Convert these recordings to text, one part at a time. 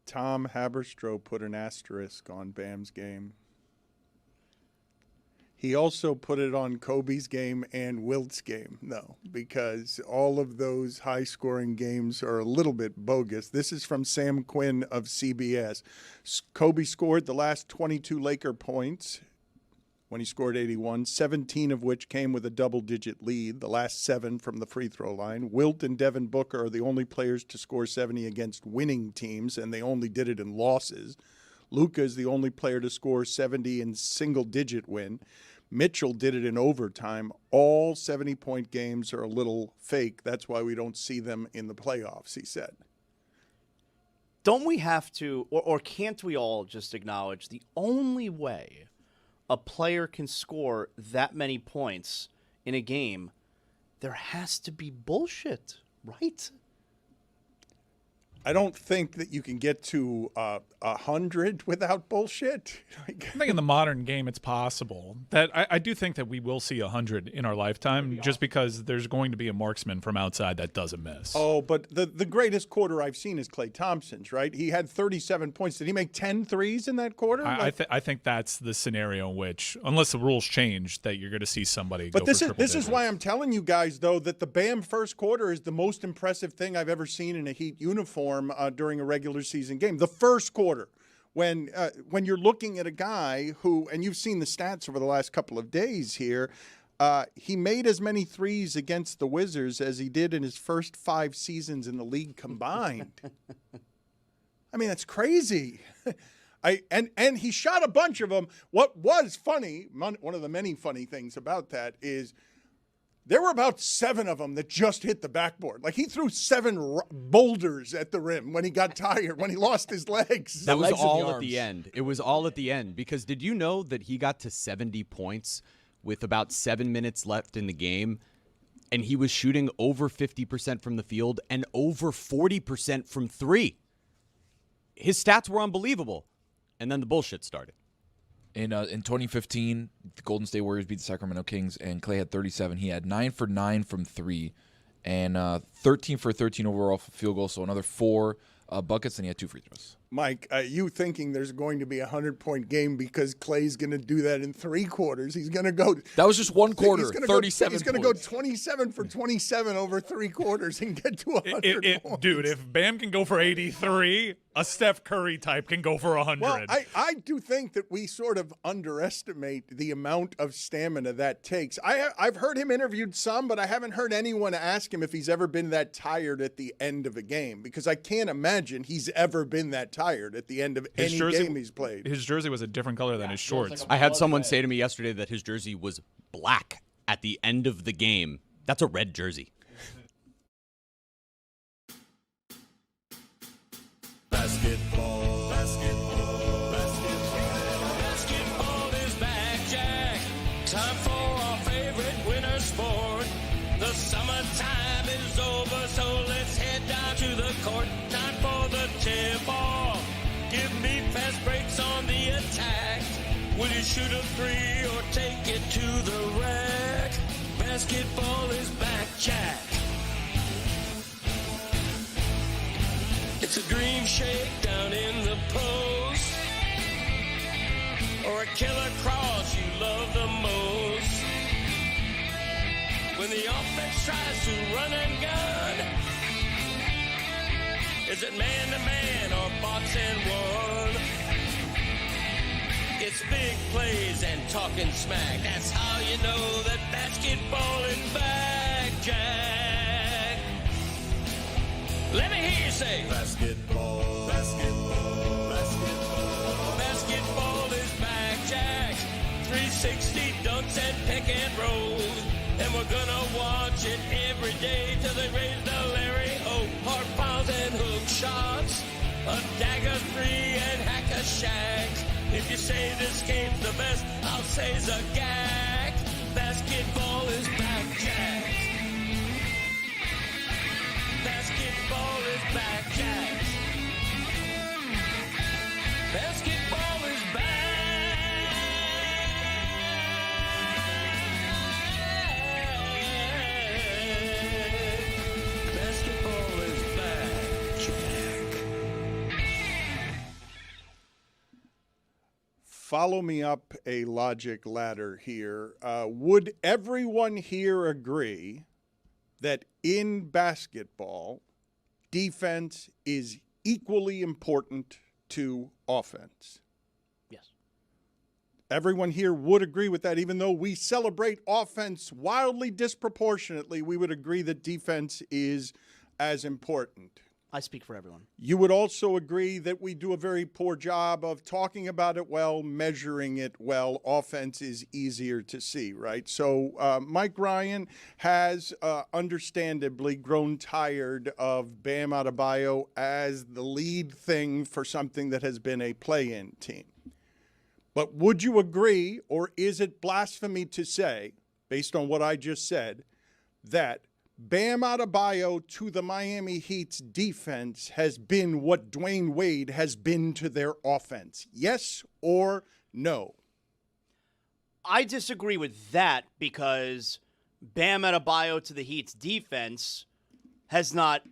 Tom Habberstro put an asterisk on Bam's game. He also put it on Kobe's game and Wilt's game, though, because all of those high-scoring games are a little bit bogus. This is from Sam Quinn of CBS. Kobe scored the last 22 Laker points when he scored 81, 17 of which came with a double-digit lead, the last 7 from the free throw line. Wilt and Devin Booker are the only players to score 70 against winning teams, and they only did it in losses. Luka is the only player to score 70 in single-digit win. Mitchell did it in overtime. All 70-point games are a little fake. That's why we don't see them in the playoffs, he said. Don't we have to, or can't we all just acknowledge the only way a player can score that many points in a game, there has to be bullshit, right? I don't think that you can get to 100 without bullshit. I think in the modern game it's possible. That I do think that we will see 100 in our lifetime just because there's going to be a marksman from outside that doesn't miss. Oh, but the greatest quarter I've seen is Klay Thompson's, right? He had 37 points. Did he make 10 threes in that quarter? I think that's the scenario in which, unless the rules change, that you're going to see somebody go for triple digits. This is why I'm telling you guys, though, that the Bam first quarter is the most impressive thing I've ever seen in a Heat uniform during a regular season game. The first quarter, when you're looking at a guy who, and you've seen the stats over the last couple of days here, he made as many threes against the Wizards as he did in his first 5 seasons in the league combined. I mean, that's crazy. And he shot a bunch of them. What was funny, one of the many funny things about that is there were about 7 of them that just hit the backboard. Like, he threw 7 boulders at the rim when he got tired, when he lost his legs. That was all at the end. It was all at the end. Because did you know that he got to 70 points with about 7 minutes left in the game? And he was shooting over 50% from the field and over 40% from 3. His stats were unbelievable. And then the bullshit started. In 2015, the Golden State Warriors beat the Sacramento Kings, and Klay had 37. He had 9 for 9 from 3, and 13 for 13 overall field goals, so another 4 buckets, and he had 2 free throws. Mike, you thinking there's going to be a 100-point game because Klay's going to do that in 3 quarters. He's going to go. That was just one quarter, 37 He's going to go 27 for 27 over 3 quarters and get to 100 points. Dude, if Bam can go for 83, a Steph Curry type can go for 100. Well, I do think that we sort of underestimate the amount of stamina that takes. I've heard him interviewed some, but I haven't heard anyone ask him if he's ever been that tired at the end of a game, because I can't imagine he's ever been that tired at the end of any game he's played. His jersey was a different color than his shorts. I had someone say to me yesterday that his jersey was black at the end of the game. That's a red jersey. Basketball, basketball, basketball. Basketball is back, Jack. Time for our favorite winter sport. The summertime is over, so let's head down to the court. Time for the tip-off. Give me fast breaks on the attack. Will you shoot a 3 or take it to the rack? Basketball is back, Jack. It's a dream shake down in the post, or a killer cross you love the most. When the offense tries to run and gun, is it man-to-man or box and 1? It's big plays and talking smack. That's how you know that basketball is back, Jack. Let me hear you say basketball, basketball, basketball. Basketball is back, Jack. 360 dunks and pick and rolls. And we're gonna watch it every day till they raise the Larry O. Hard fouls and hook shots. A dagger 3 and hack a shack. If you say this game's the best, I'll say Zagak. Basketball is back, Jack. Basketball is back, Jack. Basketball is back. Basketball is back, Jack. follow me up a logic ladder here. Would everyone here agree that in basketball, defense is equally important to offense? Yes. Everyone here would agree with that. Even though we celebrate offense wildly disproportionately, we would agree that defense is as important. I speak for everyone. You would also agree that we do a very poor job of talking about it well, measuring it well. Offense is easier to see, right? So Mike Ryan has understandably grown tired of Bam Adebayo as the lead thing for something that has been a play-in team. But would you agree, or is it blasphemy to say, based on what I just said, that Bam Adebayo to the Miami Heat's defense has been what Dwayne Wade has been to their offense? Yes or no? I disagree with that because Bam Adebayo to the Heat's defense has not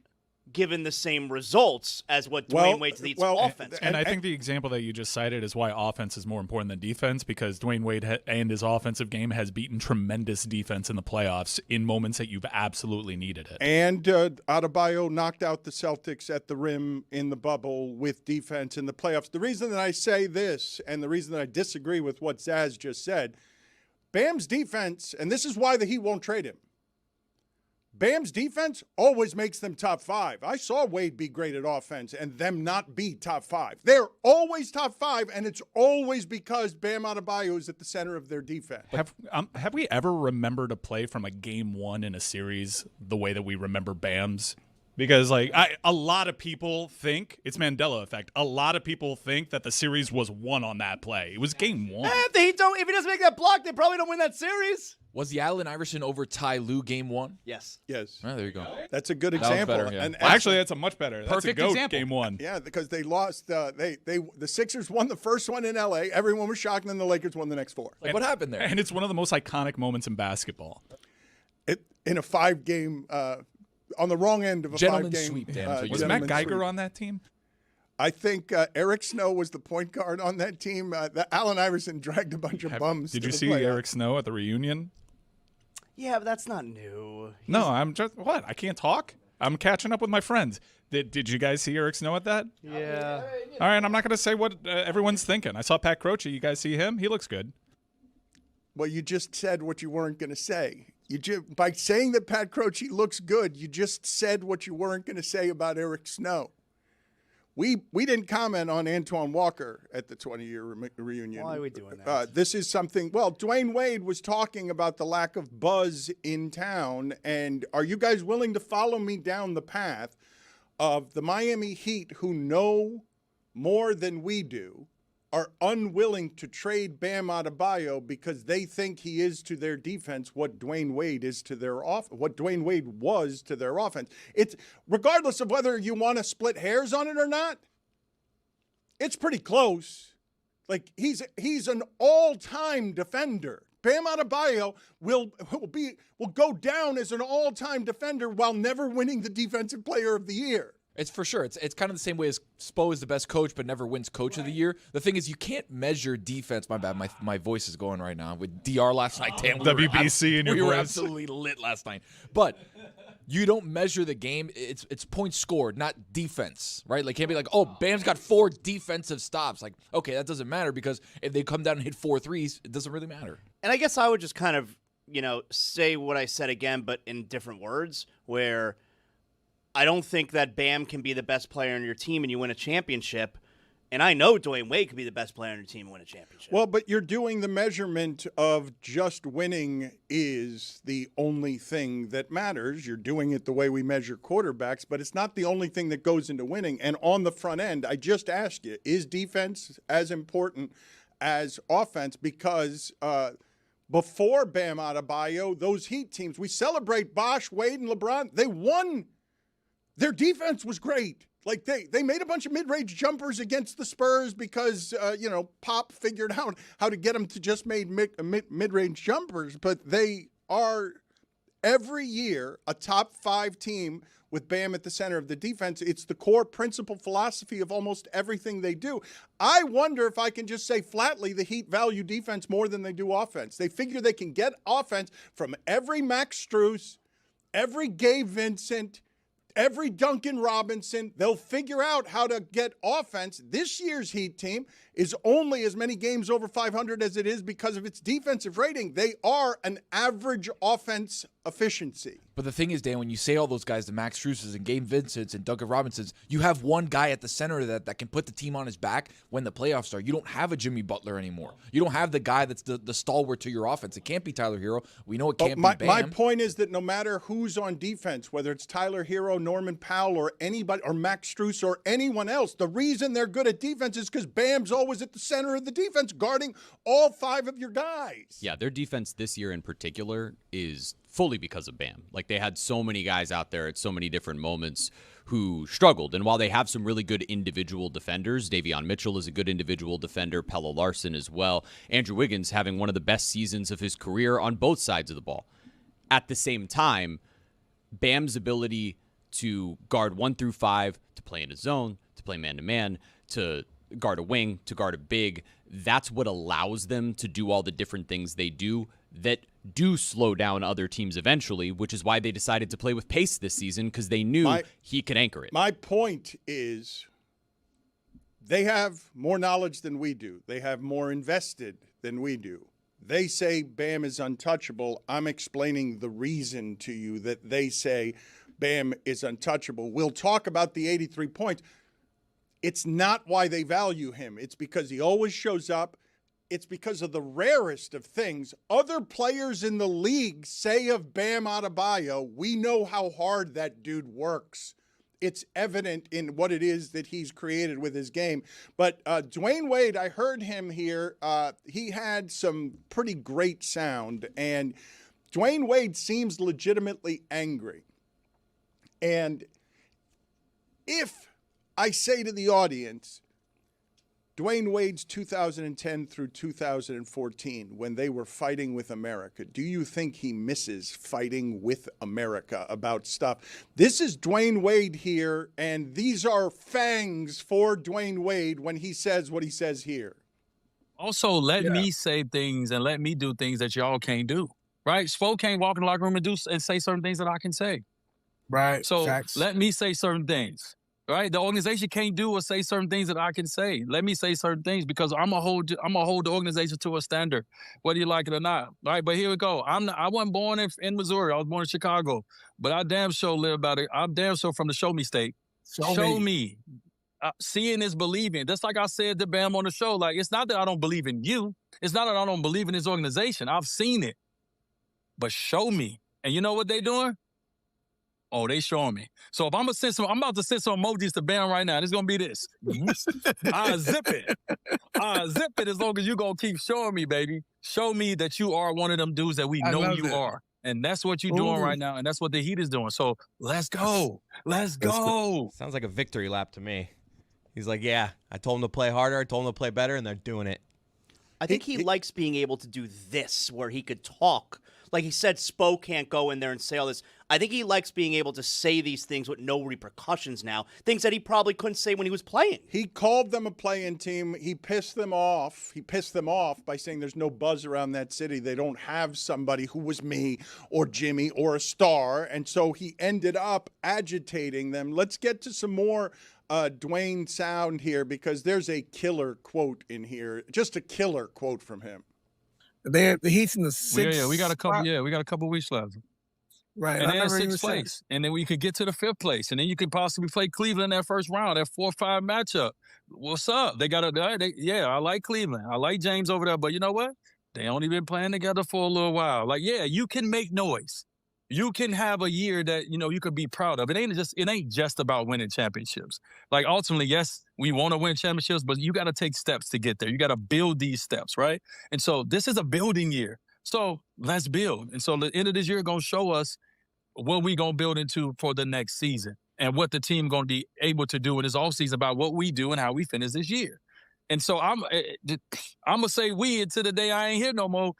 given the same results as what Dwayne Wade to the Heat's offense. And I think the example that you just cited is why offense is more important than defense, because Dwayne Wade and his offensive game has beaten tremendous defense in the playoffs in moments that you've absolutely needed it. And Adebayo knocked out the Celtics at the rim in the bubble with defense in the playoffs. The reason that I say this and the reason that I disagree with what Zaz just said, Bam's defense, and this is why the Heat won't trade him, Bam's defense always makes them top five. I saw Wade be great at offense and them not be top five. They're always top five, and it's always because Bam Adebayo is at the center of their defense. Have we ever remembered a play from a game one in a series the way that we remember Bam's? Because a lot of people think it's Mandela effect. A lot of people think that the series was won on that play. It was game one. If he doesn't make that block, they probably don't win that series. Was the Allen Iverson over Ty Lue game one? Yes. Yes. Oh, there you go. That's a good That was example. better, yeah. And Actually, that's a much better. That's Perfect a GOAT example. game one. yeah, because they lost. The Sixers won the first one in L.A. Everyone was shocked, and then the Lakers won the next four. Like, what happened there? And it's one of the most iconic moments in basketball. In a 5-game, on the wrong end of a Gentleman's 5-game. sweep, Dan. Was Matt gentleman's Geiger sweep. on that team? I think Eric Snow was the point guard on that team. Allen Iverson dragged a bunch of bums. Did to you the see playoffs. Eric Snow at the reunion? Yeah, but that's not new. No, I'm just what? I can't talk. I'm catching up with my friends. Did you guys see Eric Snow at that? Yeah. All right, I'm not going to say what everyone's thinking. I saw Pat Croce. You guys see him? He looks good. Well, you just said what you weren't going to say. By saying that Pat Croce looks good, you just said what you weren't going to say about Eric Snow. We didn't comment on Antoine Walker at the 20-year reunion. Why are we doing that? This is something. Well, Dwayne Wade was talking about the lack of buzz in town, and are you guys willing to follow me down the path of the Miami Heat, who know more than we do, are unwilling to trade Bam Adebayo because they think he is to their defense what Dwayne Wade is to their what Dwayne Wade was to their offense. It's regardless of whether you want to split hairs on it or not. It's pretty close. Like he's an all-time defender. Bam Adebayo will go down as an all-time defender while never winning the Defensive Player of the Year. It's for sure. It's kind of the same way as Spo is the best coach but never wins Coach of the Year. The thing is, you can't measure defense. My bad. My voice is going right now. With DR last night, Dan, WBC in your we were voice. absolutely lit last night. But you don't measure the game. It's points scored, not defense, right? Like, can't be like, oh, Bam's got 4 defensive stops. Like, okay, that doesn't matter because if they come down and hit 4 threes, it doesn't really matter. And I guess I would just kind of, say what I said again, but in different words, where I don't think that Bam can be the best player on your team and you win a championship. And I know Dwayne Wade could be the best player on your team and win a championship. Well, but you're doing the measurement of just winning is the only thing that matters. You're doing it the way we measure quarterbacks, but it's not the only thing that goes into winning. And on the front end, I just asked you, is defense as important as offense? Because before Bam Adebayo, those Heat teams, we celebrate Bosh, Wade, and LeBron. They won. Their defense was great. Like they made a bunch of mid-range jumpers against the Spurs because Pop figured out how to get them to just make mid-range jumpers. But they are every year a top 5 team with Bam at the center of the defense. It's the core principle philosophy of almost everything they do. I wonder if I can just say flatly the Heat value defense more than they do offense. They figure they can get offense from every Max Strus, every Gabe Vincent, every Duncan Robinson. They'll figure out how to get offense. This year's Heat team is only as many games over 500 as it is because of its defensive rating. They are an average offense efficiency. But the thing is, Dan, when you say all those guys, the Max Struses and Gabe Vincents and Duncan Robinsons, you have one guy at the center of that can put the team on his back when the playoffs start. You don't have a Jimmy Butler anymore. You don't have the guy that's the stalwart to your offense. It can't be Tyler Hero. We know it can't be Bam. My point is that no matter who's on defense, whether it's Tyler Hero, Norman Powell, or anybody, or Max Strus, or anyone else, the reason they're good at defense is because Bam's always at the center of the defense, guarding all 5 of your guys. Yeah, their defense this year in particular is fully because of Bam. Like, they had so many guys out there at so many different moments who struggled. And while they have some really good individual defenders, Davion Mitchell is a good individual defender, Pella Larson as well, Andrew Wiggins having one of the best seasons of his career on both sides of the ball. At the same time, Bam's ability to guard 1 through 5, to play in a zone, to play man-to-man, to guard a wing, to guard a big, that's what allows them to do all the different things they do that do slow down other teams eventually, which is why they decided to play with pace this season, because they knew he could anchor it. My point is they have more knowledge than we do. They have more invested than we do. They say Bam is untouchable. I'm explaining the reason to you that they say Bam is untouchable. We'll talk about the 83 points. It's not why they value him. It's because he always shows up. It's because of the rarest of things. Other players in the league say of Bam Adebayo, we know how hard that dude works. It's evident in what it is that he's created with his game. But Dwayne Wade, I heard him here. He had some pretty great sound. And Dwayne Wade seems legitimately angry. And if I say to the audience, Dwayne Wade's 2010 through 2014, when they were fighting with America, do you think he misses fighting with America about stuff? This is Dwayne Wade here, and these are fangs for Dwayne Wade when he says what he says here. Also, let me say things and let me do things that y'all can't do, right? Spo can't walk in the locker room and say certain things that I can say. Right. So Facts. let me say certain things. Right, the organization can't do or say certain things that I can say. Let me say certain things because I'm gonna hold the organization to a standard, whether you like it or not. Right, but here we go. I wasn't born in Missouri. I was born in Chicago, but I damn sure live about it. I'm damn sure from the Show Me state. Show me. Seeing is believing. Just like I said to Bam on the show. Like, it's not that I don't believe in you. It's not that I don't believe in this organization. I've seen it, but show me. And you know what they doing? Oh, they showing me. So if I'm about to send some emojis to Bam right now. It's gonna be this. I zip it. I zip it as long as you gonna keep showing me, baby. Show me that you are one of them dudes that we know you are. And that's what you're doing right now, and that's what the Heat is doing. So let's go. Let's go. Sounds like a victory lap to me. He's like, yeah, I told him to play harder, I told him to play better, and they're doing it. I think he likes being able to do this, where he could talk. Like he said, Spo can't go in there and say all this. I think he likes being able to say these things with no repercussions now, things that he probably couldn't say when he was playing. He called them a play-in team. He pissed them off. He pissed them off by saying there's no buzz around that city. They don't have somebody who was me or Jimmy or a star. And so he ended up agitating them. Let's get to some more Dwayne sound here because there's a killer quote in here. Just a killer quote from him. The Heat's in the sixth. Yeah, we got a couple. Yeah, we got a couple weeks left. Right, and then sixth place, and then we could get to the 5th place, and then you could possibly play Cleveland that first round, that 4-5 matchup. What's up? They got I like Cleveland. I like James over there, but you know what? They only been playing together for a little while. Like, yeah, you can make noise. You can have a year that, you could be proud of. It ain't just about winning championships. Like, ultimately, yes, we want to win championships, but you got to take steps to get there. You got to build these steps, right? And so this is a building year. So let's build. And so the end of this year going to show us what we going to build into for the next season and what the team going to be able to do in this offseason about what we do and how we finish this year. And so I'm going to say we until the day I ain't here no more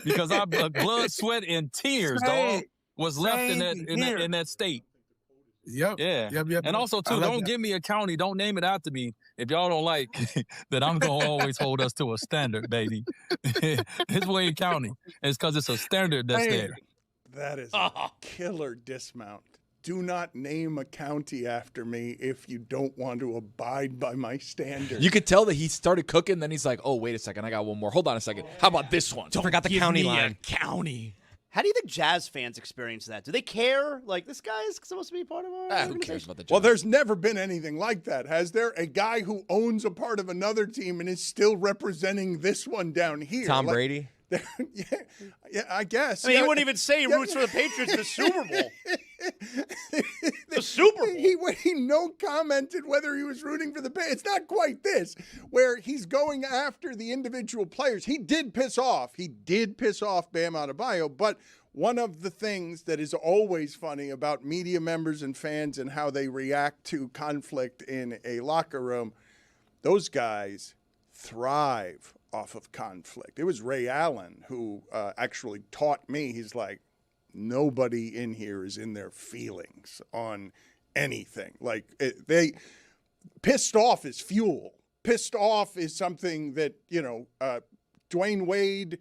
because our blood, sweat, and tears, dog, was left in that state. Yep. Yeah. Yep. And also, too, don't give me a county. Don't name it after me if y'all don't like that. I'm going to always hold us to a standard, baby. It's Wayne County. It's because it's a standard that's there. That is a killer dismount. Do not name a county after me if you don't want to abide by my standards. You could tell that he started cooking, then he's like, oh, wait a second, I got one more. Hold on a second. How about this one? Don't forget the county line. County. How do you think Jazz fans experience that? Do they care? Like, this guy is supposed to be part of our Who organization? cares about the Jazz? Well, there's never been anything like that, has there? A guy who owns a part of another team and is still representing this one down here. Tom Brady. Yeah, I guess. I mean, he wouldn't even say he roots for the Patriots in the Super Bowl. The Super Bowl. He no commented whether he was rooting for the Patriots. It's not quite this, where he's going after the individual players. He did piss off Bam Adebayo, but one of the things that is always funny about media members and fans and how they react to conflict in a locker room, those guys thrive off of conflict. It was Ray Allen who actually taught me. He's like, nobody in here is in their feelings on anything. Like, they pissed off is fuel. Pissed off is something that, Dwayne Wade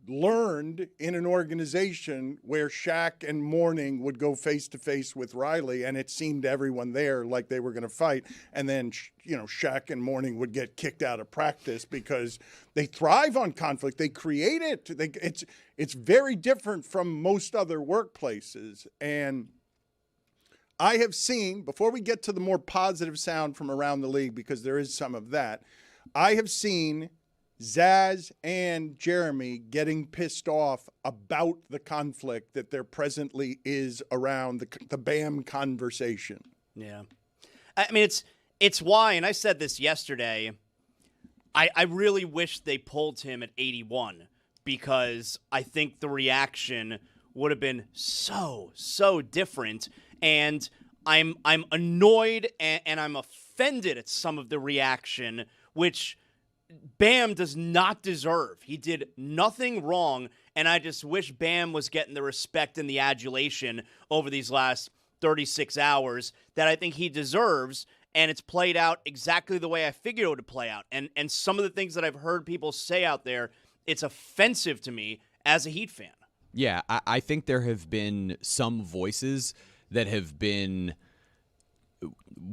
learned in an organization where Shaq and Mourning would go face-to-face with Riley, and it seemed to everyone there like they were going to fight. And then, Shaq and Mourning would get kicked out of practice because they thrive on conflict. They create it. It's very different from most other workplaces. And I have seen, before we get to the more positive sound from around the league, because there is some of that, I have seen Zaz and Jeremy getting pissed off about the conflict that there presently is around the BAM conversation. Yeah. I mean, it's why, and I said this yesterday, I really wish they pulled him at 81 because I think the reaction would have been so different. And I'm annoyed and I'm offended at some of the reaction, which Bam does not deserve. He did nothing wrong, and I just wish Bam was getting the respect and the adulation over these last 36 hours that I think he deserves, and it's played out exactly the way I figured it would play out. And some of the things that I've heard people say out there, it's offensive to me as a Heat fan. Yeah, I think there have been some voices that have been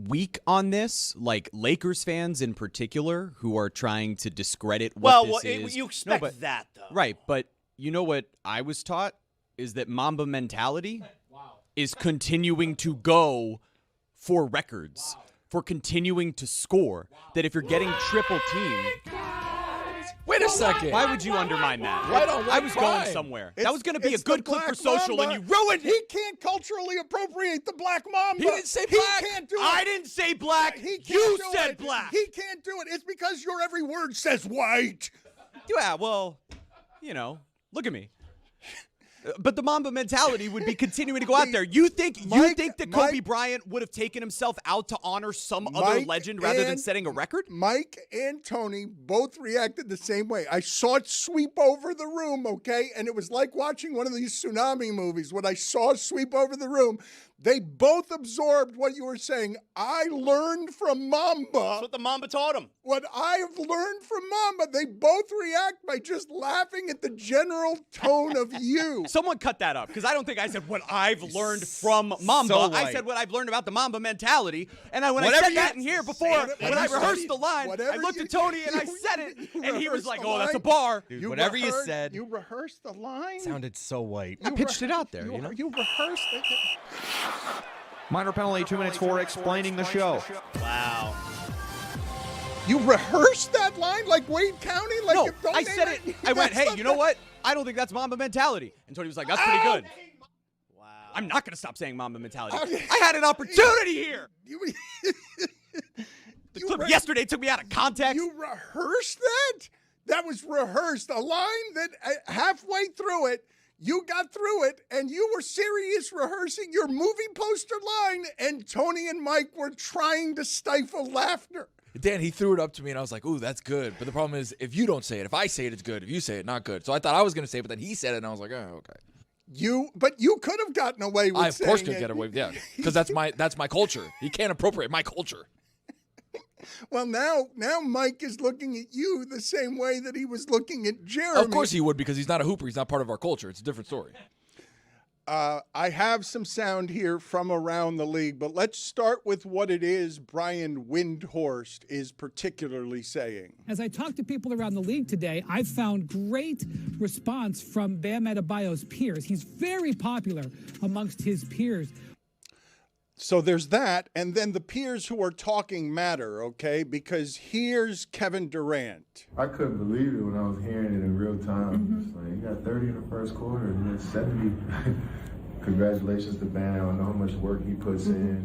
weak on this, like Lakers fans in particular, who are trying to discredit what this is. You expect that, though. Right, but you know what I was taught is that Mamba mentality is continuing to go for records, for continuing to score, that if you're getting triple teamed... Wait a second. Why would you undermine that? I was going somewhere. That was going to be a good clip for social, and you ruined it. He can't culturally appropriate the Black Mamba. He didn't say black. He can't do it. I didn't say black. You said black. He can't do it. It's because your every word says white. Yeah, well, look at me. But the Mamba mentality would be continuing to go out there. You think that Kobe Bryant would have taken himself out to honor some other legend rather than setting a record? Mike and Tony both reacted the same way. I saw it sweep over the room, okay? And it was like watching one of these tsunami movies. When I saw it sweep over the room, they both absorbed what you were saying. I learned from Mamba. That's what the Mamba taught him. What I have learned from Mamba, they both react by just laughing at the general tone of you. Someone cut that up, because I don't think I said what I've learned from Mamba. I said what I've learned about the Mamba mentality. And when I said that in here before, when I rehearsed the line, I looked at Tony and I said it, and he was like, oh, that's a bar. Dude, whatever you said. You rehearsed the line? Sounded so white. I pitched it out there, You rehearsed it. Minor penalty, 2 minutes for explaining the show. Wow. You rehearsed that line like Wade County? Like No, I said it. I went, hey, you know what? I don't think that's Mamba mentality. And Tony was like, that's pretty good. Wow. I'm not going to stop saying Mamba mentality. I had an opportunity here. The clip yesterday took me out of context. You rehearsed that? That was rehearsed. A line that halfway through it, you got through it, and you were serious rehearsing your movie poster line, and Tony and Mike were trying to stifle laughter. Dan, he threw it up to me, and I was like, ooh, that's good. But the problem is, if you don't say it, if I say it, it's good. If you say it, not good. So I thought I was going to say it, but then he said it, and I was like, oh, okay. But you could have gotten away with I, of course, saying could it. get away with because that's my culture. He can't appropriate my culture. Well, now Mike is looking at you the same way that he was looking at Jeremy. Of course he would, because he's not a hooper. He's not part of our culture. It's a different story. I have some sound here from around the league, but let's start with what it is Brian Windhorst is particularly saying. As I talk to people around the league today, I've found great response from Bam Adebayo's peers. He's very popular amongst his peers. So there's that, and then the peers who are talking matter, okay? Because here's Kevin Durant. I couldn't believe it when I was hearing it in real time. It's like, he got 30 in the first quarter and then 70. Congratulations to Bam. I know how much work he puts in.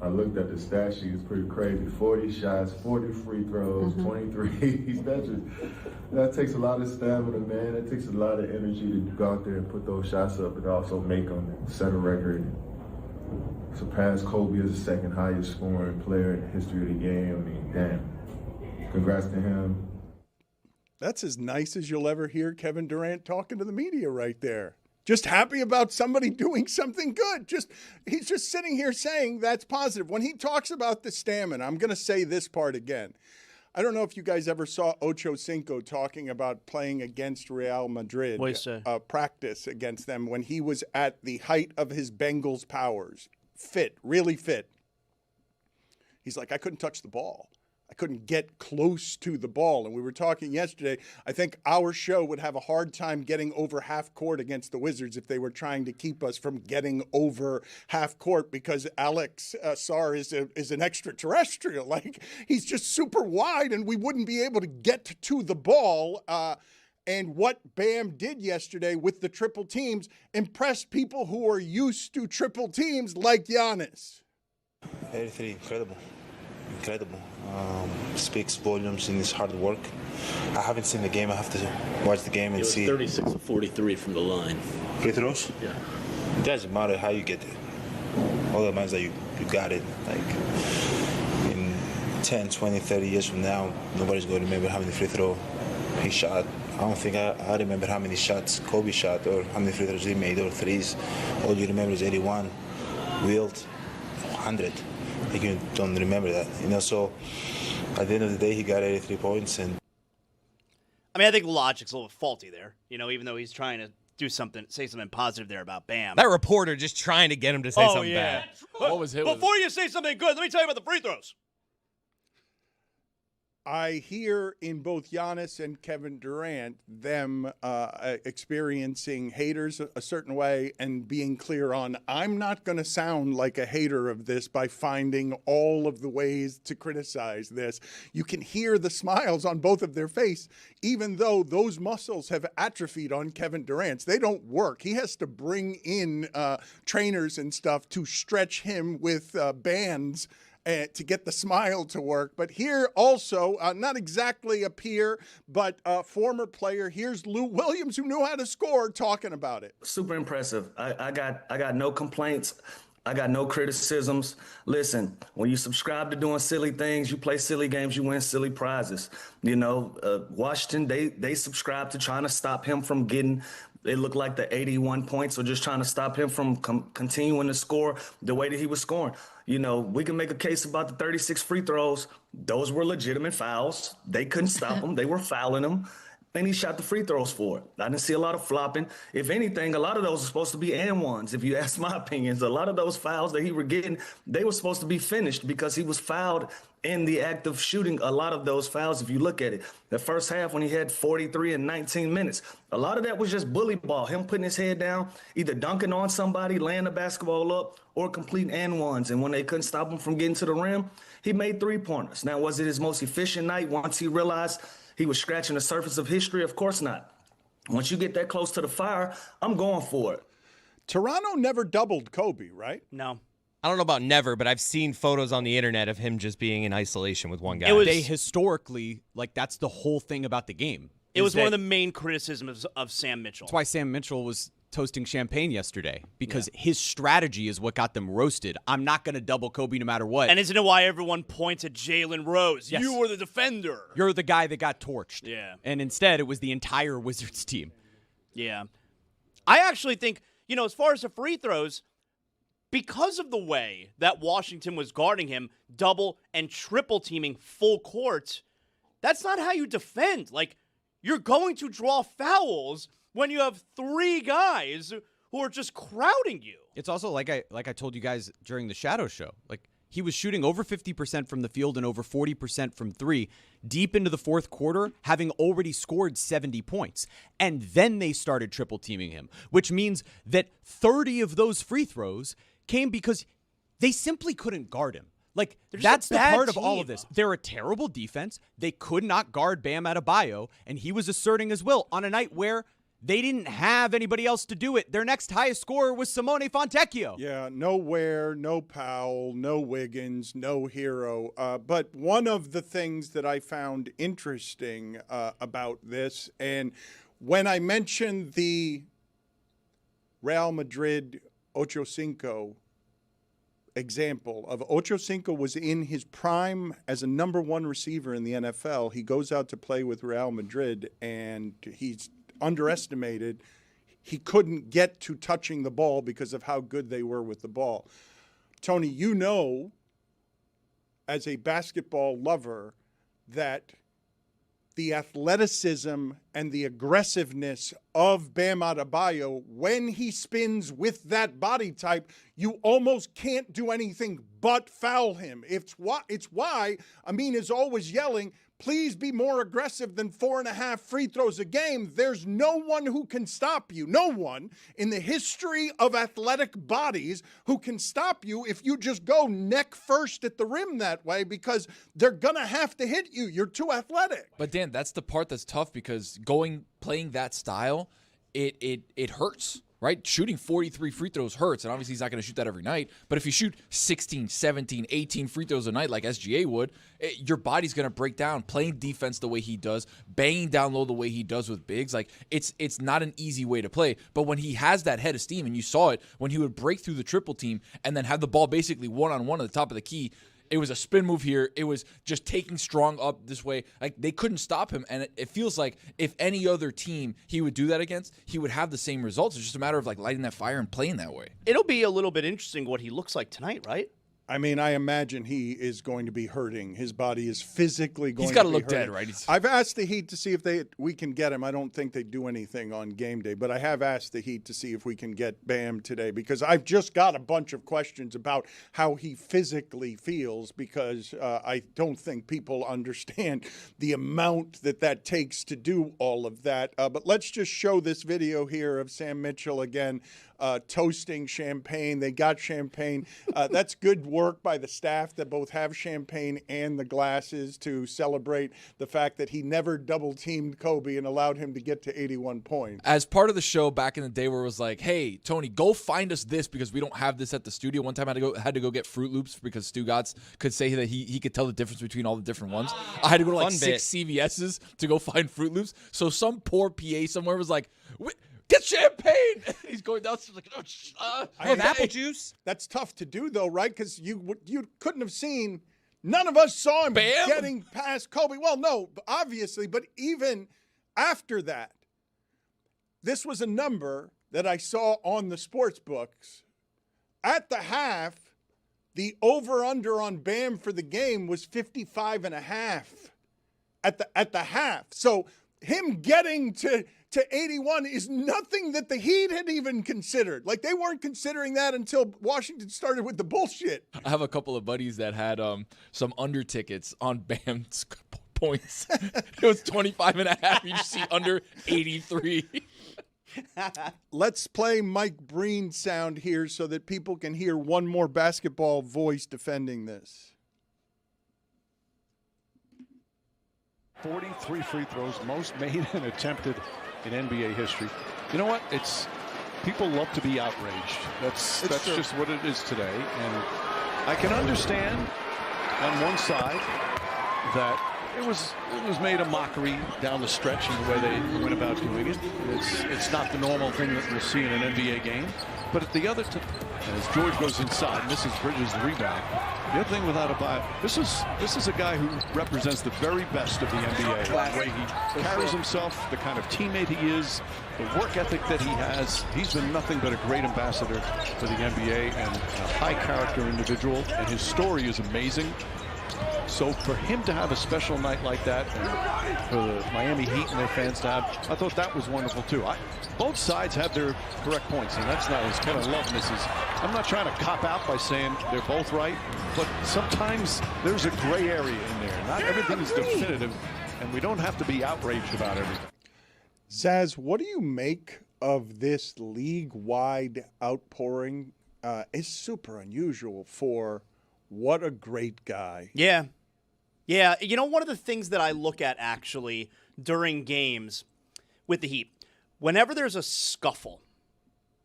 I looked at the stat sheet. It's pretty crazy. 40 shots, 40 free throws, 23. That takes a lot of stamina, man. It takes a lot of energy to go out there and put those shots up and also make them, set a record. Surpassed Kobe as the second highest scoring player in the history of the game. I mean, damn. Congrats to him. That's as nice as you'll ever hear Kevin Durant talking to the media right there. Just happy about somebody doing something good. He's just sitting here saying that's positive. When he talks about the stamina, I'm going to say this part again. I don't know if you guys ever saw Ocho Cinco talking about playing against Real Madrid, practice against them when he was at the height of his Bengals powers. Fit, really fit. He's like, I couldn't touch the ball. I couldn't get close to the ball. And we were talking yesterday, I think our show would have a hard time getting over half court against the Wizards if they were trying to keep us from getting over half court, because Alex Sarr is an extraterrestrial. Like, he's just super wide and we wouldn't be able to get to the ball. And what Bam did yesterday with the triple teams impressed people who are used to triple teams like Giannis. Everything incredible. Speaks volumes in his hard work. I haven't seen the game. I have to watch the game and see. It was 36 of 43 from the line. Free throws? Yeah. It doesn't matter how you get it. All that matters that you got it. Like, in 10, 20, 30 years from now, nobody's going to remember how many free throws he shot. I don't think I remember how many shots Kobe shot or how many free throws he made or threes. All you remember is 81, Wilt, 100. Like, you don't remember that, so at the end of the day, he got 83 points. And I mean, I think logic's a little faulty there, even though he's trying to say something positive there about Bam. That reporter just trying to get him to say something bad. What was it? Before you say something good, let me tell you about the free throws. I hear in both Giannis and Kevin Durant them experiencing haters a certain way and being clear on, I'm not going to sound like a hater of this by finding all of the ways to criticize this. You can hear the smiles on both of their face, even though those muscles have atrophied on Kevin Durant's. They don't work. He has to bring in trainers and stuff to stretch him with bands to get the smile to work. But here also, not exactly a peer, but a former player. Here's Lou Williams, who knew how to score, talking about it. Super impressive. I got no complaints. I got no criticisms. Listen, when you subscribe to doing silly things, you play silly games, you win silly prizes. Washington, they subscribe to trying to stop him from getting, it looked like the 81 points, or just trying to stop him from continuing to score the way that he was scoring. We can make a case about the 36 free throws. Those were legitimate fouls. They couldn't stop them. They were fouling them. And he shot the free throws for it. I didn't see a lot of flopping. If anything, a lot of those are supposed to be and ones. If you ask my opinions, a lot of those fouls that he were getting, they were supposed to be finished because he was fouled in the act of shooting a lot of those fouls. If you look at it, the first half when he had 43 in 19 minutes, a lot of that was just bully ball, him putting his head down, either dunking on somebody, laying the basketball up, or completing and ones. And when they couldn't stop him from getting to the rim, he made three-pointers. Now, was it his most efficient night once he realized he was scratching the surface of history? Of course not. Once you get that close to the fire, I'm going for it. Toronto never doubled Kobe, right? No. I don't know about never, but I've seen photos on the internet of him just being in isolation with one guy. They historically, that's the whole thing about the game. It was one of the main criticisms of Sam Mitchell. That's why Sam Mitchell was toasting champagne yesterday, because his strategy is what got them roasted. I'm not going to double Kobe no matter what. And isn't it why everyone points at Jalen Rose? Yes. You were the defender. You're the guy that got torched. Yeah. And instead, it was the entire Wizards team. Yeah. I actually think, as far as the free throws, because of the way that Washington was guarding him, double and triple teaming full court, that's not how you defend. Like, you're going to draw fouls when you have 3 guys who are just crowding you. It's also like I told you guys during the Shadow Show. Like, he was shooting over 50% from the field and over 40% from 3 deep into the fourth quarter, having already scored 70 points. And then they started triple teaming him, which means that 30 of those free throws came because they simply couldn't guard him. Like, that's the part of all of this. They're a terrible defense. They could not guard Bam Adebayo, and he was asserting his will on a night where they didn't have anybody else to do it. Their next highest scorer was Simone Fontecchio. Yeah, no Ware, no Powell, no Wiggins, no Hero. But one of the things that I found interesting about this, and when I mentioned the Real Madrid Ocho Cinco example of Ocho Cinco was in his prime as a number 1 receiver in the NFL. He goes out to play with Real Madrid, and he's underestimated. He couldn't get to touching the ball because of how good they were with the ball. Tony, as a basketball lover, that the athleticism and the aggressiveness of Bam Adebayo, when he spins with that body type, you almost can't do anything but foul him. It's why Amin is always yelling, please be more aggressive than 4.5 free throws a game. There's no one who can stop you. No one in the history of athletic bodies who can stop you if you just go neck first at the rim that way, because they're going to have to hit you. You're too athletic. But Dan, that's the part that's tough, because playing that style, it hurts. Right? Shooting 43 free throws hurts, and obviously he's not going to shoot that every night. But if you shoot 16, 17, 18 free throws a night like SGA would, your body's going to break down. Playing defense the way he does, banging down low the way he does with bigs, like it's not an easy way to play. But when he has that head of steam, and you saw it when he would break through the triple team and then have the ball basically one-on-one at the top of the key, it was a spin move here. It was just taking strong up this way. Like, they couldn't stop him. And it feels like if any other team he would do that against, he would have the same results. It's just a matter of, like, lighting that fire and playing that way. It'll be a little bit interesting what he looks like tonight, right? I mean, I imagine he is going to be hurting. His body is physically going to be hurting. He's got to look dead, right? I've asked the Heat to see if we can get him. I don't think they do anything on game day, but I have asked the Heat to see if we can get Bam today, because I've just got a bunch of questions about how he physically feels, because I don't think people understand the amount that takes to do all of that. But let's just show this video here of Sam Mitchell again. Toasting champagne. They got champagne. That's good work by the staff that both have champagne and the glasses to celebrate the fact that he never double-teamed Kobe and allowed him to get to 81 points. As part of the show back in the day where it was like, hey, Tony, go find us this because we don't have this at the studio. One time I had to go get Fruit Loops because Stugotz could say that he could tell the difference between all the different ones. I had to go to like 6 CVS's to go find Fruit Loops. So some poor PA somewhere was like, get champagne! He's going downstairs like, I have apple juice. That's tough to do, though, right? Because you couldn't have seen. None of us saw him getting past Kobe. Well, no, obviously, but even after that, this was a number that I saw on the sports books. At the half, the over-under on Bam for the game was 55.5 at the half. So him getting to 81 is nothing that the Heat had even considered. Like, they weren't considering that until Washington started with the bullshit. I have a couple of buddies that had some under tickets on Bam's points. It was 25.5. You just see under 83. Let's play Mike Breen sound here so that people can hear one more basketball voice defending this. 43 free throws, most made and attempted in NBA history. You know what? People love to be outraged. That's just what it is today. And I can understand on one side that it was made a mockery down the stretch in the way they went about doing it. It's not the normal thing that we'll see in an NBA game. But at the other, as George goes inside, misses Bridges the rebound. The other thing with Adebayo, this is a guy who represents the very best of the NBA. The way he carries himself, the kind of teammate he is, the work ethic that he has. He's been nothing but a great ambassador for the NBA and a high-character individual, and his story is amazing. So for him to have a special night like that, and for the Miami Heat and their fans to have, I thought that was wonderful too. Both sides have their correct points, and that's not as kind of love misses. I'm not trying to cop out by saying they're both right, but sometimes there's a gray area in there. Not everything is definitive, and we don't have to be outraged about everything. Zaz, what do you make of this league-wide outpouring? It's super unusual for what a great guy. Yeah. Yeah. You know, one of the things that I look at actually during games with the Heat, whenever there's a scuffle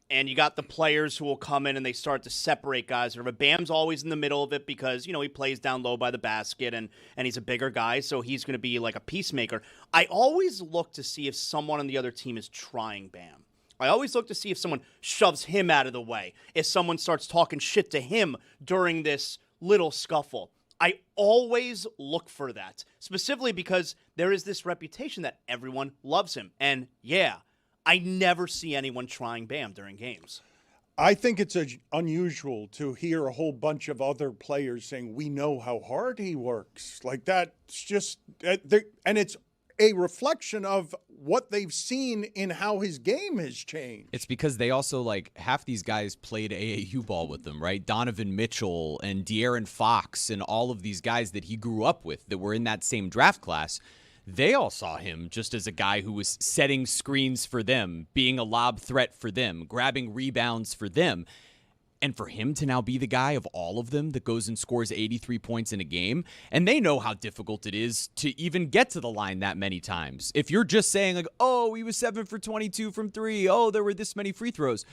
and you got the players who will come in and they start to separate guys, or Bam's always in the middle of it because, you know, he plays down low by the basket and he's a bigger guy, so he's going to be like a peacemaker. I always look to see if someone on the other team is trying Bam. I always look to see if someone shoves him out of the way, if someone starts talking shit to him during this little scuffle. I always look for that, specifically because there is this reputation that everyone loves him. And yeah, I never see anyone trying Bam during games. I think it's unusual to hear a whole bunch of other players saying, we know how hard he works. Like that's just, and it's a reflection of what they've seen in how his game has changed. It's because they also, like, half these guys played AAU ball with them, right? Donovan Mitchell and De'Aaron Fox and all of these guys that he grew up with that were in that same draft class. They all saw him just as a guy who was setting screens for them, being a lob threat for them, grabbing rebounds for them. And for him to now be the guy of all of them that goes and scores 83 points in a game, and they know how difficult it is to even get to the line that many times. If you're just saying, like, oh, he was 7 for 22 from 3, oh, there were this many free throws,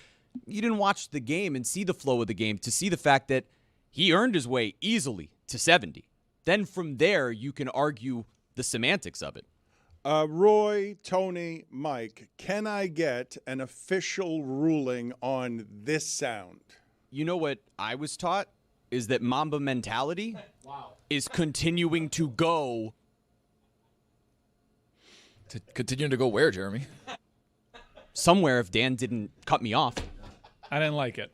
you didn't watch the game and see the flow of the game to see the fact that he earned his way easily to 70. Then from there, you can argue the semantics of it. Roy, Tony, Mike, can I get an official ruling on this sound? You know what I was taught is that Mamba mentality is continuing to go. Continuing to go where, Jeremy? Somewhere if Dan didn't cut me off. I didn't like it.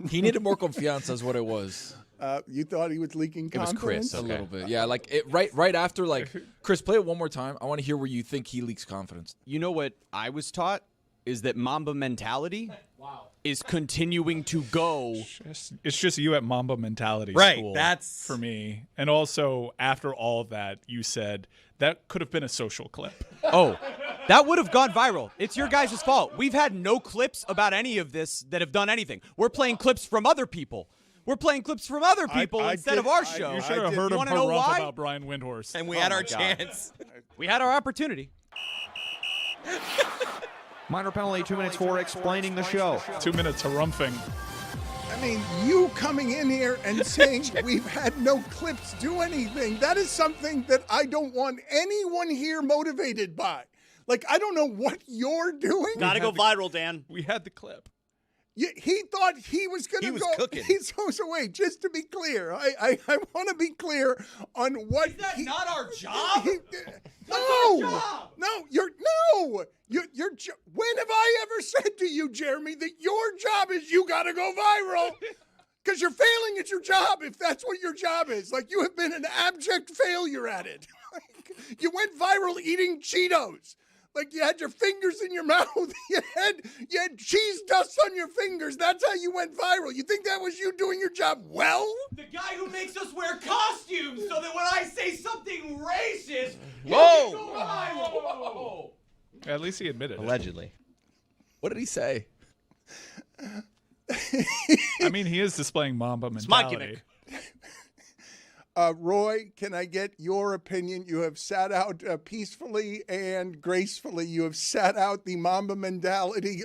He needed more confianza is what it was. You thought he was leaking confidence? It was Chris. A little bit. Yeah, like it right after, like, Chris, play it one more time. I want to hear where you think he leaks confidence. You know what I was taught is that Mamba mentality is continuing to go. It's just you at Mamba mentality right, school. That's for me. And also, after all of that, you said that could have been a social clip. Oh, that would have gone viral. It's your guys' fault. We've had no clips about any of this that have done anything. We're playing clips from other people. We're playing clips from other people instead of our show. You should have heard him harumph about Brian Windhorst. And we had our chance. We had our opportunity. Minor penalty, 2 minutes for explaining the show. 2 minutes harumphing. I mean, you coming in here and saying we've had no clips do anything, that is something that I don't want anyone here motivated by. Like, I don't know what you're doing. Gotta go viral, Dan. We had the clip. He thought he was going to go. Cooking. So wait, just to be clear, I want to be clear on what. Is that not our job? No, your when have I ever said to you, Jeremy, that your job is you got to go viral? Because you're failing at your job if that's what your job is. Like, you have been an abject failure at it. You went viral eating Cheetos. Like, you had your fingers in your mouth. You had cheese dust on your fingers. That's how you went viral. You think that was you doing your job well? The guy who makes us wear costumes so that when I say something racist, Whoa! At least he admitted it. Allegedly. What did he say? I mean, he is displaying Mamba mentality. Roy, can I get your opinion? You have sat out peacefully and gracefully. You have sat out the Mamba mentality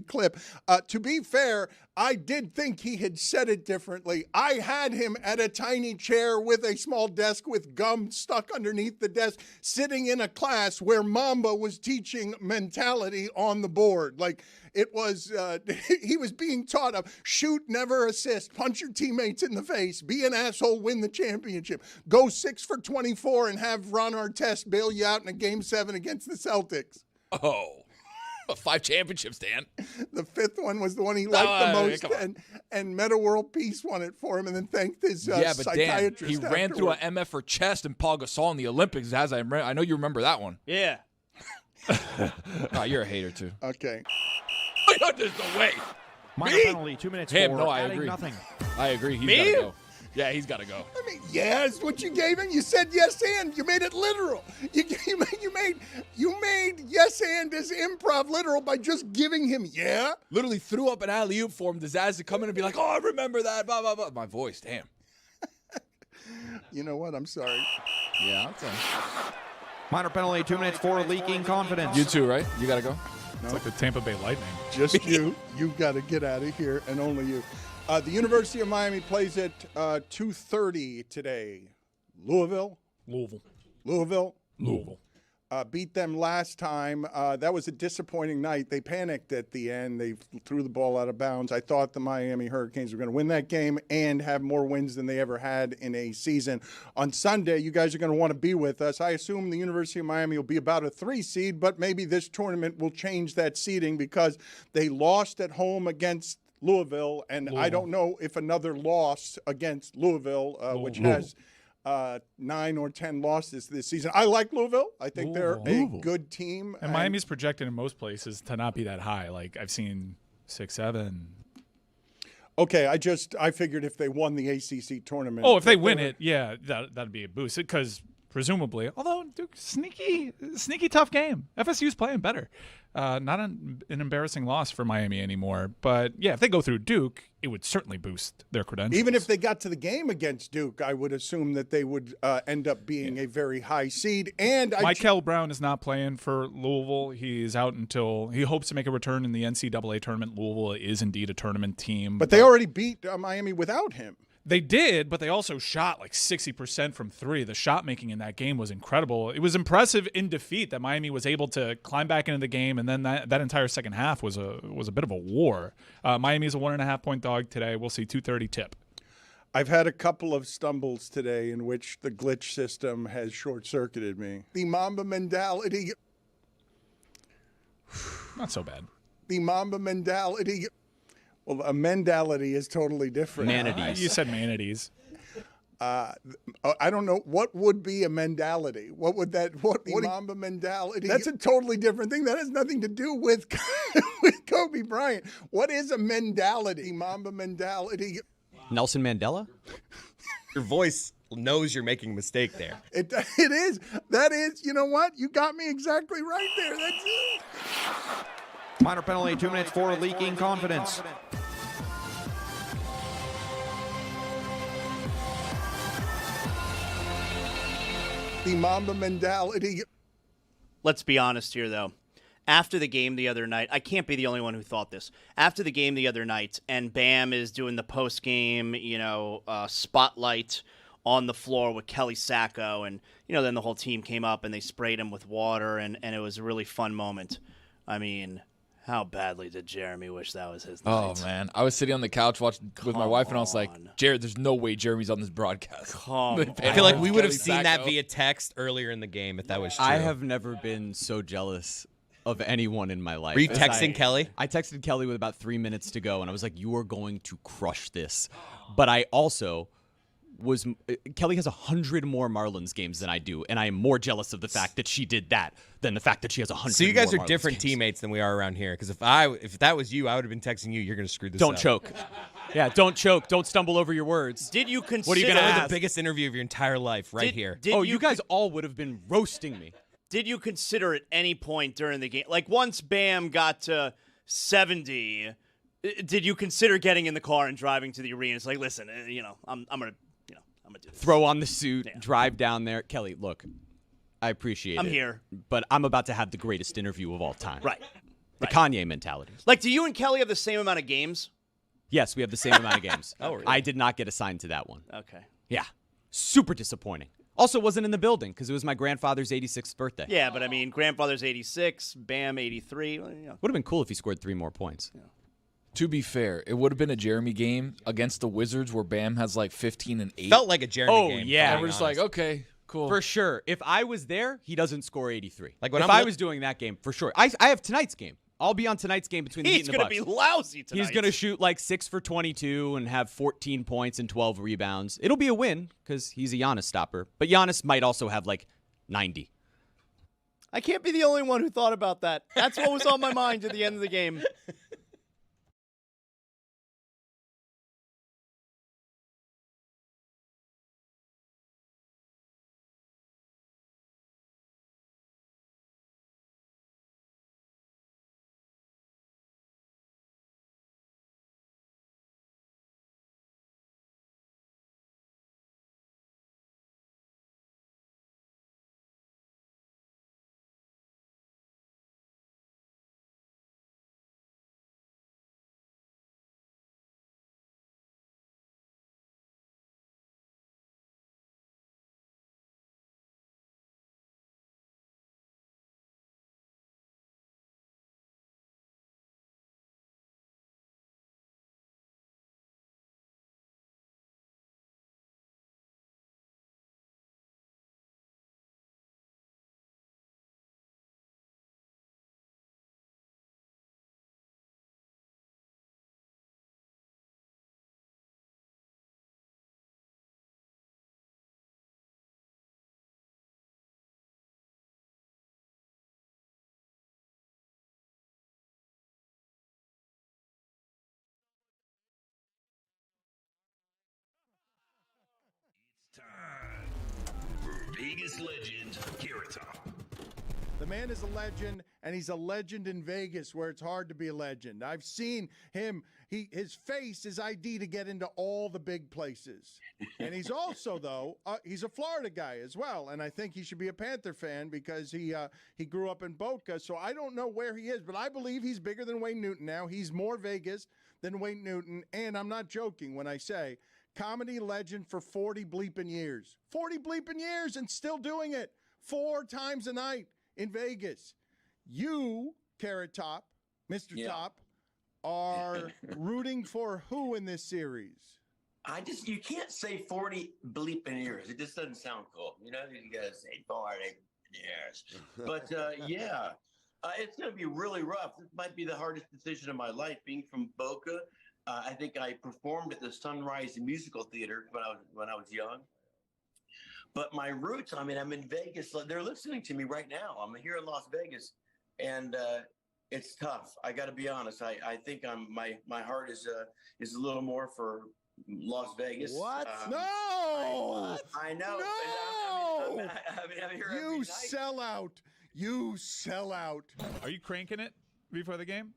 clip. To be fair, I did think he had said it differently. I had him at a tiny chair with a small desk with gum stuck underneath the desk, sitting in a class where Mamba was teaching mentality on the board. Like, it was, he was being taught of shoot, never assist, punch your teammates in the face, be an asshole, win the championship, go 6 for 24 and have Ron Artest bail you out in a Game 7 against the Celtics. Oh. 5 championships, Dan. The 5th one was the one he liked the most, and Meta World Peace won it for him, and then thanked his psychiatrist. Dan, he ran through an MF for chest and Paul Gasol in the Olympics. I know you remember that one. Yeah. You're a hater too. Okay. There's no way. Minor penalty, 2 minutes. Him? For No, I adding agree. Nothing. I agree. He's Me? gotta go. Yeah, he's got to go. I mean, yes, what you gave him. You said yes and. You made it literal. You made yes and as improv literal by just giving him yeah. Literally threw up an alley-oop for him. Disaster to come in and be like, oh, I remember that. Blah, blah, blah. My voice, damn. You know what? I'm sorry. Yeah, I'm sorry. Minor penalty, 2 minutes for leaking confidence. You too, right? You got to go? It's like the Tampa Bay Lightning. Just you. You got to get out of here, and only you. The University of Miami plays at 2:30 today. Louisville. Beat them last time. That was a disappointing night. They panicked at the end. They threw the ball out of bounds. I thought the Miami Hurricanes were going to win that game and have more wins than they ever had in a season. On Sunday, you guys are going to want to be with us. I assume the University of Miami will be about a 3 seed, but maybe this tournament will change that seeding because they lost at home against Louisville, and I don't know if another loss against Louisville, which has 9 or 10 losses this season. I like Louisville. I think they're a good team. And Miami's projected in most places to not be that high. Like, I've seen 6, 7. Okay, I figured if they won the ACC tournament. Oh, if they win it, yeah, that'd be a boost. Because presumably, although Duke, sneaky tough game. FSU's playing better. Not an embarrassing loss for Miami anymore. But yeah, if they go through Duke, it would certainly boost their credentials. Even if they got to the game against Duke, I would assume that they would end up being a very high seed. And Michael Brown is not playing for Louisville. He's out until he hopes to make a return in the NCAA tournament. Louisville is indeed a tournament team. But they already beat Miami without him. They did, but they also shot like 60% from 3. The shot making in that game was incredible. It was impressive in defeat that Miami was able to climb back into the game, and then that entire second half was a bit of a war. Miami is a 1.5-point dog today. We'll see 2:30 tip. I've had a couple of stumbles today in which the glitch system has short-circuited me. The Mamba mentality. Not so bad. The Mamba mentality. Well, a mendality is totally different. Manatees. You said manatees. I don't know. What would be a mendality? What would Mamba mendality? That's a totally different thing. That has nothing to do with Kobe Bryant. What is a mendality? Mamba mendality. Nelson Mandela? Your voice knows you're making a mistake there. It is. That is. You know what? You got me exactly right there. That's it. Minor penalty, 2 minutes for leaking confidence. The Mamba mentality. Let's be honest here, though. After the game the other night, I can't be the only one who thought this. After the game the other night, and Bam is doing the post-game, spotlight on the floor with Kelly Sacco, and then the whole team came up and they sprayed him with water, and it was a really fun moment. I mean, how badly did Jeremy wish that was his night? Oh, man. I was sitting on the couch watching with my wife, and I was like, Jared, there's no way Jeremy's on this broadcast. I feel like we would have seen that via text earlier in the game if that was true. I have never been so jealous of anyone in my life. Were you texting Kelly? I texted Kelly with about 3 minutes to go, and I was like, you are going to crush this. But I also was – Kelly has 100 more Marlins games than I do, and I am more jealous of the fact that she did that than the fact that she has 100 more So you guys are Marlins different games. teammates than we are around here, because if that was you, I would have been texting you, you're going to screw this up. Don't choke. Yeah, don't choke. Don't stumble over your words. Did you consider – What are you going to ask? The biggest interview of your entire life here. You guys all would have been roasting me. Did you consider at any point during the game, like once Bam got to 70, did you consider getting in the car and driving to the arena? It's like, listen, I'm gonna do this. Throw on the suit, drive down there. Kelly, look, I appreciate it. I'm here. But I'm about to have the greatest interview of all time. Right. The Kanye mentality. Like, do you and Kelly have the same amount of games? Yes, we have the same amount of games. Oh, really? I did not get assigned to that one. Okay. Yeah. Super disappointing. Also wasn't in the building because it was my grandfather's 86th birthday. Yeah, but I mean, grandfather's 86, Bam 83. Well, you know. Would have been cool if he scored 3 more points. Yeah. To be fair, it would have been a Jeremy game against the Wizards where Bam has like 15 and 8. Felt like a Jeremy game. Oh, yeah. And we're just like, okay, cool. For sure. If I was there, he doesn't score 83. Like when if I was doing that game, for sure. I have tonight's game. I'll be on tonight's game between the Heat and the Bucks. He's going to be lousy tonight. He's going to shoot like 6 for 22 and have 14 points and 12 rebounds. It'll be a win because he's a Giannis stopper. But Giannis might also have like 90. I can't be the only one who thought about that. That's what was on my mind at the end of the game. Vegas legend, Carrot Top. The man is a legend, and he's a legend in Vegas where it's hard to be a legend. I've seen him. His face is ID to get into all the big places. And he's also, though, he's a Florida guy as well. And I think he should be a Panther fan because he grew up in Boca. So I don't know where he is, but I believe he's bigger than Wayne Newton now. He's more Vegas than Wayne Newton. And I'm not joking when I say comedy legend for 40 bleeping years. 40 bleeping years and still doing it 4 times a night in Vegas. You, Carrot Top, Mr. Top, are rooting for who in this series? You can't say 40 bleeping years. It just doesn't sound cool. You know, you got to say 40 years. But it's going to be really rough. This might be the hardest decision of my life, being from Boca. I think I performed at the Sunrise Musical Theater when I was young. But my roots, I mean, I'm in Vegas. They're listening to me right now. I'm here in Las Vegas, and it's tough. I got to be honest. I think my heart is a little more for Las Vegas. What? No! I know. No! I'm here you every night. sell out. You sell out. Are you cranking it before the game?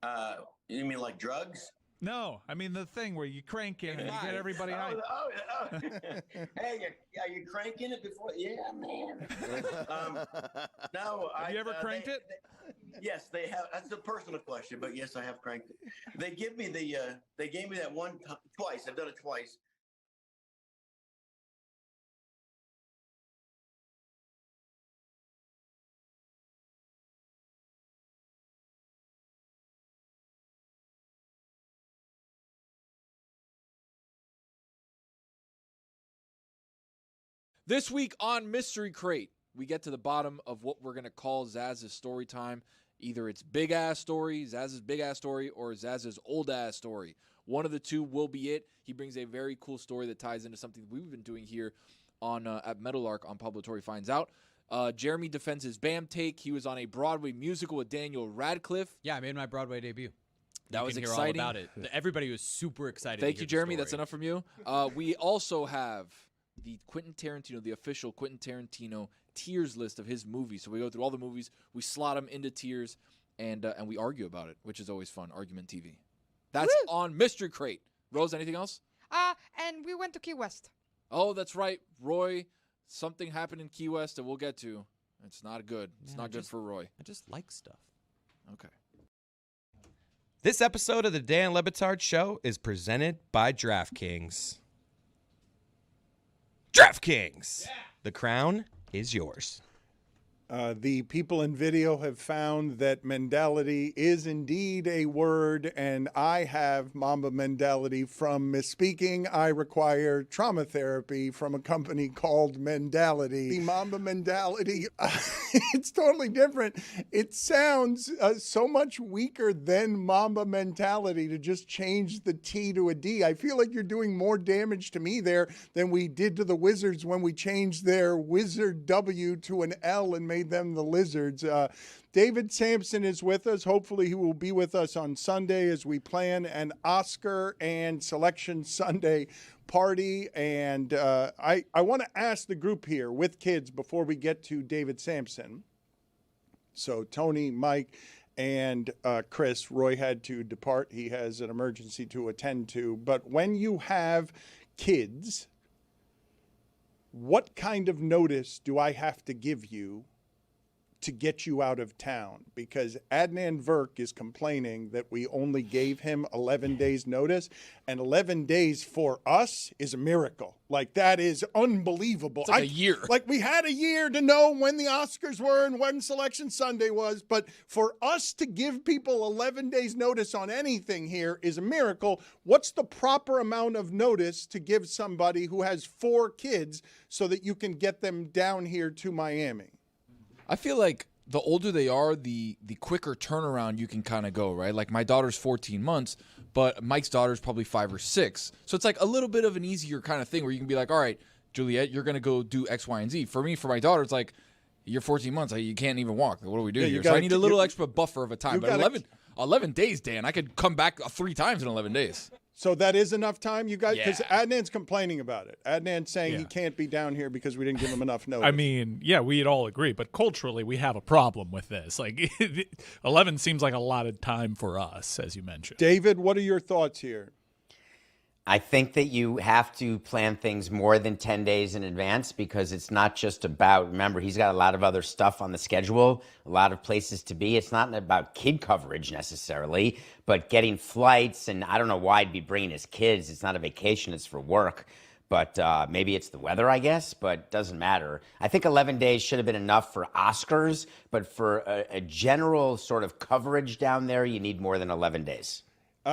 Yeah. You mean like drugs? No, I mean the thing where you crank it and you get everybody hyped. Hey, are you cranking it before? Yeah, man. No. Have you ever cranked it? Yes, they have. That's a personal question, but yes, I have cranked it. They gave me that one twice. I've done it twice. This week on Mystery Crate, we get to the bottom of what we're going to call Zaz's story time. Either it's big-ass story, Zaz's big-ass story, or Zaz's old-ass story. One of the two will be it. He brings a very cool story that ties into something we've been doing here on at Meadowlark on Pablo Torre Finds Out. Jeremy defends his Bam take. He was on a Broadway musical with Daniel Radcliffe. Yeah, I made my Broadway debut. That was exciting. All about it. Everybody was super excited. Thank you, Jeremy. That's enough from you. We also have the Quentin Tarantino, the official Quentin Tarantino tiers list of his movies. So we go through all the movies, we slot them into tiers, and we argue about it, which is always fun. Argument TV. That's on Mystery Crate. Rose, anything else? And we went to Key West. Oh, that's right. Roy, something happened in Key West that we'll get to. It's not good. It's not good for Roy. I just like stuff. Okay. This episode of the Dan Le Batard Show is presented by DraftKings. DraftKings! The crown is yours. The people in video have found that mentality is indeed a word, and I have Mamba mentality from misspeaking. I require trauma therapy from a company called Mendality. The Mamba mentality, it's totally different. It sounds so much weaker than Mamba mentality to just change the T to a D. I feel like you're doing more damage to me there than we did to the Wizards when we changed their Wizard W to an L and made them the Lizards. David Sampson is with us. Hopefully he will be with us on Sunday as we plan an Oscar and Selection Sunday party. And I want to ask the group here with kids before we get to David Sampson. So Tony, Mike, and Chris, Roy had to depart. He has an emergency to attend to. But when you have kids, what kind of notice do I have to give you to get you out of town? Because Adnan Verk is complaining that we only gave him 11 days notice, and 11 days for us is a miracle. Like, that is unbelievable. It's like a year. Like, we had a year to know when the Oscars were and when Selection Sunday was, but for us to give people 11 days notice on anything here is a miracle. What's the proper amount of notice to give somebody who has 4 kids so that you can get them down here to Miami? I feel like the older they are, the quicker turnaround you can kind of go, right? Like, my daughter's 14 months, but Mike's daughter's probably 5 or 6. So it's like a little bit of an easier kind of thing where you can be like, all right, Juliet, you're going to go do X, Y, and Z. For me, for my daughter, it's like, you're 14 months. You can't even walk. What do we do here? So I need a little extra buffer of a time. But 11 days, Dan, I could come back 3 times in 11 days. So that is enough time, you guys? Because Yeah. Adnan's complaining about it. Adnan's saying he can't be down here because we didn't give him enough notice. I mean, yeah, we'd all agree, but culturally we have a problem with this. Like, 11 seems like a lot of time for us, as you mentioned. David, what are your thoughts here? I think that you have to plan things more than 10 days in advance, because it's not just about, remember, he's got a lot of other stuff on the schedule, a lot of places to be. It's not about kid coverage necessarily, but getting flights, and I don't know why he'd be bringing his kids. It's not a vacation, it's for work. But maybe it's the weather, I guess, but it doesn't matter. I think 11 days should have been enough for Oscars, but for a general sort of coverage down there, you need more than 11 days.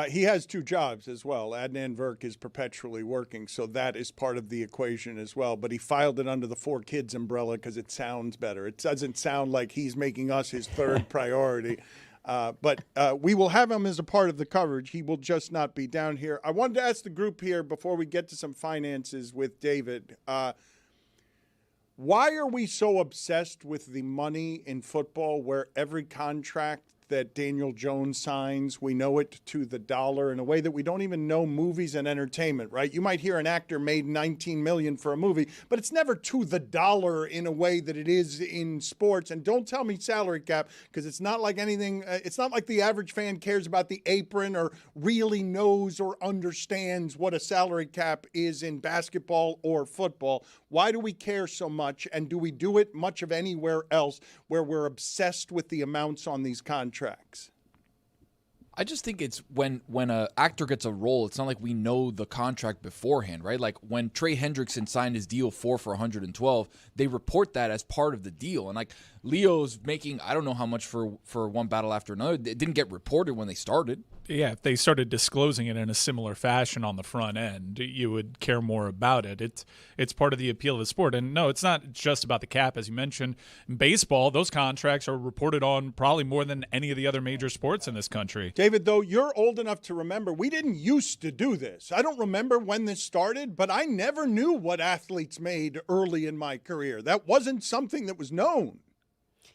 He has 2 jobs as well. Adnan Verk is perpetually working, so that is part of the equation as well. But he filed it under the 4 kids umbrella because it sounds better. It doesn't sound like he's making us his 3rd priority. But we will have him as a part of the coverage. He will just not be down here. I wanted to ask the group here before we get to some finances with David. Why are we so obsessed with the money in football where every contract that Daniel Jones signs, we know it to the dollar in a way that we don't even know movies and entertainment, right? You might hear an actor made $19 million for a movie, but it's never to the dollar in a way that it is in sports. And don't tell me salary cap, because it's not like anything. It's not like the average fan cares about the apron or really knows or understands what a salary cap is in basketball or football. Why do we care so much? And do we do it much of anywhere else where we're obsessed with the amounts on these contracts? I just think it's when an actor gets a role, it's not like we know the contract beforehand, right? Like when Trey Hendrickson signed his deal for 112, they report that as part of the deal. And like Leo's making, I don't know how much for one battle after another. It didn't get reported when they started. Yeah, if they started disclosing it in a similar fashion on the front end, you would care more about it. It's part of the appeal of the sport. And no, it's not just about the cap, as you mentioned. In baseball, those contracts are reported on probably more than any of the other major sports in this country. David, though, you're old enough to remember, we didn't used to do this. I don't remember when this started, but I never knew what athletes made early in my career. That wasn't something that was known.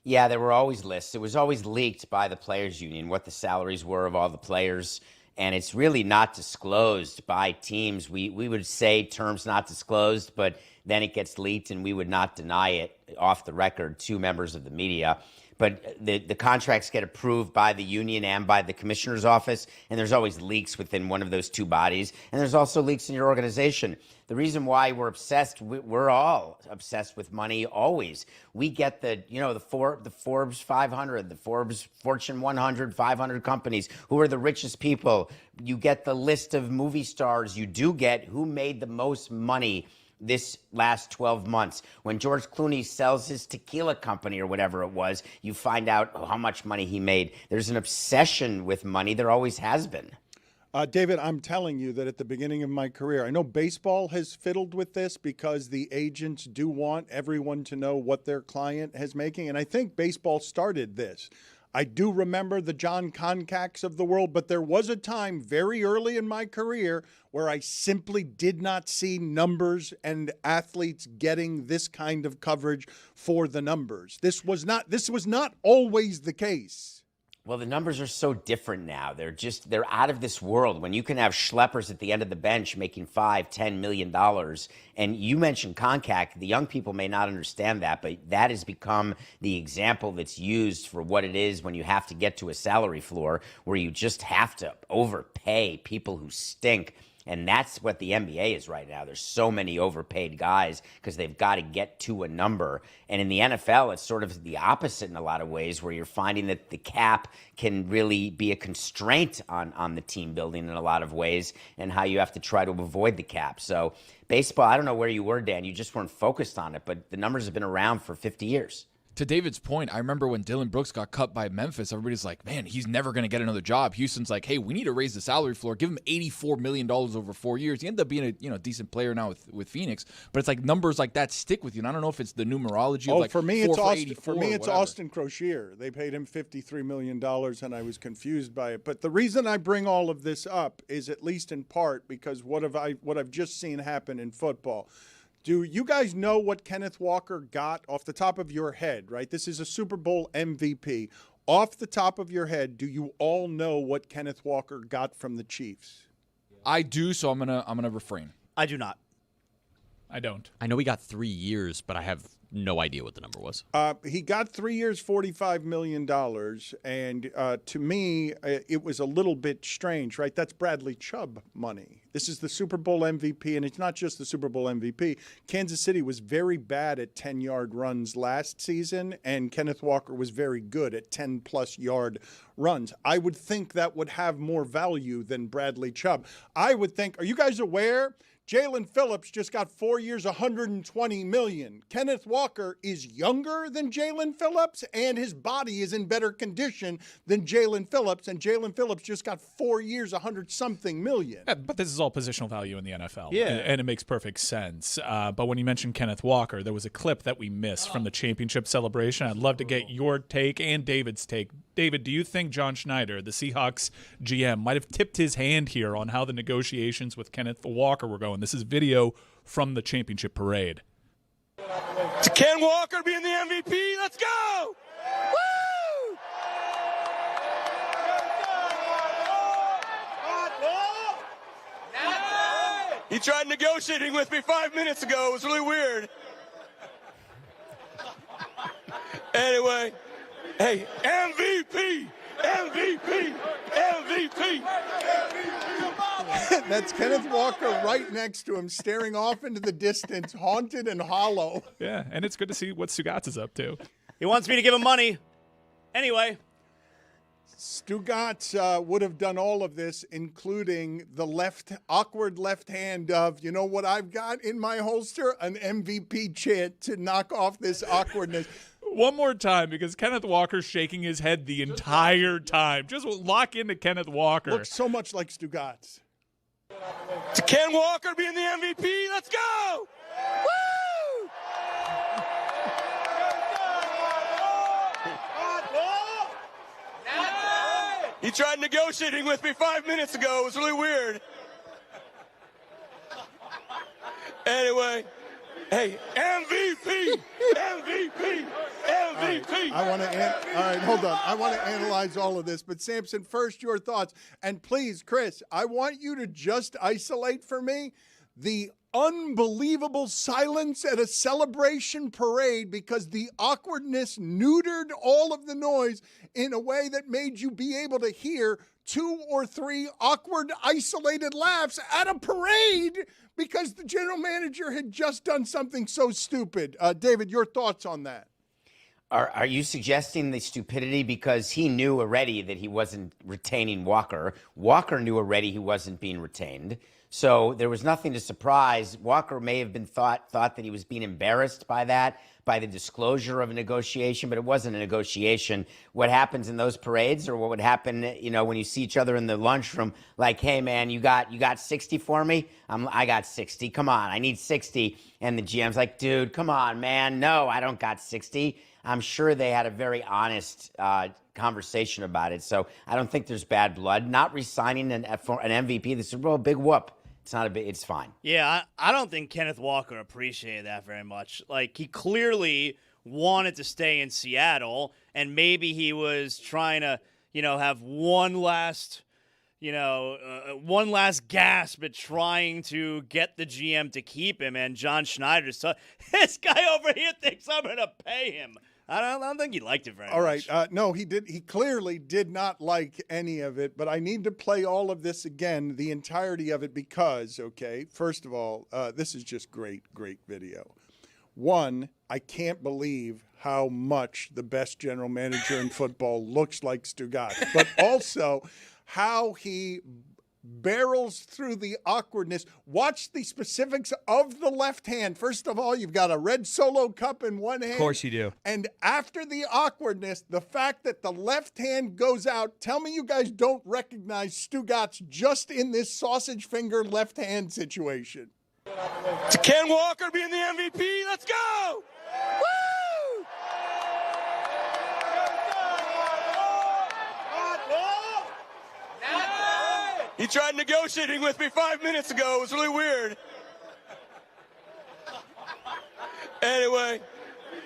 Yeah, there were always lists. It was always leaked by the players' union, what the salaries were of all the players. And it's really not disclosed by teams. We would say terms not disclosed, but then it gets leaked and we would not deny it off the record to members of the media. but the contracts get approved by the union and by the commissioner's office, and there's always leaks within one of those two bodies, and there's also leaks in your organization. The reason why we're obsessed, we're all obsessed with money always. We get the Forbes 500, the Forbes Fortune 100, 500 companies, who are the richest people. You get the list of movie stars. You do get who made the most money this last 12 months. When George Clooney sells his tequila company or whatever it was, you find out how much money he made. There's an obsession with money. There always has been. David, I'm telling you that at the beginning of my career, I know baseball has fiddled with this because the agents do want everyone to know what their client is making. And I think baseball started this. I do remember the John Koncaks of the world, but there was a time very early in my career where I simply did not see numbers and athletes getting this kind of coverage for the numbers. This was not always the case. Well, the numbers are so different now. They're out of this world. When you can have schleppers at the end of the bench making $5-10 million, and you mentioned CONCAC, the young people may not understand that, but that has become the example that's used for what it is when you have to get to a salary floor where you just have to overpay people who stink. And that's what the NBA is right now. There's so many overpaid guys because they've got to get to a number. And in the NFL, it's sort of the opposite in a lot of ways, where you're finding that the cap can really be a constraint on the team building in a lot of ways, and how you have to try to avoid the cap. So baseball, I don't know where you were, Dan. You just weren't focused on it, but the numbers have been around for 50 years. To David's point, I remember when Dylan Brooks got cut by Memphis, everybody's like, man, he's never going to get another job. Houston's like, hey, we need to raise the salary floor. Give him $84 million over 4 years. He ended up being a decent player now with Phoenix. But it's like numbers like that stick with you. And I don't know if it's the numerology of like for me, it's Austin Crocier. They paid him $53 million, and I was confused by it. But the reason I bring all of this up is at least in part because what I've just seen happen in football. Do you guys know what Kenneth Walker got off the top of your head, right? This is a Super Bowl MVP. Off the top of your head, do you all know what Kenneth Walker got from the Chiefs? I do, so I'm gonna refrain. I do not. I don't. I know he got 3 years, but I have no idea what the number was. He got 3 years, $45 million. And to me, it was a little bit strange, right? That's Bradley Chubb money. This is the Super Bowl MVP, and it's not just the Super Bowl MVP. Kansas City was very bad at 10-yard runs last season, and Kenneth Walker was very good at 10-plus yard runs. I would think that would have more value than Bradley Chubb. I would think, are you guys aware? Jalen Phillips just got 4 years, $120 million. Kenneth Walker is younger than Jalen Phillips, and his body is in better condition than Jalen Phillips. And Jalen Phillips just got 4 years, $100-something million. Yeah, but this is all positional value in the NFL. Yeah. And it makes perfect sense. But when you mentioned Kenneth Walker, there was a clip that we missed from the championship celebration. I'd love to get your take and David's take. David, do you think John Snider, the Seahawks GM, might have tipped his hand here on how the negotiations with Kenneth Walker were going? This is video from the championship parade. To Ken Walker being the MVP, let's go! Woo! He tried negotiating with me 5 minutes ago. It was really weird. Anyway, hey, MVP! MVP! MVP! That's Kenneth Walker right next to him, staring off into the distance, haunted and hollow. Yeah, and it's good to see what Stugotz is up to. He wants me to give him money. Anyway. Stugotz would have done all of this, including the awkward left hand of, you know what I've got in my holster? An MVP chant to knock off this awkwardness. One more time, because Kenneth Walker's shaking his head the entire time. Just lock into Kenneth Walker. Looks so much like Stugotz. To Ken Walker being the MVP, let's go! Woo! He tried negotiating with me 5 minutes ago. It was really weird. Anyway, hey, MVP! MVP! MVP! All right, hold on. I want to analyze all of this. But, Samson, first, your thoughts. And please, Chris, I want you to just isolate for me the unbelievable silence at a celebration parade because the awkwardness neutered all of the noise in a way that made you be able to hear 2 or 3 awkward, isolated laughs at a parade because the general manager had just done something so stupid. David, your thoughts on that? Are you suggesting the stupidity because he knew already that he wasn't retaining Walker? Walker knew already he wasn't being retained. So there was nothing to surprise. Walker may have been thought that he was being embarrassed by that, by the disclosure of a negotiation, but it wasn't a negotiation. What happens in those parades, or what would happen, when you see each other in the lunchroom, like, hey man, you got 60 for me? I got 60. Come on, I need 60. And the GM's like, dude, come on, man. No, I don't got 60. I'm sure they had a very honest conversation about it. So I don't think there's bad blood. Not re-signing an MVP, the Super Bowl, big whoop. It's fine. Yeah, I don't think Kenneth Walker appreciated that very much. Like, he clearly wanted to stay in Seattle, and maybe he was trying to, have one last gasp at trying to get the GM to keep him. And John Snider, this guy over here thinks I'm going to pay him. I don't think he liked it very much. All right. No, he did. He clearly did not like any of it, but I need to play all of this again, the entirety of it, because, first of all, this is just great video. One, I can't believe how much the best general manager in football looks like Stugotz, but also how he barrels through the awkwardness. Watch the specifics of the left hand. First of all, you've got a red Solo cup in one hand. Of course you do. And after the awkwardness, the fact that the left hand goes out, tell me you guys don't recognize Stugotz just in this sausage finger left hand situation. To Ken Walker being the MVP, let's go! Woo! He tried negotiating with me 5 minutes ago. It was really weird. Anyway,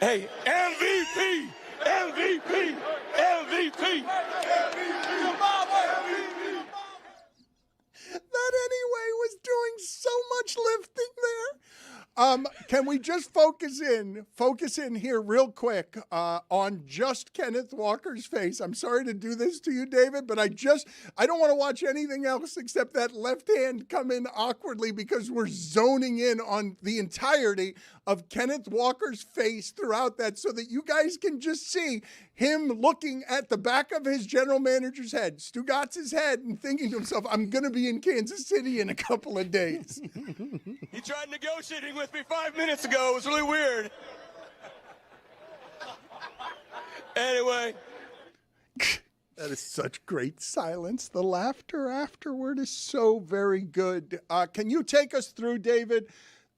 hey, MVP, MVP, MVP. That anyway was doing so much lifting there. Can we just focus in here real quick on just Kenneth Walker's face? I'm sorry to do this to you, David, but I don't want to watch anything else except that left hand come in awkwardly because we're zoning in on the entirety of Kenneth Walker's face throughout that so that you guys can just see him looking at the back of his general manager's head, Stugotz's head, and thinking to himself, I'm going to be in Kansas City in a couple of days. He tried negotiating with me 5 minutes ago. It was really weird. Anyway. That is such great silence. The laughter afterward is so very good. Can you take us through, David,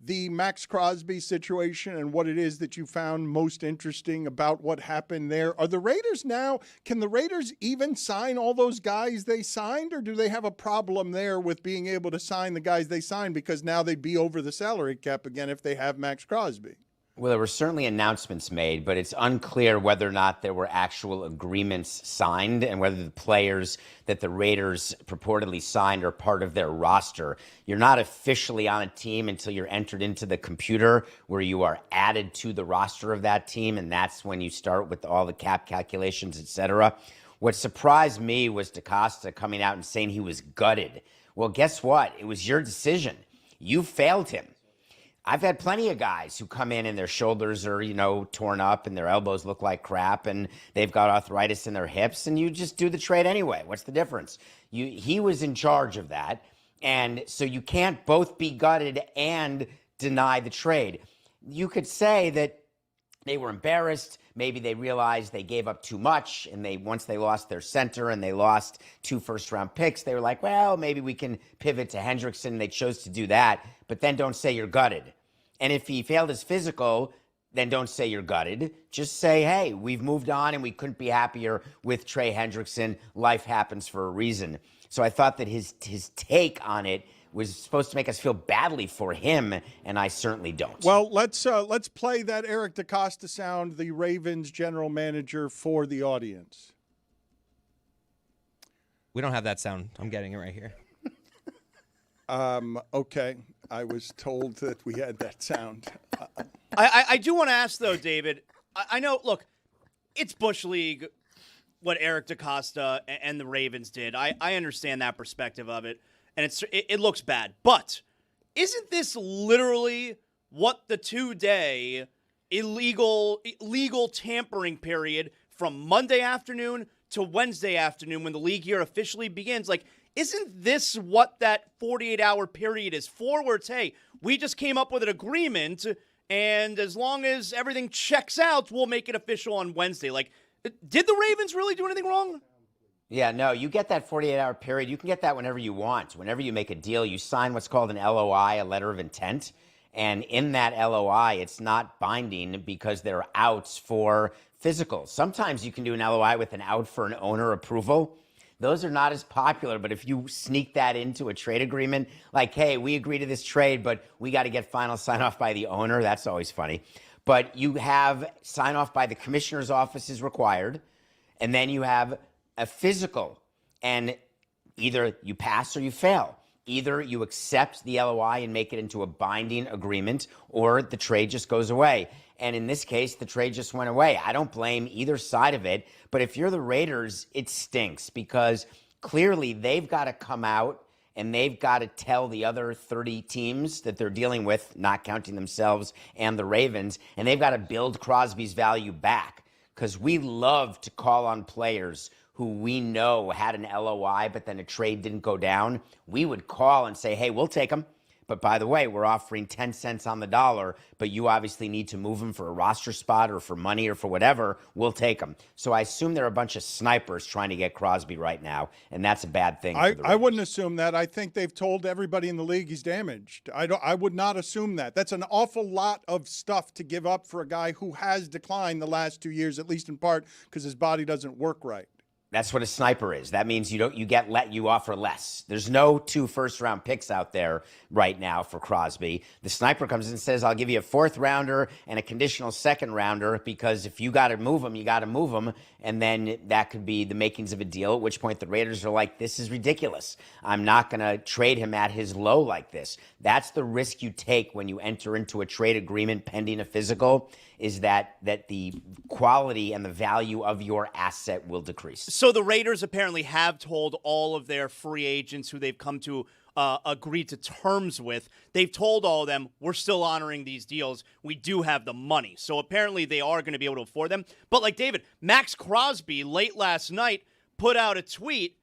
the Max Crosby situation and what it is that you found most interesting about what happened there? Are the Raiders now, can the Raiders even sign all those guys they signed, or do they have a problem there with being able to sign the guys they signed because now they'd be over the salary cap again if they have Max Crosby? Well, there were certainly announcements made, but it's unclear whether or not there were actual agreements signed and whether the players that the Raiders purportedly signed are part of their roster. You're not officially on a team until you're entered into the computer where you are added to the roster of that team, and that's when you start with all the cap calculations, etc. What surprised me was DeCosta coming out and saying he was gutted. Well, guess what? It was your decision. You failed him. I've had plenty of guys who come in and their shoulders are, torn up and their elbows look like crap and they've got arthritis in their hips, and you just do the trade anyway. What's the difference? He was in charge of that, and so you can't both be gutted and deny the trade. You could say that they were embarrassed. Maybe they realized they gave up too much, and once they lost their center and they lost 2 first-round picks, they were like, well, maybe we can pivot to Hendrickson. They chose to do that, but then don't say you're gutted. And if he failed his physical, then don't say you're gutted. Just say, hey, we've moved on, and we couldn't be happier with Trey Hendrickson. Life happens for a reason. So I thought that his take on it was supposed to make us feel badly for him, and I certainly don't. Well, let's play that Eric DeCosta sound, the Ravens general manager, for the audience. We don't have that sound. I'm getting it right here. Okay. I was told that we had that sound. I do want to ask, though, David. I know, look, it's Bush League, what Eric DaCosta and the Ravens did. I understand that perspective of it, and it looks bad. But isn't this literally what the 2-day illegal tampering period from Monday afternoon to Wednesday afternoon when the league year officially begins? Like, isn't this what that 48-hour period is for, where it's, hey, we just came up with an agreement, and as long as everything checks out, we'll make it official on Wednesday? Like, did the Ravens really do anything wrong? Yeah, no, you get that 48-hour period. You can get that whenever you want. Whenever you make a deal, you sign what's called an LOI, a letter of intent. And in that LOI, it's not binding because there are outs for physicals. Sometimes you can do an LOI with an out for an owner approval. Those are not as popular, but if you sneak that into a trade agreement, like, hey, we agree to this trade, but we got to get final sign-off by the owner, that's always funny. But you have sign-off by the commissioner's office is required, and then you have a physical, and either you pass or you fail. Either you accept the LOI and make it into a binding agreement, or the trade just goes away. And in this case, the trade just went away. I don't blame either side of it, but if you're the Raiders, it stinks because clearly they've got to come out and they've got to tell the other 30 teams that they're dealing with, not counting themselves and the Ravens, and they've got to build Crosby's value back because we love to call on players who we know had an LOI, but then a trade didn't go down. We would call and say, hey, we'll take them. But by the way, we're offering 10 cents on the dollar, but you obviously need to move them for a roster spot or for money or for whatever. We'll take them. So I assume there are a bunch of snipers trying to get Crosby right now, and that's a bad thing. I wouldn't assume that. I think they've told everybody in the league he's damaged. I would not assume that. That's an awful lot of stuff to give up for a guy who has declined the last 2 years, at least in part because his body doesn't work right. That's what a sniper is. That means you offer less. There's no 2 first-round picks out there right now for Crosby. The sniper comes in and says, I'll give you a 4th rounder and a conditional 2nd rounder because if you got to move them, you got to move them. And then that could be the makings of a deal, at which point the Raiders are like, this is ridiculous. I'm not going to trade him at his low like this. That's the risk you take when you enter into a trade agreement pending a physical, is that the quality and the value of your asset will decrease. So the Raiders apparently have told all of their free agents who they've come to agree to terms with, they've told all of them, we're still honoring these deals. We do have the money. So apparently they are going to be able to afford them. But like David, Max Crosby late last night put out a tweet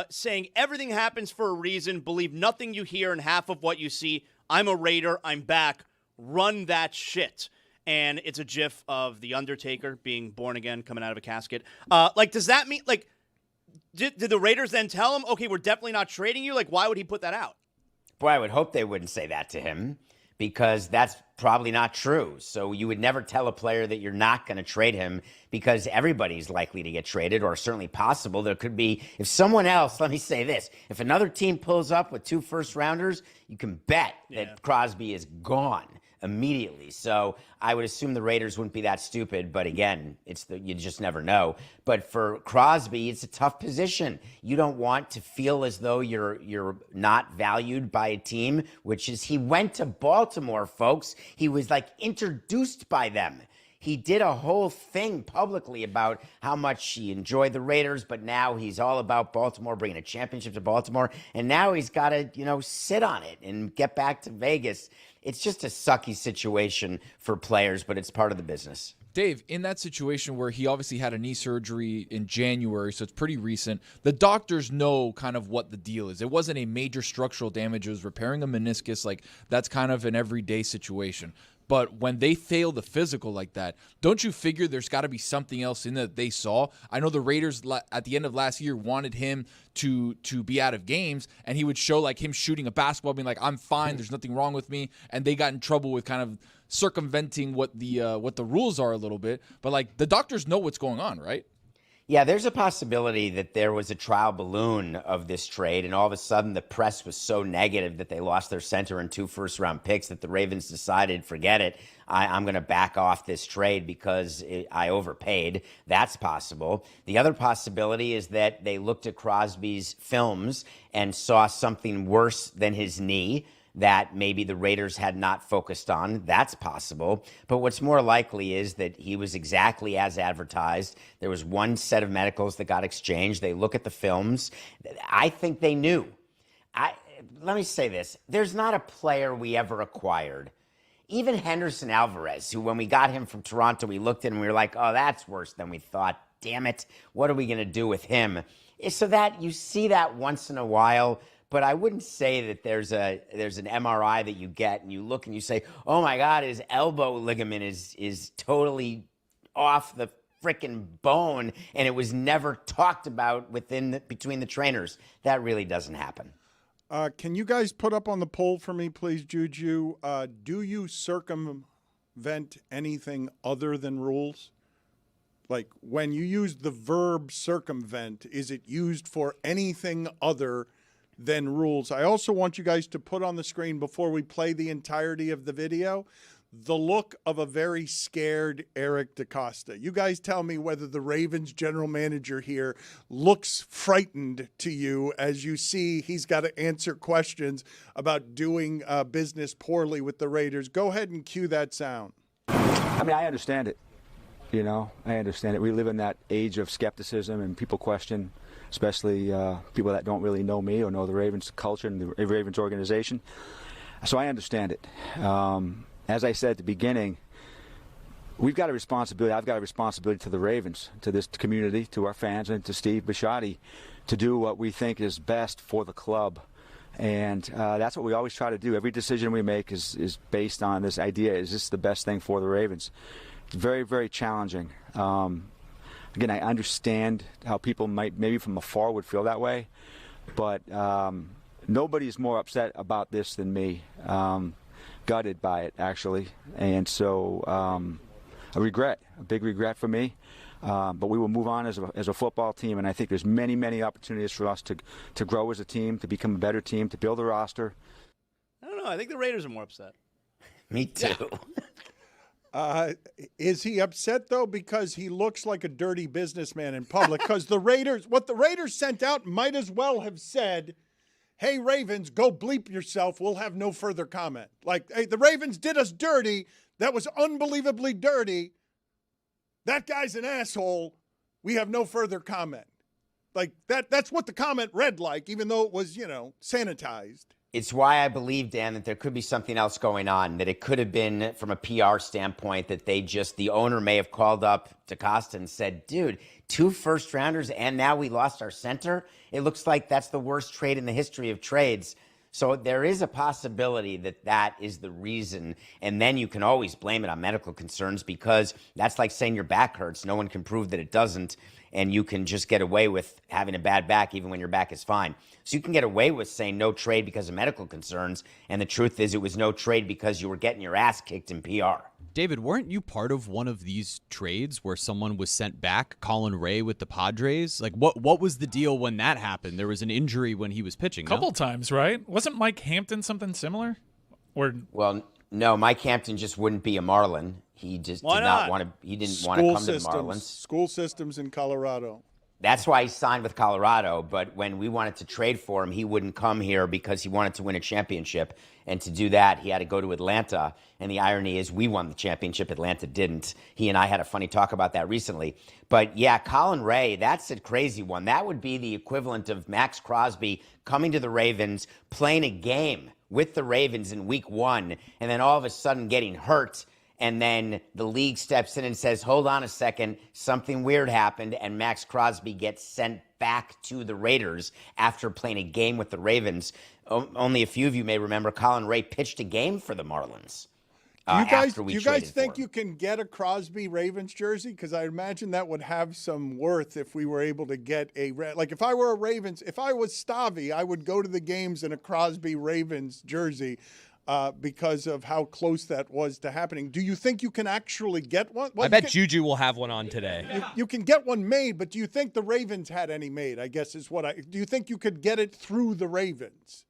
saying, everything happens for a reason. Believe nothing you hear and half of what you see. I'm a Raider. I'm back. Run that shit. And it's a gif of The Undertaker being born again, coming out of a casket. Does that mean, did the Raiders then tell him, okay, we're definitely not trading you? Like, why would he put that out? Boy, I would hope they wouldn't say that to him because that's probably not true. So you would never tell a player that you're not going to trade him because everybody's likely to get traded, or certainly possible. There could be, if someone else, let me say this, if another team pulls up with 2 first-rounders, you can bet that Crosby is gone immediately. So I would assume the Raiders wouldn't be that stupid, but again, you just never know. But for Crosby, it's a tough position. You don't want to feel as though you're not valued by a team, which is, he went to Baltimore, folks. He was introduced by them. He did a whole thing publicly about how much he enjoyed the Raiders, but now he's all about Baltimore, bringing a championship to Baltimore, and now he's got to, sit on it and get back to Vegas. It's just a sucky situation for players, but it's part of the business. Dave, in that situation where he obviously had a knee surgery in January, so it's pretty recent, the doctors know kind of what the deal is. It wasn't a major structural damage. It was repairing a meniscus. That's kind of an everyday situation. But when they fail the physical like that, don't you figure there's got to be something else in that they saw? I know the Raiders at the end of last year wanted him to be out of games, and he would show him shooting a basketball, being like, I'm fine, there's nothing wrong with me, and they got in trouble with kind of circumventing what the rules are a little bit. But the doctors know what's going on, right? Yeah, there's a possibility that there was a trial balloon of this trade, and all of a sudden the press was so negative that they lost their center and 2 first-round picks that the Ravens decided, forget it, I'm going to back off this trade because I overpaid. That's possible. The other possibility is that they looked at Crosby's films and saw something worse than his knee that maybe the Raiders had not focused on. That's possible. But what's more likely is that he was exactly as advertised. There was one set of medicals that got exchanged. They look at the films. I think they knew. Let me say this. There's not a player we ever acquired. Even Henderson Alvarez, who when we got him from Toronto, we looked at him and we were like, oh, that's worse than we thought. Damn it. What are we going to do with him? So that you see that once in a while. But I wouldn't say that there's an MRI that you get and you look and you say, oh my God, his elbow ligament is totally off the frickin' bone, and it was never talked about between the trainers. That really doesn't happen. Can you guys put up on the poll for me, please, Juju? Do you circumvent anything other than rules? Like when you use the verb circumvent, is it used for anything other than rules? I also want you guys to put on the screen before we play the entirety of the video, the look of a very scared Eric DeCosta. You guys tell me whether the Ravens general manager here looks frightened to you as you see he's got to answer questions about doing business poorly with the Raiders. Go ahead and cue that sound. I mean, I understand it. You know, I understand it. We live in that age of skepticism and people question, especially people that don't really know me or know the Ravens culture and the Ravens organization. So I understand it. As I said at the beginning, we've got a responsibility. I've got a responsibility to the Ravens, to this community, to our fans, and to Steve Bisciotti to do what we think is best for the club. And that's what we always try to do. Every decision we make is based on this idea, is this the best thing for the Ravens? It's very, very challenging. Again, I understand how people might, maybe from afar, would feel that way. But nobody's more upset about this than me. Gutted by it, actually. And so a big regret for me. But we will move on as a football team, and I think there's many, many opportunities for us to grow as a team, to become a better team, to build a roster. I don't know. I think the Raiders are more upset. Me too. Is he upset, though, because he looks like a dirty businessman in public? Because what the Raiders sent out might as well have said, hey, Ravens, go bleep yourself. We'll have no further comment. Like, hey, the Ravens did us dirty. That was unbelievably dirty. That guy's an asshole. We have no further comment. Like, that's what the comment read like, even though it was, sanitized. It's why I believe, Dan, that there could be something else going on, that it could have been from a PR standpoint that the owner may have called up DeCosta and said, dude, 2 first-rounders and now we lost our center? It looks like that's the worst trade in the history of trades. So there is a possibility that is the reason, and then you can always blame it on medical concerns because that's like saying your back hurts. No one can prove that it doesn't, and you can just get away with having a bad back even when your back is fine. So you can get away with saying no trade because of medical concerns, and the truth is it was no trade because you were getting your ass kicked in PR. David, weren't you part of one of these trades where someone was sent back, Colin Ray with the Padres? Like, what was the deal when that happened? There was an injury when he was pitching. Couple times, right? Wasn't Mike Hampton something similar? Well, no, Mike Hampton just wouldn't be a Marlin. He just did not want to. He didn't want to come to the Marlins. School systems in Colorado. That's why he signed with Colorado. But when we wanted to trade for him, he wouldn't come here because he wanted to win a championship. And to do that, he had to go to Atlanta. And the irony is we won the championship. Atlanta didn't. He and I had a funny talk about that recently. But yeah, Colin Ray, that's a crazy one. That would be the equivalent of Max Crosby coming to the Ravens, playing a game with the Ravens in week 1, and then all of a sudden getting hurt. And then the league steps in and says, hold on a second, something weird happened, and Max Crosby gets sent back to the Raiders after playing a game with the Ravens. Only a few of you may remember Colin Ray pitched a game for the Marlins. Do you guys think you can get a Crosby Ravens jersey? Because I imagine that would have some worth if we were able to get if I were if I was Stavi, I would go to the games in a Crosby Ravens jersey. Because of how close that was to happening. Do you think you can actually get one? Well, I bet Juju will have one on today. You can get one made, but do you think the Ravens had any made, I guess is do you think you could get it through the Ravens?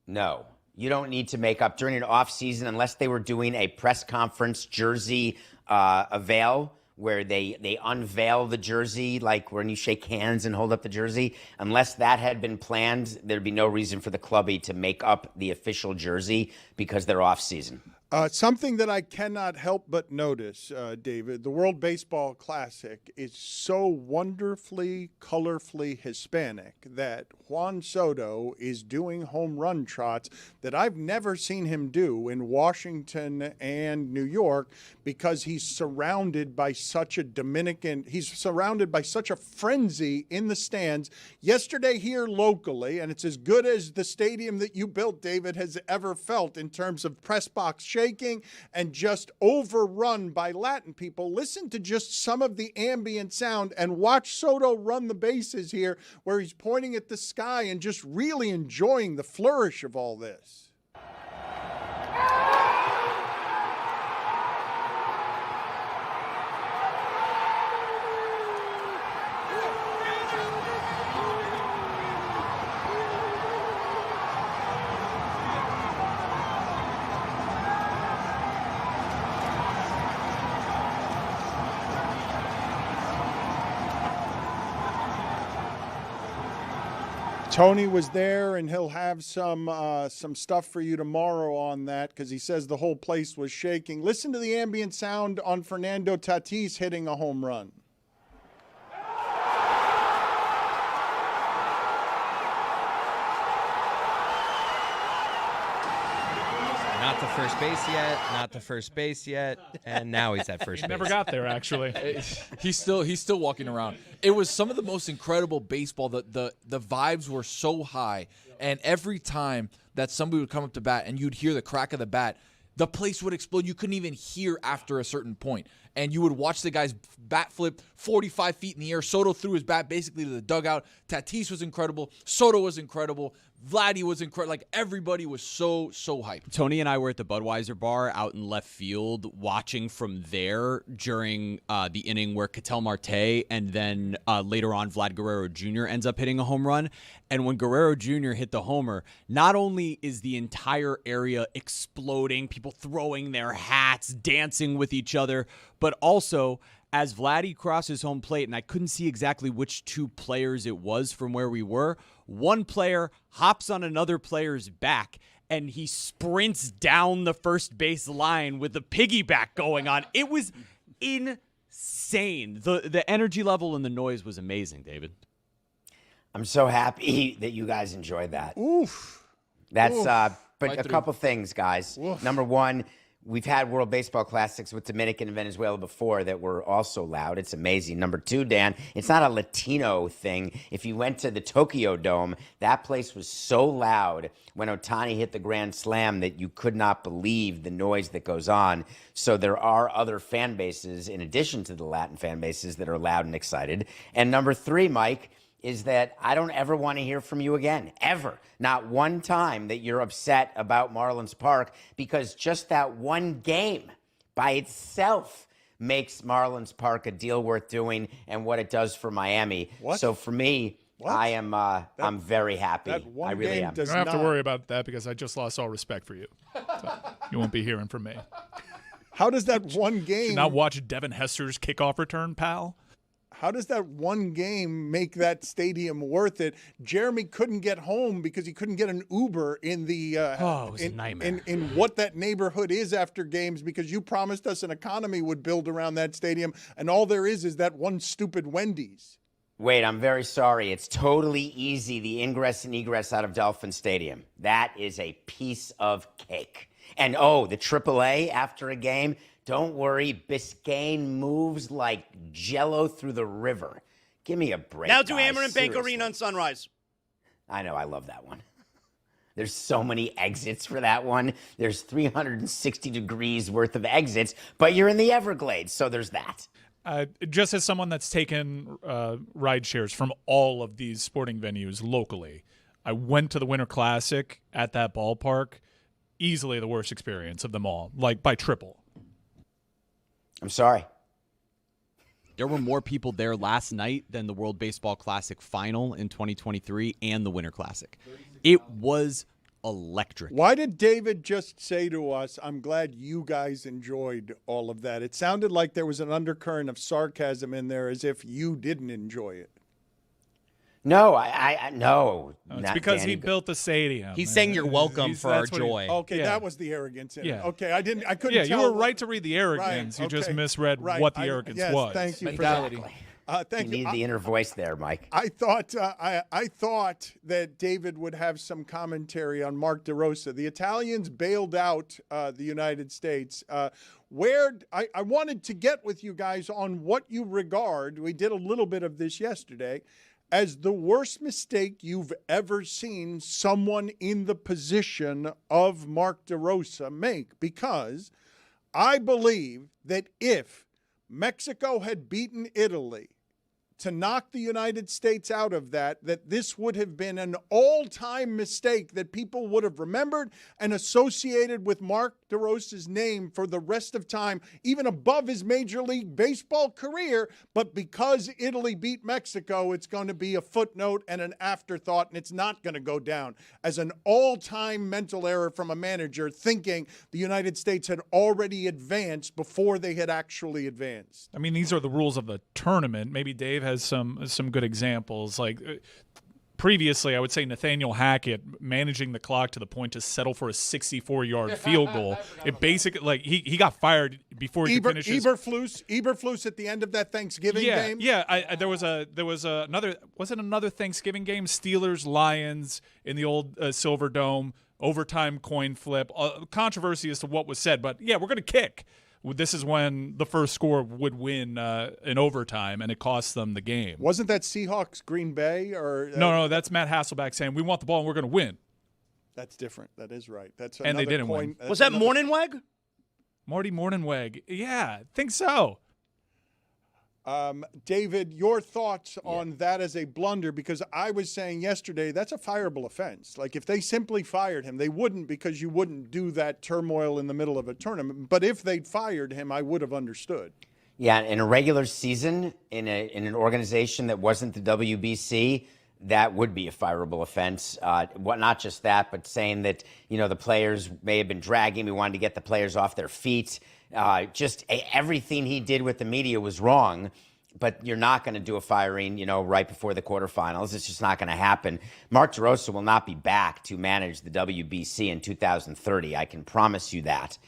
No. You don't need to make up during an off season unless they were doing a press conference jersey avail where they unveil the jersey, like when you shake hands and hold up the jersey. Unless that had been planned, there'd be no reason for the clubby to make up the official jersey because they're off season. Something that I cannot help but notice, David, the World Baseball Classic is so wonderfully, colorfully Hispanic that Juan Soto is doing home run trots that I've never seen him do in Washington and New York because he's surrounded by such a frenzy in the stands. Yesterday here locally, and it's as good as the stadium that you built, David, has ever felt in terms of press box shaking and just overrun by Latin people. Listen to just some of the ambient sound and watch Soto run the bases here where he's pointing at the sky and just really enjoying the flourish of all this. Tony was there, and he'll have some stuff for you tomorrow on that because he says the whole place was shaking. Listen to the ambient sound on Fernando Tatis hitting a home run. Not the first base yet, not the first base yet, and now he's at first base. Never got there, actually. He's still walking around. It was some of the most incredible baseball. The vibes were so high, and every time that somebody would come up to bat and you'd hear the crack of the bat, the place would explode. You couldn't even hear after a certain point. And you would watch the guy's bat flip 45 feet in the air. Soto threw his bat basically to the dugout. Tatis was incredible. Soto was incredible. Vladdy was incredible. Like, everybody was so hyped. Tony and I were at the Budweiser bar out in left field watching from there during the inning where Ketel Marte and then later on Vlad Guerrero Jr. ends up hitting a home run. And when Guerrero Jr. hit the homer, not only is the entire area exploding, people throwing their hats, dancing with each other, but also as Vladdy crosses home plate, and I couldn't see exactly which two players it was from where we were, one player hops on another player's back, and he sprints down the first base line with the piggyback going on. It was insane. The energy level and the noise was amazing, David. I'm so happy that you guys enjoyed that. Oof. That's, Oof. but Right a through. couple things, guys. Oof. Number one, we've had World Baseball Classics with Dominican and Venezuela before that were also loud. It's amazing. Number two, Dan, it's not a Latino thing. If you went to the Tokyo Dome, that place was so loud when Ohtani hit the grand slam that you could not believe the noise that goes on. So there are other fan bases in addition to the Latin fan bases that are loud and excited. And number three, Mike, is that I don't ever want to hear from you again, ever. Not one time that you're upset about Marlins Park, because just that one game by itself makes Marlins Park a deal worth doing and what it does for Miami. What? So for me, I am I'm very happy. that one I really game am. You don't have to worry about that because I just lost all respect for you. So you won't be hearing from me. How does that one game... Did not watch Devin Hester's kickoff return, pal? How does that one game make that stadium worth it? Jeremy couldn't get home because he couldn't get an Uber in the it was a nightmare. in what that neighborhood is after games, because you promised us an economy would build around that stadium, and all there is that one stupid Wendy's. Wait, I'm very sorry. It's totally easy, the ingress and egress out of Dolphin Stadium. That is a piece of cake. And the AAA after a game, don't worry, Biscayne moves like jello through the river. Give me a break. Now to guys. Amerant Bank Seriously. Arena on Sunrise. I know, I love that one. There's so many exits for that one. There's 360 degrees worth of exits, but you're in the Everglades, so there's that. Just as someone that's taken ride shares from all of these sporting venues locally, I went to the Winter Classic at that ballpark. Easily the worst experience of them all, like by triple. I'm sorry. There were more people there last night than the World Baseball Classic final in 2023 and the Winter Classic. It was electric. Why did David just say to us, I'm glad you guys enjoyed all of that? It sounded like there was an undercurrent of sarcasm in there, as if you didn't enjoy it. No, I no. No, it's not because Danny. he built the stadium. He's saying you're welcome for our joy. Okay, Yeah. that was the arrogance in it. Yeah. Okay, I couldn't Yeah, tell. you were right to read the arrogance. Right, You just okay. misread Right. what the arrogance yes, was. Thank you Mentality. for that. Thank You you. need the inner voice there, Mike. I thought I thought that David would have some commentary on Mark DeRosa. The Italians bailed out the United States. Where I wanted to get with you guys on what you regard, we did a little bit of this yesterday, as the worst mistake you've ever seen someone in the position of Mark DeRosa make. Because I believe that if Mexico had beaten Italy to knock the United States out of that this would have been an all-time mistake that people would have remembered and associated with Mark DeRosa's name for the rest of time, even above his Major League Baseball career. But because Italy beat Mexico, it's going to be a footnote and an afterthought, and it's not going to go down as an all-time mental error from a manager thinking the United States had already advanced before they had actually advanced. I mean, these are the rules of the tournament. Maybe Dave has some good examples. Like previously, I would say Nathaniel Hackett managing the clock to the point to settle for a 64-yard field goal. It basically, like, he got fired before he could finish his... Eberflus at the end of that Thanksgiving game. Yeah. There was another. Was it another Thanksgiving game? Steelers Lions in the old Silver Dome, overtime coin flip. Controversy as to what was said, but yeah, we're going to kick. This is when the first score would win in overtime, and it cost them the game. Wasn't that Seahawks Green Bay? Or No, that's Matt Hasselbeck saying, we want the ball and we're going to win. That's different. That is right. That's And they didn't win. Was that Morningweg? Marty Morningweg. Yeah, I think so. David, your thoughts on that as a blunder, because I was saying yesterday that's a fireable offense. Like, if they simply fired him, they wouldn't, because you wouldn't do that turmoil in the middle of a tournament. But if they'd fired him, I would have understood. Yeah, in a regular season, in an organization that wasn't the WBC, that would be a fireable offense. Not just that, but saying that, the players may have been dragging. We wanted to get the players off their feet. Everything he did with the media was wrong, but you're not going to do a firing, right before the quarterfinals. It's just not going to happen. Mark DeRosa will not be back to manage the WBC in 2030. I can promise you that.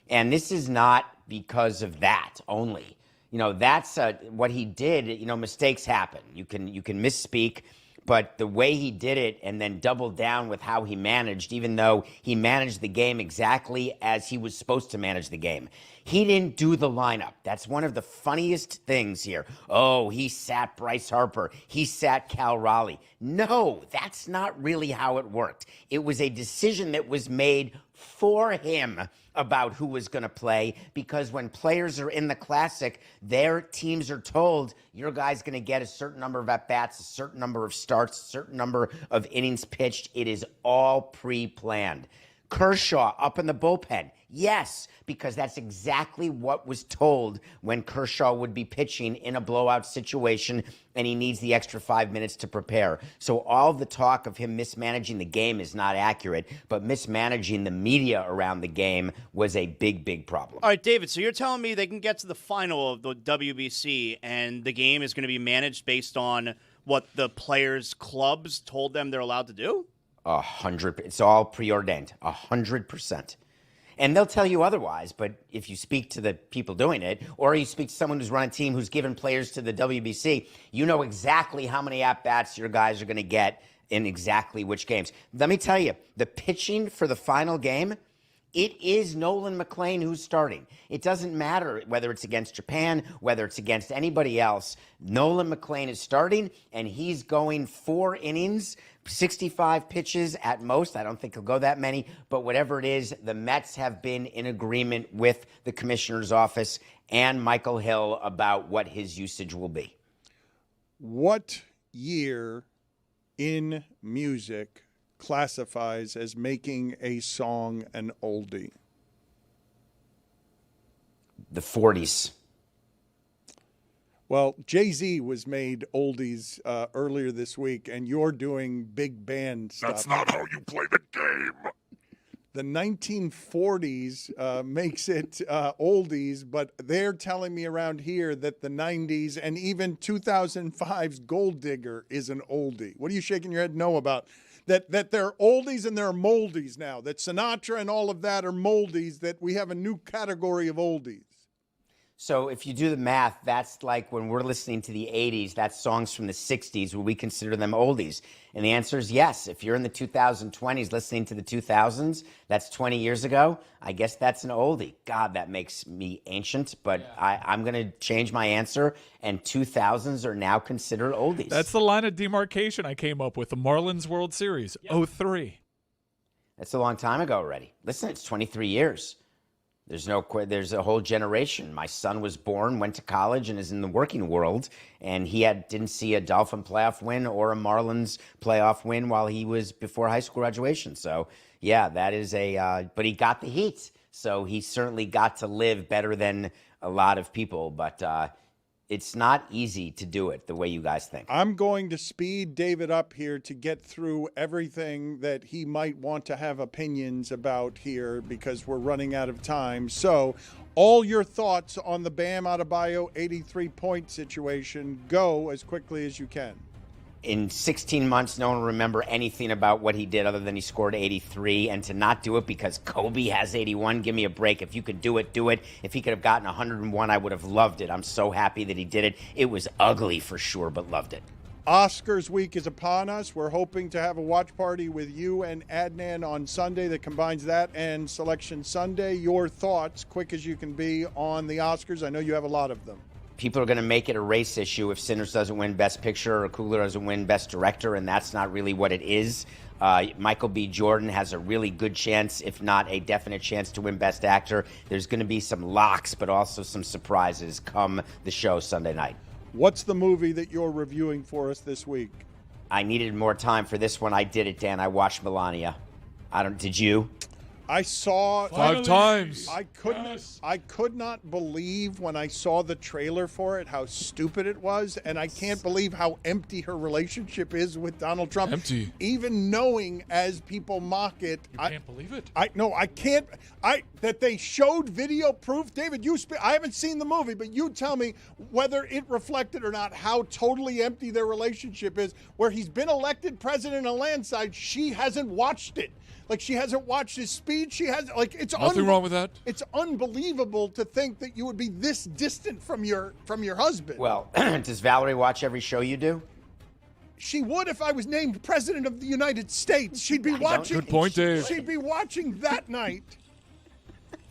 And this is not because of that only. That's what he did. Mistakes happen. You can misspeak. But the way he did it and then doubled down with how he managed, even though he managed the game exactly as he was supposed to manage the game. He didn't do the lineup. That's one of the funniest things here. Oh, he sat Bryce Harper. He sat Cal Raleigh. No, that's not really how it worked. It was a decision that was made for him about who was going to play, because when players are in the Classic, their teams are told, your guy's going to get a certain number of at-bats, a certain number of starts, a certain number of innings pitched. It is all pre-planned. Kershaw up in the bullpen. Yes, because that's exactly what was told when Kershaw would be pitching in a blowout situation and he needs the extra 5 minutes to prepare. So all the talk of him mismanaging the game is not accurate, but mismanaging the media around the game was a big, big problem. All right, David, so you're telling me they can get to the final of the WBC and the game is going to be managed based on what the players' clubs told them they're allowed to do? 100%. It's all preordained. 100%. And they'll tell you otherwise, but if you speak to the people doing it, or you speak to someone who's run a team who's given players to the WBC, you know exactly how many at-bats your guys are going to get in exactly which games. Let me tell you, the pitching for the final game, it is Nolan McLean who's starting. It doesn't matter whether it's against Japan, whether it's against anybody else. Nolan McLean is starting, and he's going 4 innings, 65 pitches at most. I don't think he'll go that many, but whatever it is, the Mets have been in agreement with the commissioner's office and Michael Hill about what his usage will be. What year in music classifies as making a song an oldie? The 40s. Well, Jay-Z was made oldies earlier this week, and you're doing big band stuff. That's not how you play the game. The 1940s makes it oldies, but they're telling me around here that the 90s and even 2005's Gold Digger is an oldie. What are you shaking your head no about? That there are oldies and there are moldies now, that Sinatra and all of that are moldies, that we have a new category of oldies. So if you do the math, that's like when we're listening to the 80s, that's songs from the 60s, would we consider them oldies? And the answer is yes. If you're in the 2020s listening to the 2000s, that's 20 years ago, I guess that's an oldie. God, that makes me ancient, but yeah. I'm going to change my answer, and 2000s are now considered oldies. That's the line of demarcation I came up with, the Marlins World Series, 03. That's a long time ago already. Listen, it's 23 years. There's a whole generation. My son was born, went to college, and is in the working world, and he didn't see a Dolphin playoff win or a Marlins playoff win while he was before high school graduation. So, yeah, that is but he got the heat, so he certainly got to live better than a lot of people, but it's not easy to do it the way you guys think. I'm going to speed David up here to get through everything that he might want to have opinions about here because we're running out of time. So all your thoughts on the Bam Adebayo 83-point situation, go as quickly as you can. In 16 months, no one will remember anything about what he did other than he scored 83, and to not do it because Kobe has 81, give me a break. If you could do it, do it. If he could have gotten 101, I would have loved it. I'm so happy that he did it. It was ugly for sure, but loved it. Oscars week is upon us. We're hoping to have a watch party with you and Adnan on Sunday that combines that and Selection Sunday. Your thoughts, quick as you can be, on the Oscars. I know you have a lot of them. People are going to make it a race issue if Sinners doesn't win Best Picture or Coogler doesn't win Best Director, and that's not really what it is. Michael B. Jordan has a really good chance, if not a definite chance, to win Best Actor. There's going to be some locks, but also some surprises come the show Sunday night. What's the movie that you're reviewing for us this week? I needed more time for this one. I did it, Dan. I watched Melania. Did you? I saw 5 times. I could not believe when I saw the trailer for it how stupid it was, and I can't believe how empty her relationship is with Donald Trump. Empty. Even knowing, as people mock it, I can't believe it. I can't. That they showed video proof. David, I haven't seen the movie, but you tell me whether it reflected or not how totally empty their relationship is. Where he's been elected president in a landslide, she hasn't watched it. Like, she hasn't watched his speech. She has, like, it's nothing wrong with that. It's unbelievable to think that you would be this distant from your husband. Well, does Valerie watch every show you do? She would if I was named president of the United States. She'd be watching. Good point, Dave. She'd be watching that night.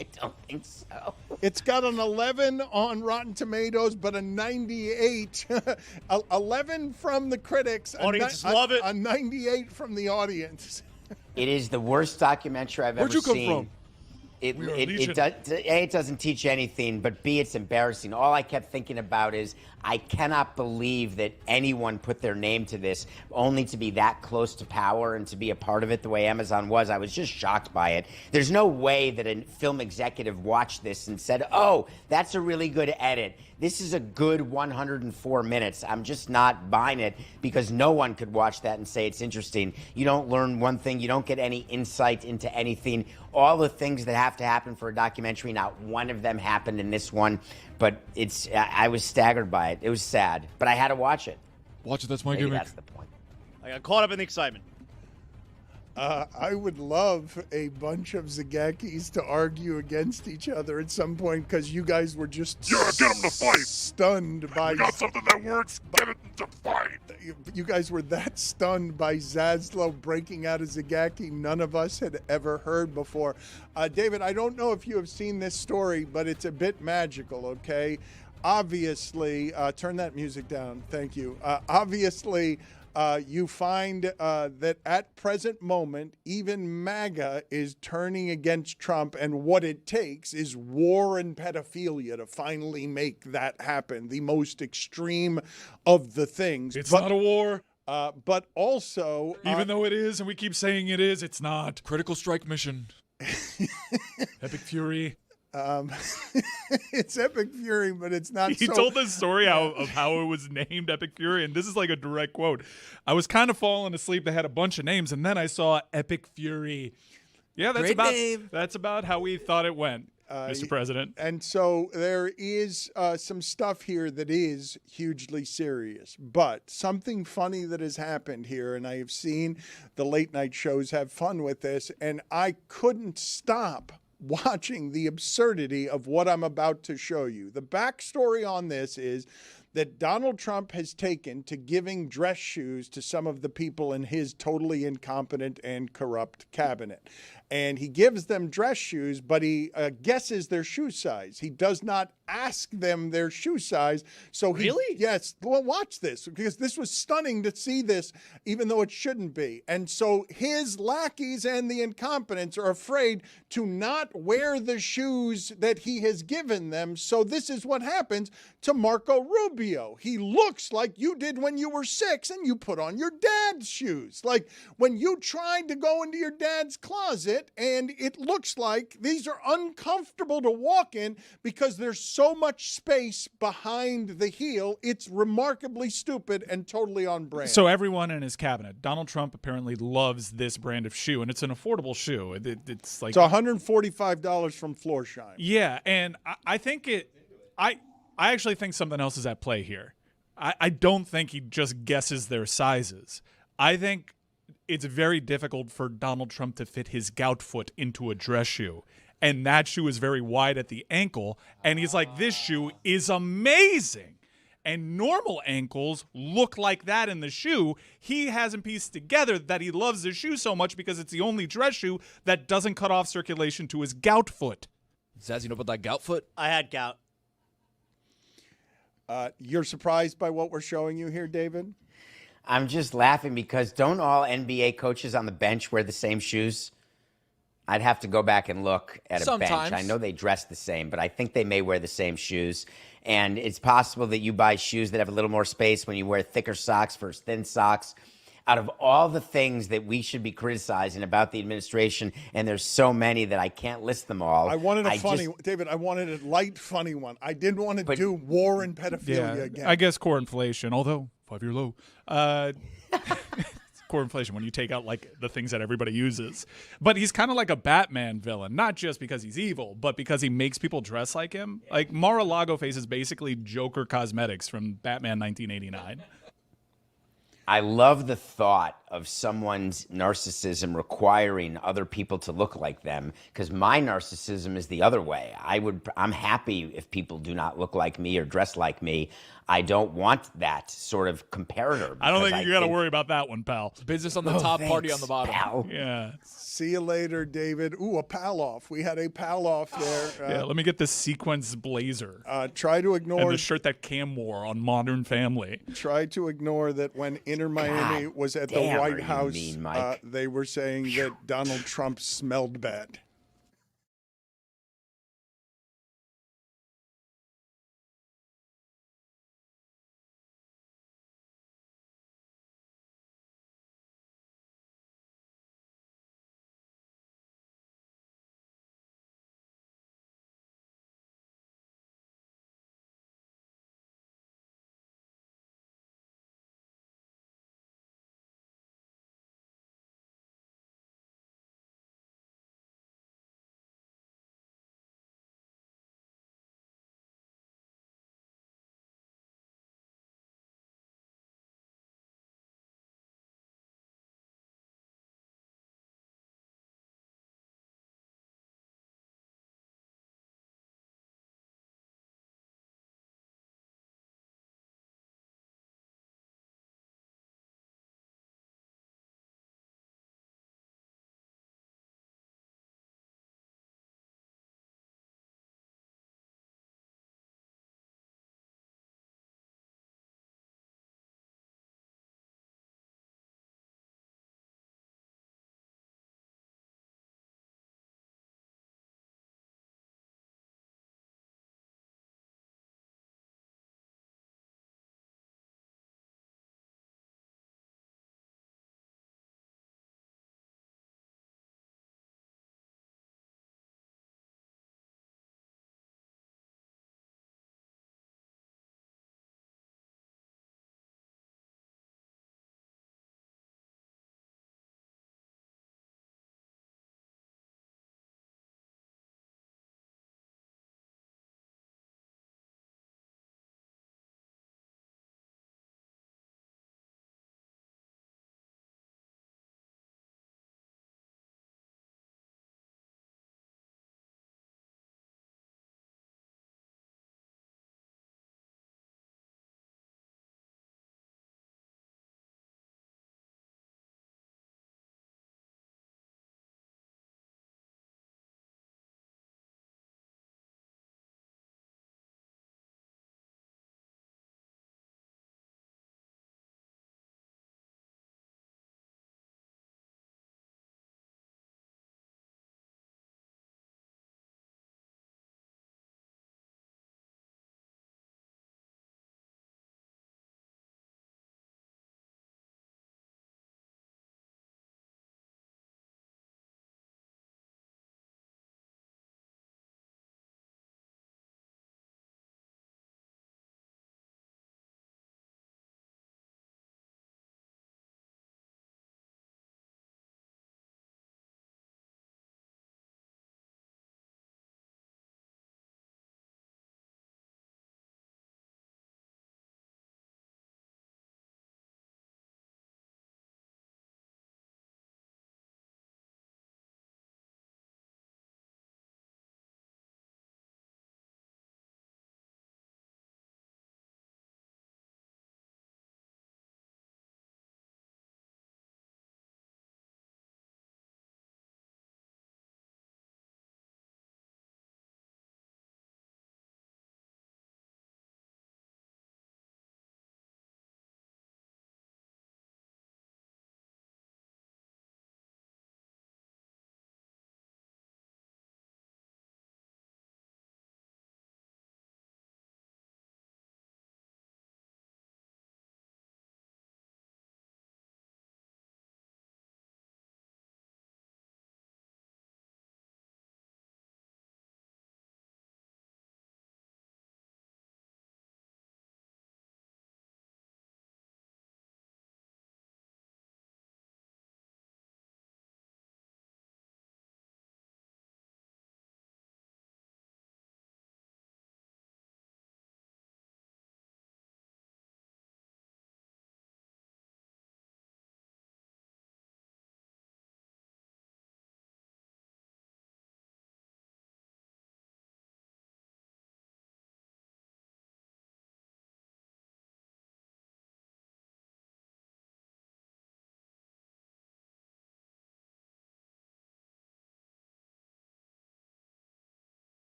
I don't think so. It's got an 11 on Rotten Tomatoes, but a 98. 11 from the critics. Audience love it. A 98 from the audience. It is the worst documentary I've ever seen. Where'd you come from? It doesn't teach anything, but B, it's embarrassing. All I kept thinking about is I cannot believe that anyone put their name to this only to be that close to power and to be a part of it the way Amazon was. I was just shocked by it. There's no way that a film executive watched this and said, oh, that's a really good edit. This is a good 104 minutes. I'm just not buying it because no one could watch that and say it's interesting. You don't learn one thing. You don't get any insight into anything. All the things that have to happen for a documentary, not one of them happened in this one. But I was staggered by it. It was sad, but I had to watch it. Watch it. That's my Maybe gimmick. that's the point. I got caught up in the excitement. I would love a bunch of Zagakis to argue against each other at some point because you guys were just get them to fight. Stunned by. We got something that works. Get it to fight. You guys were that stunned by Zaslow breaking out a Zagaki none of us had ever heard before. David, I don't know if you have seen this story, but it's a bit magical, okay? Obviously, turn that music down. Thank you. Obviously, you find that at present moment, even MAGA is turning against Trump, and what it takes is war and pedophilia to finally make that happen. The most extreme of the things. It's not a war. But also... Even though it is, and we keep saying it is, it's not. Critical strike mission. Epic Fury. It's Epic Fury, but it's not. He told the story of how it was named Epic Fury, and this is like a direct quote. I was kind of falling asleep. They had a bunch of names, and then I saw Epic Fury. Yeah, that's about how we thought it went, Mr. President. And so there is some stuff here that is hugely serious, but something funny that has happened here, and I have seen the late night shows have fun with this, and I couldn't stop watching the absurdity of what I'm about to show you. The backstory on this is that Donald Trump has taken to giving dress shoes to some of the people in his totally incompetent and corrupt cabinet. And he gives them dress shoes, but he guesses their shoe size. He does not ask them their shoe size. So Really? Yes. Well, watch this, because this was stunning to see this, even though it shouldn't be. And so his lackeys and the incompetents are afraid to not wear the shoes that he has given them. So this is what happens to Marco Rubio. He looks like you did when you were 6 and you put on your dad's shoes. Like when you tried to go into your dad's closet, and it looks like these are uncomfortable to walk in because there's so much space behind the heel. It's remarkably stupid and totally on brand. So everyone in his cabinet, Donald Trump apparently loves this brand of shoe, and it's an affordable shoe. It's like it's $145 from Floorshine. Yeah, and I think I actually think something else is at play here. I don't think he just guesses their sizes. I think it's very difficult for Donald Trump to fit his gout foot into a dress shoe. And that shoe is very wide at the ankle. And he's like, this shoe is amazing. And normal ankles look like that in the shoe. He hasn't pieced together that he loves the shoe so much because it's the only dress shoe that doesn't cut off circulation to his gout foot. Zaz, you know about that gout foot? I had gout. You're surprised by what we're showing you here, David? I'm just laughing because don't all NBA coaches on the bench wear the same shoes? I'd have to go back and look at a bench. I know they dress the same, but I think they may wear the same shoes. And it's possible that you buy shoes that have a little more space when you wear thicker socks versus thin socks. Out of all the things that we should be criticizing about the administration, and there's so many that I can't list them all. I wanted David, I wanted a light, funny one. I didn't want to do war and pedophilia again. I guess core inflation, although 5-year low. Core inflation when you take out like the things that everybody uses. But he's kind of like a Batman villain, not just because he's evil, but because he makes people dress like him. Like Mar-a-Lago face is basically Joker cosmetics from Batman 1989. I love the thought of someone's narcissism requiring other people to look like them, because my narcissism is the other way. I'm happy if people do not look like me or dress like me. I don't want that sort of comparator. I don't think you got to worry about that one, pal. Business on the top, party on the bottom. Pal. Yeah. See you later, David. Ooh, a pal off. We had a pal off there. Yeah, let me get this sequence blazer. Try to ignore and the shirt that Cam wore on Modern Family. Try to ignore that when Inter Miami was at the White House, they were saying that Donald Trump smelled bad.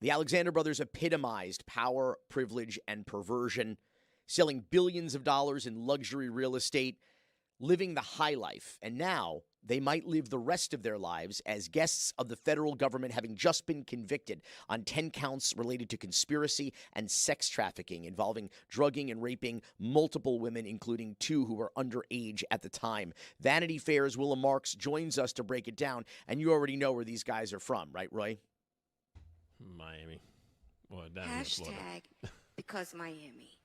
The Alexander brothers epitomized power, privilege, and perversion, selling billions of dollars in luxury real estate, living the high life. And now they might live the rest of their lives as guests of the federal government, having just been convicted on 10 counts related to conspiracy and sex trafficking involving drugging and raping multiple women, including 2 who were underage at the time. Vanity Fair's Willem Marks joins us to break it down. And you already know where these guys are from, right, Roy? Miami. Well, down in Florida. Hashtag because Miami.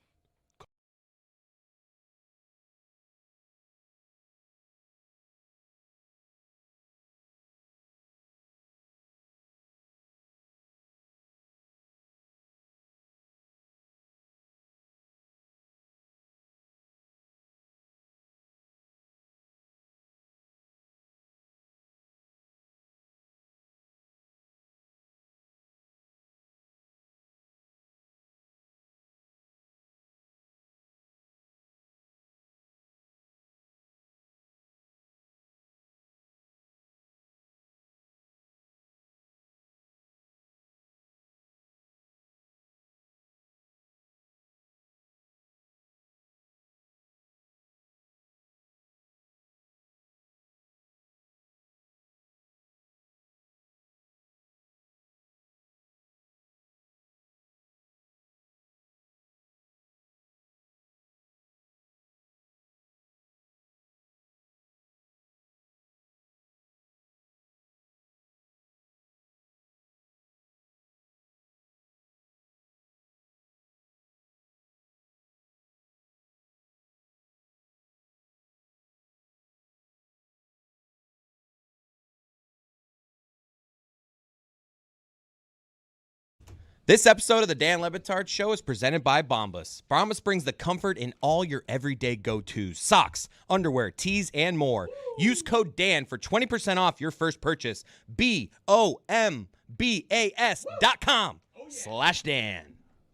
This episode of the Dan Le Batard Show is presented by Bombas. Bombas brings the comfort in all your everyday go-tos. Socks, underwear, tees, and more. Use code DAN for 20% off your first purchase. BOMBAS.com/Dan.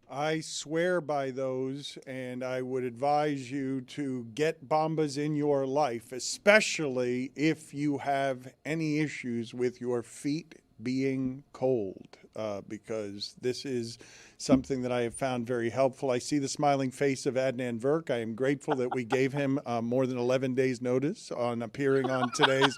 I swear by those, and I would advise you to get Bombas in your life, especially if you have any issues with your feet being cold, because this is something that I have found very helpful. I see the smiling face of Adnan Virk. I am grateful that we gave him more than 11 days notice on appearing on today's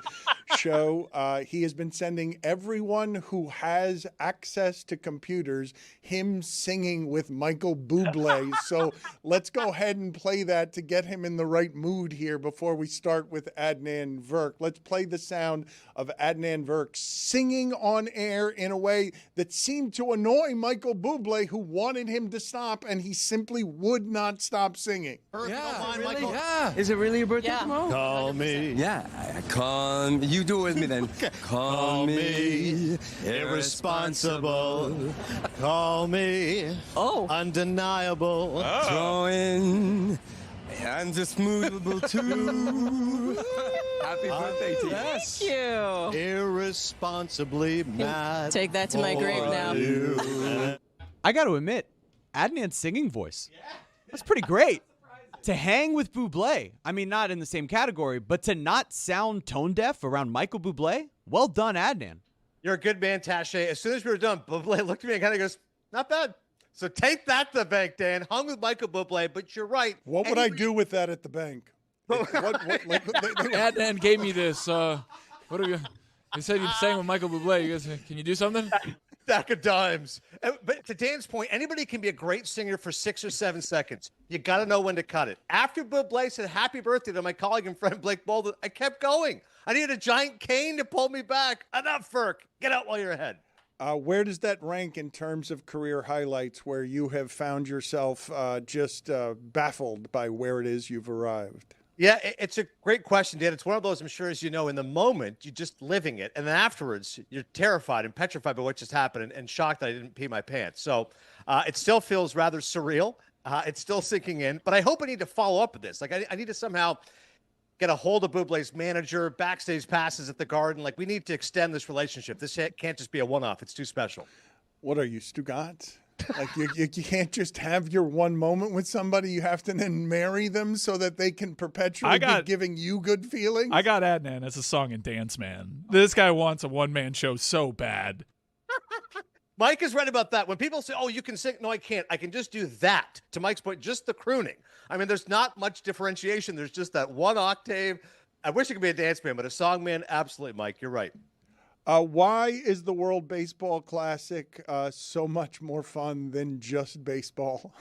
show. He has been sending everyone who has access to computers him singing with Michael Buble. So let's go ahead and play that to get him in the right mood here before we start with Adnan Virk. Let's play the sound of Adnan Virk singing on air in a way that seemed to annoy Michael Buble, who wanted him to stop, and he simply would not stop singing. Yeah, really? Yeah. Is it really your birthday tomorrow? Call me. Yeah, call me. You do it with me then. Call me irresponsible. Call me undeniable. Throwing and just movable too. Happy birthday to you. Yes. Thank you. Irresponsibly mad. Take that to my grave now. I got to admit, Adnan's singing voice, that's pretty great. To hang with Buble, I mean, not in the same category, but to not sound tone deaf around Michael Buble, well done, Adnan. You're a good man, Taché. As soon as we were done, Buble looked at me and kind of goes, not bad. So take that to the bank, Dan. Hung with Michael Buble, but you're right. What would I do with that at the bank? Adnan gave me this. What are you? He said you sang with Michael Buble. You guys, can you do something? Stack of dimes. But to Dan's point, anybody can be a great singer for 6 or 7 seconds. You got to know when to cut it. After Buble said happy birthday to my colleague and friend Blake Bolden, I kept going. I needed a giant cane to pull me back. Enough, Ferk. Get out while you're ahead. Where does that rank in terms of career highlights where you have found yourself just baffled by where it is you've arrived? Yeah, it's a great question, Dan. It's one of those, I'm sure, as you know, in the moment, you're just living it. And then afterwards, you're terrified and petrified by what just happened and shocked that I didn't pee my pants. So it still feels rather surreal. It's still sinking in. But I hope I need to follow up with this. Like, I need to somehow get a hold of Buble's manager, backstage passes at the Garden. Like, we need to extend this relationship. This can't just be a one-off. It's too special. What are you, Stugotz? Like you can't just have your one moment with somebody. You have to then marry them so that they can perpetually be giving you good feelings. I got Adnan as a song and dance man. This guy wants a one-man show so bad. Mike is right about that. When people say, oh, you can sing. No, I can't. I can just do that. To Mike's point, just the crooning. I mean, there's not much differentiation. There's just that one octave. I wish I could be a dance man, but a song man, absolutely, Mike. You're right. Why is the World Baseball Classic so much more fun than just baseball?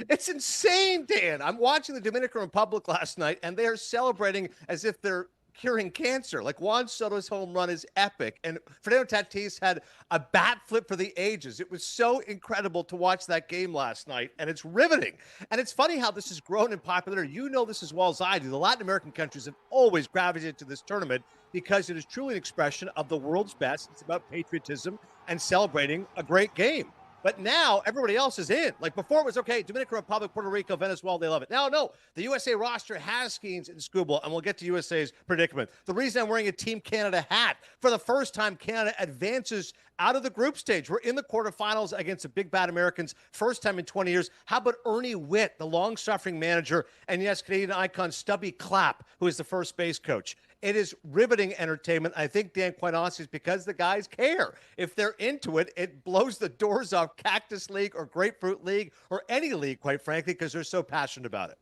It's insane, Dan. I'm watching the Dominican Republic last night, and they are celebrating as if they're curing cancer. Like Juan Soto's home run is epic, and Fernando Tatis had a bat flip for the ages. It was so incredible to watch that game last night, and it's riveting. And it's funny how this has grown in popularity. You know this as well as I do. The Latin American countries have always gravitated to this tournament because it is truly an expression of the world's best. It's about patriotism and celebrating a great game. But now everybody else is in. Like before it was, okay, Dominican Republic, Puerto Rico, Venezuela, they love it. Now, no, the USA roster has Skeens and Skubal, and we'll get to USA's predicament. The reason I'm wearing a Team Canada hat, for the first time, Canada advances out of the group stage. We're in the quarterfinals against the big bad Americans, first time in 20 years. How about Ernie Witt, the long-suffering manager, and yes, Canadian icon Stubby Clapp, who is the first base coach. It is riveting entertainment. I think, Dan, quite honestly, is because the guys care. If they're into it, it blows the doors off Cactus League or Grapefruit League or any league, quite frankly, because they're so passionate about it.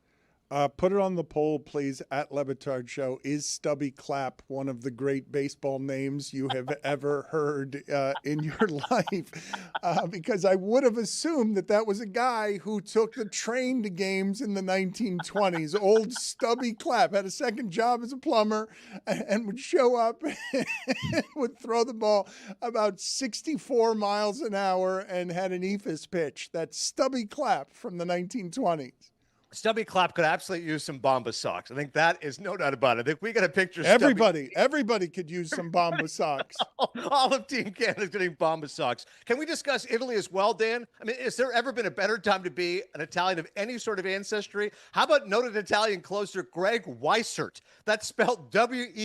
Put it on the poll, please, at Le Batard Show. Is Stubby Clapp one of the great baseball names you have ever heard in your life? Because I would have assumed that was a guy who took the train to games in the 1920s. Old Stubby Clapp had a second job as a plumber and would show up and would throw the ball about 64 miles an hour and had an ephus pitch. That's Stubby Clapp from the 1920s. Stubby Clapp could absolutely use some Mamba socks. I think that is no doubt about it. I think we got a picture. Everybody could use some Mamba socks. All of Team Canada is getting Mamba socks. Can we discuss Italy as well, Dan? I mean, has there ever been a better time to be an Italian of any sort of ancestry? How about noted Italian closer Greg Weissert? That's spelled Weissert.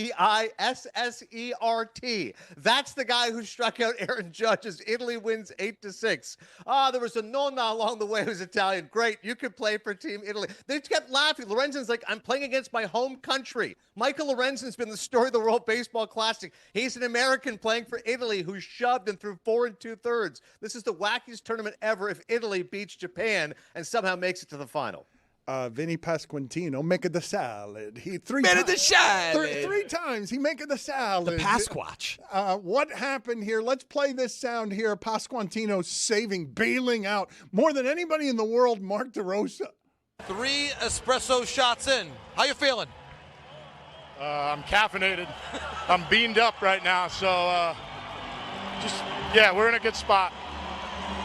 That's the guy who struck out Aaron Judge as Italy wins 8-6. There was a nonna along the way who's Italian. Great, you could play for Team Italy. They kept laughing. Lorenzen's like, I'm playing against my home country. Michael Lorenzen's been the story of the World Baseball Classic. He's an American playing for Italy who shoved and threw 4 2/3. This is the wackiest tournament ever if Italy beats Japan and somehow makes it to the final. Vinny Pasquantino making the salad. Three times he making the salad. The Pasquatch. What happened here? Let's play this sound here. Pasquantino bailing out more than anybody in the world. Mark DeRosa. 3 espresso shots in. How you feeling? I'm caffeinated. I'm beamed up right now, so we're in a good spot.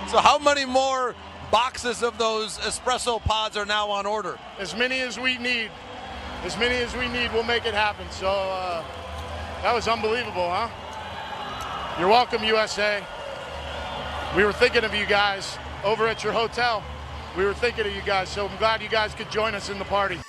So how many more boxes of those espresso pods are now on order? As many as we need. We'll make it happen. So that was unbelievable, huh? You're welcome, USA. We were thinking of you guys over at your hotel. We were thinking of you guys, so I'm glad you guys could join us in the party.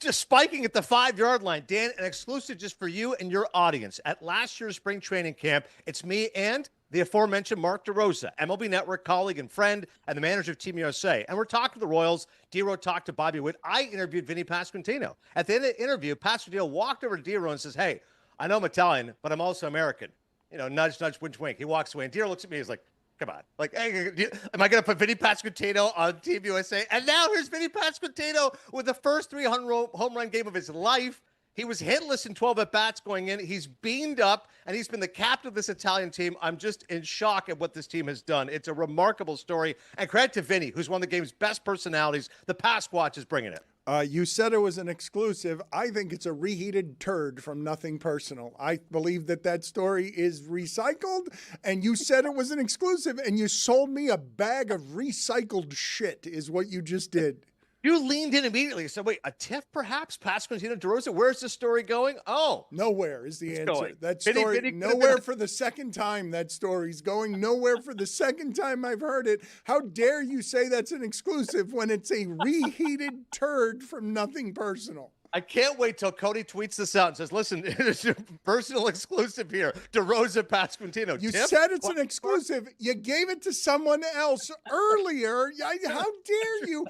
Just spiking at the 5-yard line. Dan, an exclusive just for you and your audience. At last year's spring training camp, it's me and the aforementioned Mark DeRosa, MLB Network colleague and friend, and the manager of Team USA. And we're talking to the Royals. D-Ro talked to Bobby Witt. I interviewed Vinny Pasquantino. At the end of the interview, Pasquantino walked over to D-Ro and says, hey, I know I'm Italian, but I'm also American. Nudge, nudge, wink, wink. He walks away, and D-Ro looks at me. He's like, come on. Like, hey, am I going to put Vinny Pasquantino on Team USA? And now here's Vinny Pasquantino with the first 300 home run game of his life. He was hitless in 12 at-bats going in. He's beamed up, and he's been the captain of this Italian team. I'm just in shock at what this team has done. It's a remarkable story. And credit to Vinny, who's one of the game's best personalities. The Pasquatch is bringing it. You said it was an exclusive. I think it's a reheated turd from Nothing Personal. I believe that story is recycled, and you said it was an exclusive, and you sold me a bag of recycled shit is what you just did. You leaned in immediately. So wait, a tiff perhaps? Pascantino Drosa, where's the story going? Oh. Nowhere is the answer. Going. That story, nowhere for the second time that story's going. Nowhere for the second time I've heard it. How dare you say that's an exclusive when it's a reheated turd from Nothing Personal? I can't wait till Cody tweets this out and says, listen, it's a personal exclusive here. DeRosa Pasquantino. You said it's an exclusive. You gave it to someone else earlier. How dare you?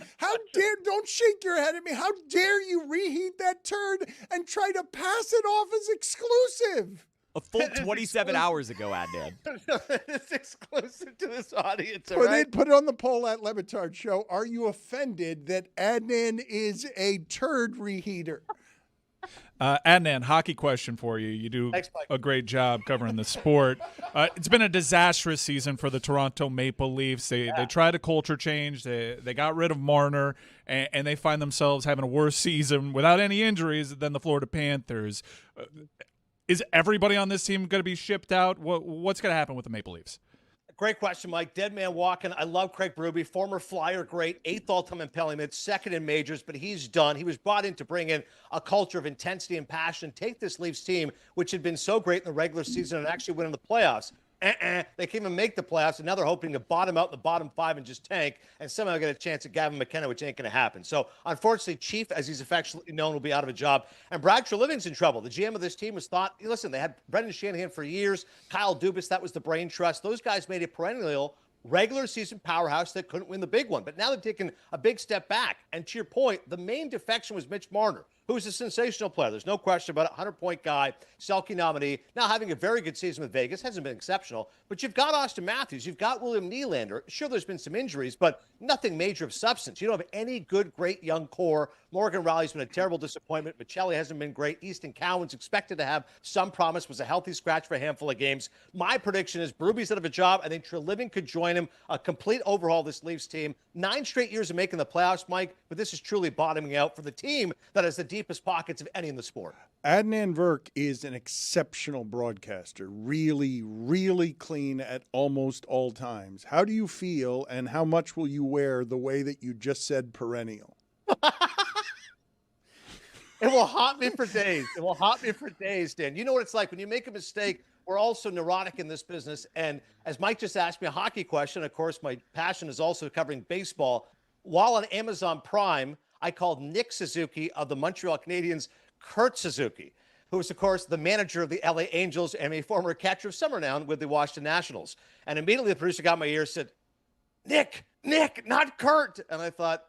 Don't shake your head at me. How dare you reheat that turd and try to pass it off as exclusive? A full 27 hours ago, Adnan. It's exclusive to this audience. All Put right? it on the poll at Le Batard Show. Are you offended that Adnan is a turd reheater? Adnan, hockey question for you. You do Thanks, Mike. a great job covering the sport. It's been a disastrous season for the Toronto Maple Leafs. They tried a culture change. They got rid of Marner, and they find themselves having a worse season without any injuries than the Florida Panthers. Is everybody on this team going to be shipped out? What's going to happen with the Maple Leafs? Great question, Mike. Dead man walking. I love Craig Berube, former Flyer great, 8th all-time in penalty minutes, 2nd in majors, but he's done. He was brought in to bring in a culture of intensity and passion, take this Leafs team, which had been so great in the regular season, and actually win in the playoffs. They can't even make the playoffs, and now they're hoping to bottom out in the bottom 5 and just tank and somehow get a chance at Gavin McKenna, which ain't going to happen. So, unfortunately, Chief, as he's affectionately known, will be out of a job. And Brad Treliving's in trouble. The GM of this team was thought, listen, they had Brendan Shanahan for years, Kyle Dubas, that was the brain trust. Those guys made a perennial regular season powerhouse that couldn't win the big one. But now they've taken a big step back. And to your point, the main defection was Mitch Marner, who's a sensational player. There's no question about it. 100-point guy, Selke nominee. Now having a very good season with Vegas. Hasn't been exceptional. But you've got Austin Matthews. You've got William Nylander. Sure, there's been some injuries, but nothing major of substance. You don't have any good, great young core. Morgan Riley's been a terrible disappointment. Michelli hasn't been great. Easton Cowan's expected to have some promise. Was a healthy scratch for a handful of games. My prediction is Berube's out of a job. I think Treliving could join him. A complete overhaul of this Leafs team. 9 straight years of making the playoffs, Mike, but this is truly bottoming out for the team that has the deepest pockets of any in the sport. Adnan Virk is an exceptional broadcaster, really, really clean at almost all times. How do you feel, and how much will you wear the way that you just said perennial? It will haunt me for days. It will haunt me for days, Dan. You know what it's like when you make a mistake. We're also neurotic in this business. And as Mike just asked me a hockey question, of course, my passion is also covering baseball. While on Amazon Prime, I called Nick Suzuki of the Montreal Canadiens Kurt Suzuki, who is, of course, the manager of the LA Angels and a former catcher of some renown with the Washington Nationals. And immediately the producer got my ear and said, Nick, not Kurt. And I thought,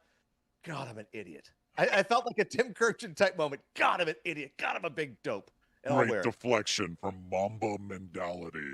God, I'm an idiot. I felt like a Tim Kurkjian type moment. God, I'm an idiot. God, I'm a big dope. And I'll wear Great it. deflection from Mamba mentality.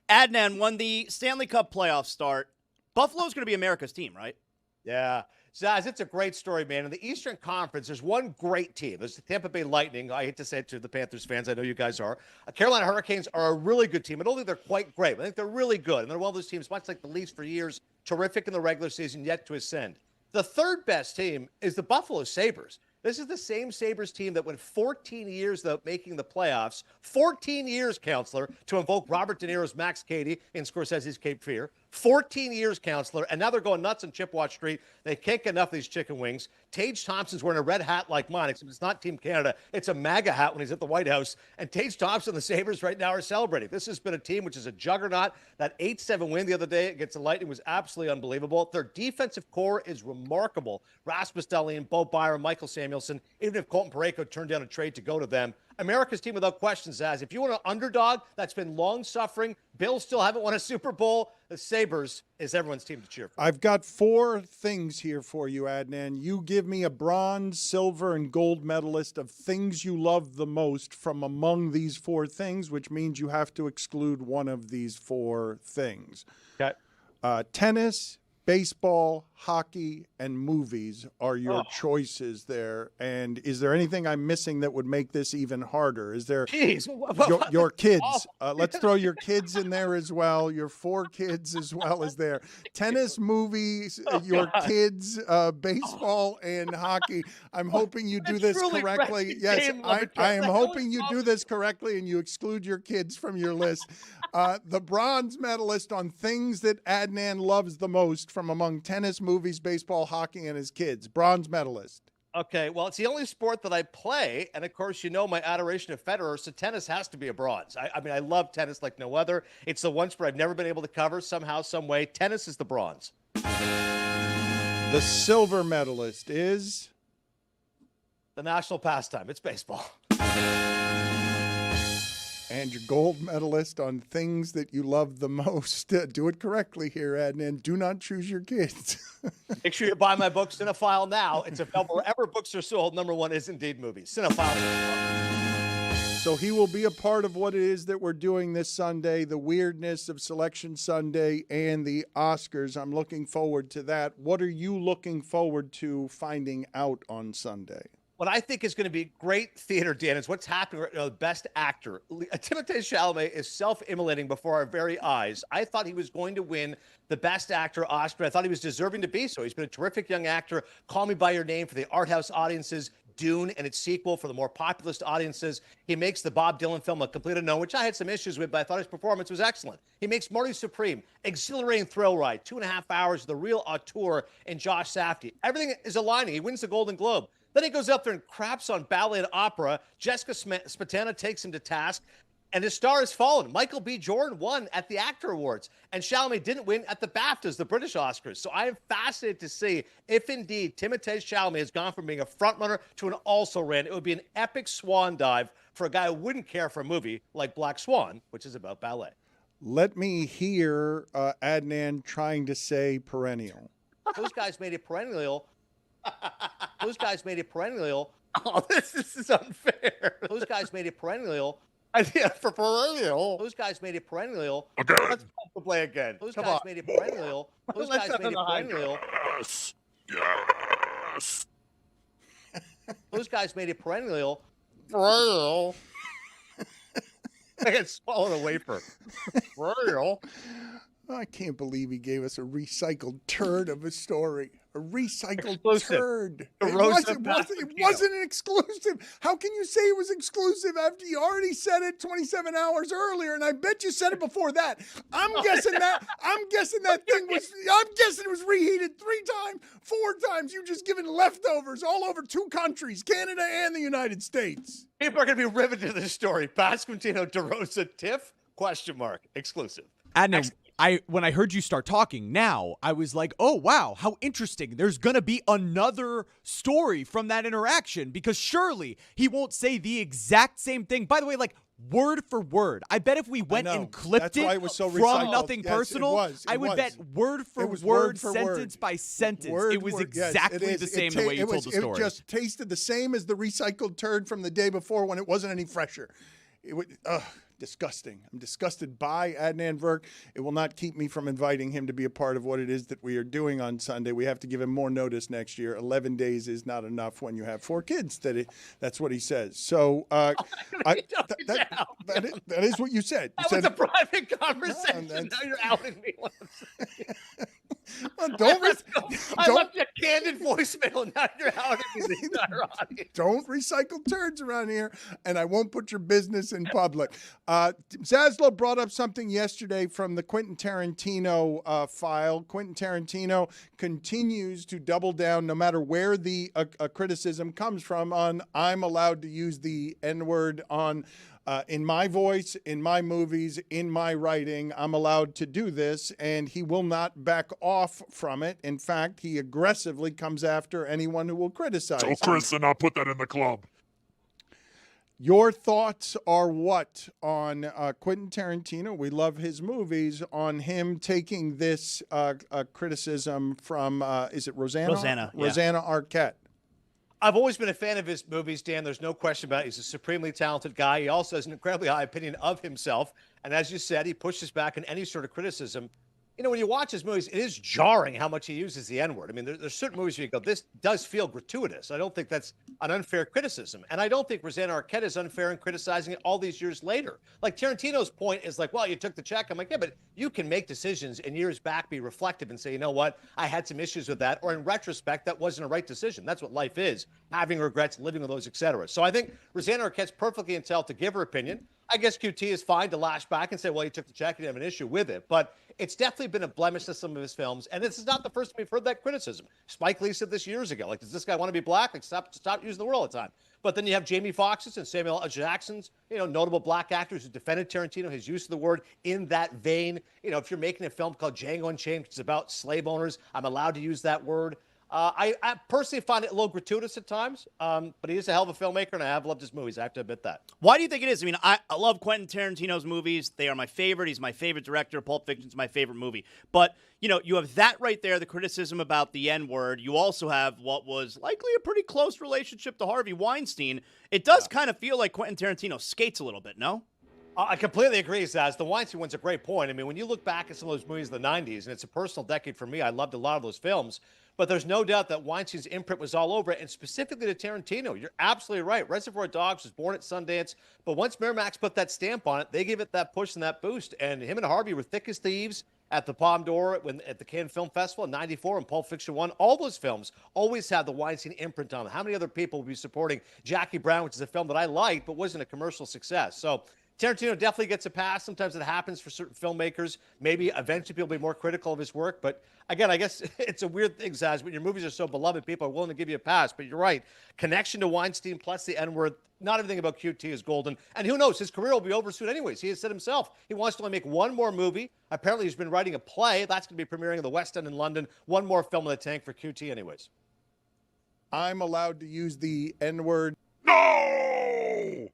Adnan, when the Stanley Cup playoffs start, Buffalo's going to be America's team, right? Yeah. Zaz, it's a great story, man. In the Eastern Conference, there's one great team. There's the Tampa Bay Lightning. I hate to say it to the Panthers fans. I know you guys are. Carolina Hurricanes are a really good team. I don't think they're quite great, but I think they're really good. And they're one of those teams, much like the Leafs for years, terrific in the regular season, yet to ascend. The third best team is the Buffalo Sabres. This is the same Sabres team that went 14 years without making the playoffs. 14 years, counselor, to invoke Robert De Niro's Max Cady in Scorsese's Cape Fear. 14 years, counselor, and now they're going nuts on Chippewa Street. They can't get enough of these chicken wings. Tage Thompson's wearing a red hat like mine, except it's not Team Canada. It's a MAGA hat when he's at the White House. And Tage Thompson and the Sabres right now are celebrating. This has been a team which is a juggernaut. That 8-7 win the other day against the Lightning was absolutely unbelievable. Their defensive core is remarkable. Rasmus Dahlin, Bo Byron, Michael Samuelson, even if Colton Parayko turned down a trade to go to them. America's team without question, Zaz. If you want an underdog that's been long-suffering, Bills still haven't won a Super Bowl, the Sabres is everyone's team to cheer for. I've got 4 things here for you, Adnan. You give me a bronze, silver, and gold medalist of things you love the most from among these 4 things, which means you have to exclude one of these 4 things. Okay. Tennis, baseball, hockey, and movies are your choices there. And is there anything I'm missing that would make this even harder? Is there your kids? Let's throw your kids in there as well. Your 4 kids as well as there. Tennis, movies, your kids, baseball, and hockey. I'm hoping you do this correctly. Yes, I am hoping you do this correctly and you exclude your kids from your list. The bronze medalist on things that Adnan loves the most from among tennis, movies, baseball, hockey, and his kids. Bronze medalist. Okay, well, it's the only sport that I play, and of course, you know my adoration of Federer, so tennis has to be a bronze. I mean, I love tennis like no other. It's the one sport I've never been able to cover somehow, some way. Tennis is the bronze. The silver medalist is? The national pastime. It's baseball. And your gold medalist on things that you love the most. Do it correctly here, Adnan. Do not choose your kids. Make sure you buy my book, Cinephile, now. It's available wherever books are sold. Number 1 is indeed movies. Cinephile. So he will be a part of what it is that we're doing this Sunday, the weirdness of Selection Sunday and the Oscars. I'm looking forward to that. What are you looking forward to finding out on Sunday? What I think is going to be great theater, Dan, is what's happening right now. The best actor, Timothée Chalamet, is self-immolating before our very eyes. I thought he was going to win the Best Actor Oscar. I thought he was deserving to be so. He's been a terrific young actor. Call Me by Your Name for the art house audiences. Dune and its sequel for the more populist audiences. He makes the Bob Dylan film A Complete Unknown, which I had some issues with, but I thought his performance was excellent. He makes Marty Supreme, exhilarating thrill ride, 2.5 hours, the real auteur, and Josh Safdie. Everything is aligning. He wins the Golden Globe. Then he goes up there and craps on ballet and opera. Jessica Smetana takes him to task, and his star has fallen. Michael B. Jordan won at the Actor Awards, and Chalamet didn't win at the BAFTAs, the British Oscars. So I am fascinated to see if indeed Timothée Chalamet has gone from being a frontrunner to an also-ran. It would be an epic swan dive for a guy who wouldn't care for a movie like Black Swan, which is about ballet. Let me hear Adnan trying to say perennial. Those guys made it perennial. Those guys made it perennial. Oh, this is unfair. Those guys made it perennial. Idea for perennial. Those guys made it perennial. Okay. Let's play again. Those guys made it perennial. Those guys made it perennial. Yes. Yes. Those guys made it perennial. Perennial. I can swallow a wafer. Perennial. I can't believe he gave us a recycled turd of a story. A recycled Exclusive. turd. It DeRosa wasn't an exclusive. How can you say it was exclusive after you already said it 27 hours earlier? And I bet you said it before that. I'm guessing that thing was. I'm guessing it was reheated 4 times. You just given leftovers all over 2 countries, Canada and the United States. People are going to be riveted to this story. Pascantino Drosa Tiff? Question mark. Exclusive. Adnan, when I heard you start talking now, I was like, oh, wow, how interesting. There's going to be another story from that interaction because surely he won't say the exact same thing. By the way, like word for word. I bet if we went and clipped it from recycled. Nothing Yes, Personal, I would bet word for word, sentence by sentence. It was exactly the same the way you told the story. It just tasted the same as the recycled turd from the day before when it wasn't any fresher. It would, disgusting. I'm disgusted by Adnan Virk. It will not keep me from inviting him to be a part of what it is that we are doing on Sunday. We have to give him more notice next year. 11 days is not enough when you have 4 kids. That's what he says. So that is what you said. That was a private conversation. Now you're outing me. I left you a candid voicemail, and now you're outing me the entire audience. Don't recycle turds around here, and I won't put your business in public. Zaslow brought up something yesterday from the Quentin Tarantino file. Quentin Tarantino continues to double down, no matter where the criticism comes from, on I'm allowed to use the N-word on in my voice, in my movies, in my writing. I'm allowed to do this, and he will not back off from it. In fact, he aggressively comes after anyone who will criticize him. Tell Chris to not put that in the club. Your thoughts are what on Quentin Tarantino? We love his movies. On him taking this criticism from, is it Rosanna? Rosanna, yeah. Rosanna Arquette. I've always been a fan of his movies, Dan. There's no question about it. He's a supremely talented guy. He also has an incredibly high opinion of himself. And as you said, he pushes back on any sort of criticism. You know, when you watch his movies, it is jarring how much he uses the N-word. I mean, there's certain movies where you go, this does feel gratuitous. I don't think that's an unfair criticism. And I don't think Rosanna Arquette is unfair in criticizing it all these years later. Like, Tarantino's point is like, well, you took the check. I'm like, yeah, but you can make decisions and years back be reflective and say, you know what, I had some issues with that. Or in retrospect, that wasn't a right decision. That's what life is, having regrets, living with those, et cetera. So I think Rosanna Arquette's perfectly entitled to give her opinion. I guess QT is fine to lash back and say, well, you took the check, you didn't have an issue with it. But it's definitely been a blemish to some of his films. And this is not the first time we've heard that criticism. Spike Lee said this years ago. Like, does this guy want to be black? Like, stop using the word all the time. But then you have Jamie Foxx's and Samuel L. Jackson's, notable black actors who defended Tarantino, his use of the word in that vein. If you're making a film called Django Unchained, which is about slave owners, I'm allowed to use that word. I personally find it a little gratuitous at times, but he is a hell of a filmmaker, and I have loved his movies. I have to admit that. Why do you think it is? I mean, I love Quentin Tarantino's movies. They are my favorite. He's my favorite director. Pulp Fiction's my favorite movie. But, you have that right there, the criticism about the N-word. You also have what was likely a pretty close relationship to Harvey Weinstein. It does kind of feel like Quentin Tarantino skates a little bit, no? I completely agree, Zaz. The Weinstein one's a great point. I mean, when you look back at some of those movies in the 90s, and it's a personal decade for me, I loved a lot of those films, but there's no doubt that Weinstein's imprint was all over it, and specifically to Tarantino. You're absolutely right. Reservoir Dogs was born at Sundance, but once Miramax put that stamp on it, they gave it that push and that boost, and him and Harvey were thick as thieves at the Palme d'Or, at the Cannes Film Festival in 94, and Pulp Fiction 1. All those films always had the Weinstein imprint on them. How many other people would be supporting Jackie Brown, which is a film that I liked, but wasn't a commercial success? So Tarantino definitely gets a pass. Sometimes it happens for certain filmmakers. Maybe eventually people will be more critical of his work. But again, I guess it's a weird thing, Zaz. When your movies are so beloved, people are willing to give you a pass. But you're right. Connection to Weinstein plus the N-word, not everything about QT is golden. And who knows? His career will be over soon anyways. He has said himself he wants to only make one more movie. Apparently, he's been writing a play. That's going to be premiering in the West End in London. One more film in the tank for QT anyways. I'm allowed to use the N-word. No!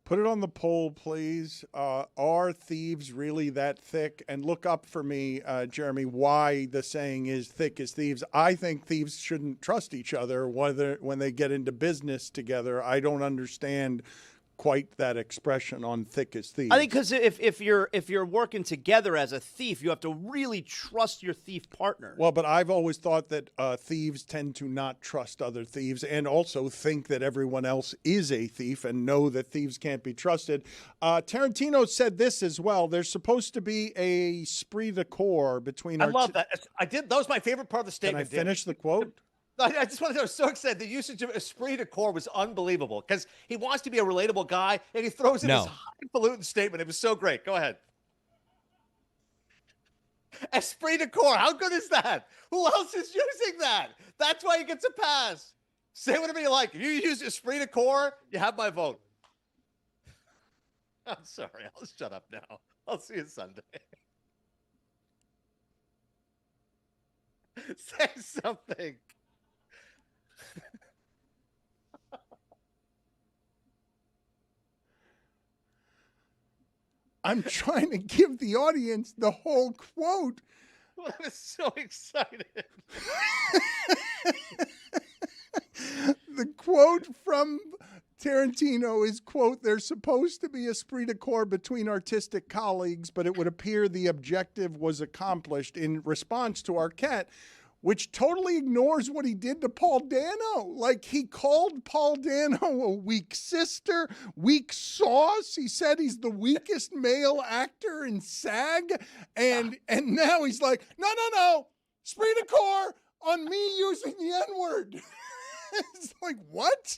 Put it on the poll, please. Are thieves really that thick? And look up for me, Jeremy, why the saying is thick as thieves. I think thieves shouldn't trust each other when they get into business together. I don't understand quite that expression on thick as thieves. I think because if you're working together as a thief, you have to really trust your thief partner. Well, but I've always thought that thieves tend to not trust other thieves and also think that everyone else is a thief and know that thieves can't be trusted. Tarantino said this as well. There's supposed to be a esprit de corps between I love that. That was my favorite part of the Can I statement. finish the quote? I just want to say, I was so excited. The usage of esprit de corps was unbelievable because he wants to be a relatable guy, and he throws in this highfalutin statement. It was so great. Go ahead. Esprit de corps. How good is that? Who else is using that? That's why he gets a pass. Say whatever you like. If you use esprit de corps, you have my vote. I'm sorry. I'll shut up now. I'll see you Sunday. Say something. I'm trying to give the audience the whole quote. I was so excited. The quote from Tarantino is, quote, "There's supposed to be esprit de corps between artistic colleagues, but it would appear the objective was accomplished," in response to Arquette, which totally ignores what he did to Paul Dano. Like, he called Paul Dano a weak sister, weak sauce. He said he's the weakest male actor in SAG. And now he's like, no, esprit de corps on me using the N-word. It's like, what?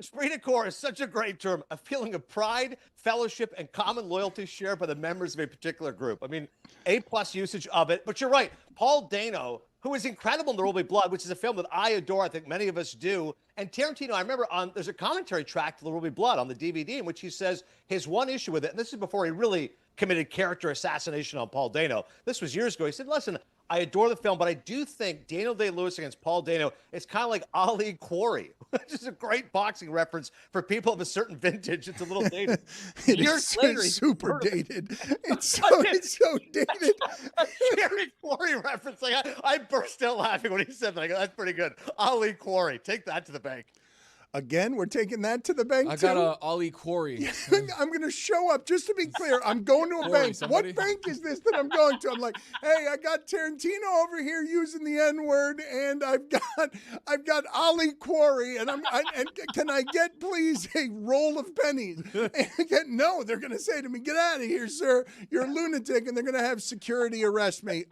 Esprit de corps is such a great term, a feeling of pride, fellowship, and common loyalty shared by the members of a particular group. I mean, A+ usage of it. But you're right. Paul Dano, who is incredible in The Ruby Blood, which is a film that I adore, I think many of us do. And Tarantino, I remember there's a commentary track to The Ruby Blood on the DVD in which he says his one issue with it, and this is before he really committed character assassination on Paul Dano. This was years ago. He said, listen, I adore the film, but I do think Daniel Day-Lewis against Paul Dano is kind of like Ali Quarry, which is a great boxing reference for people of a certain vintage. It's a little dated. It's super dated. It's so dated. A Jerry Quarry reference. Like, I burst out laughing when he said that. I go, that's pretty good. Ali Quarry. Take that to the bank. Again, we're taking that to the bank, I too? got a Ollie Quarry. I'm going to show up, just to be clear. I'm going to a bank. Somebody? What bank is this that I'm going to? I'm like, hey, I got Tarantino over here using the N-word, and I've got Ollie Quarry, and and can I get, please, a roll of pennies? And no, they're going to say to me, get out of here, sir. You're a lunatic, and they're going to have security arrest me.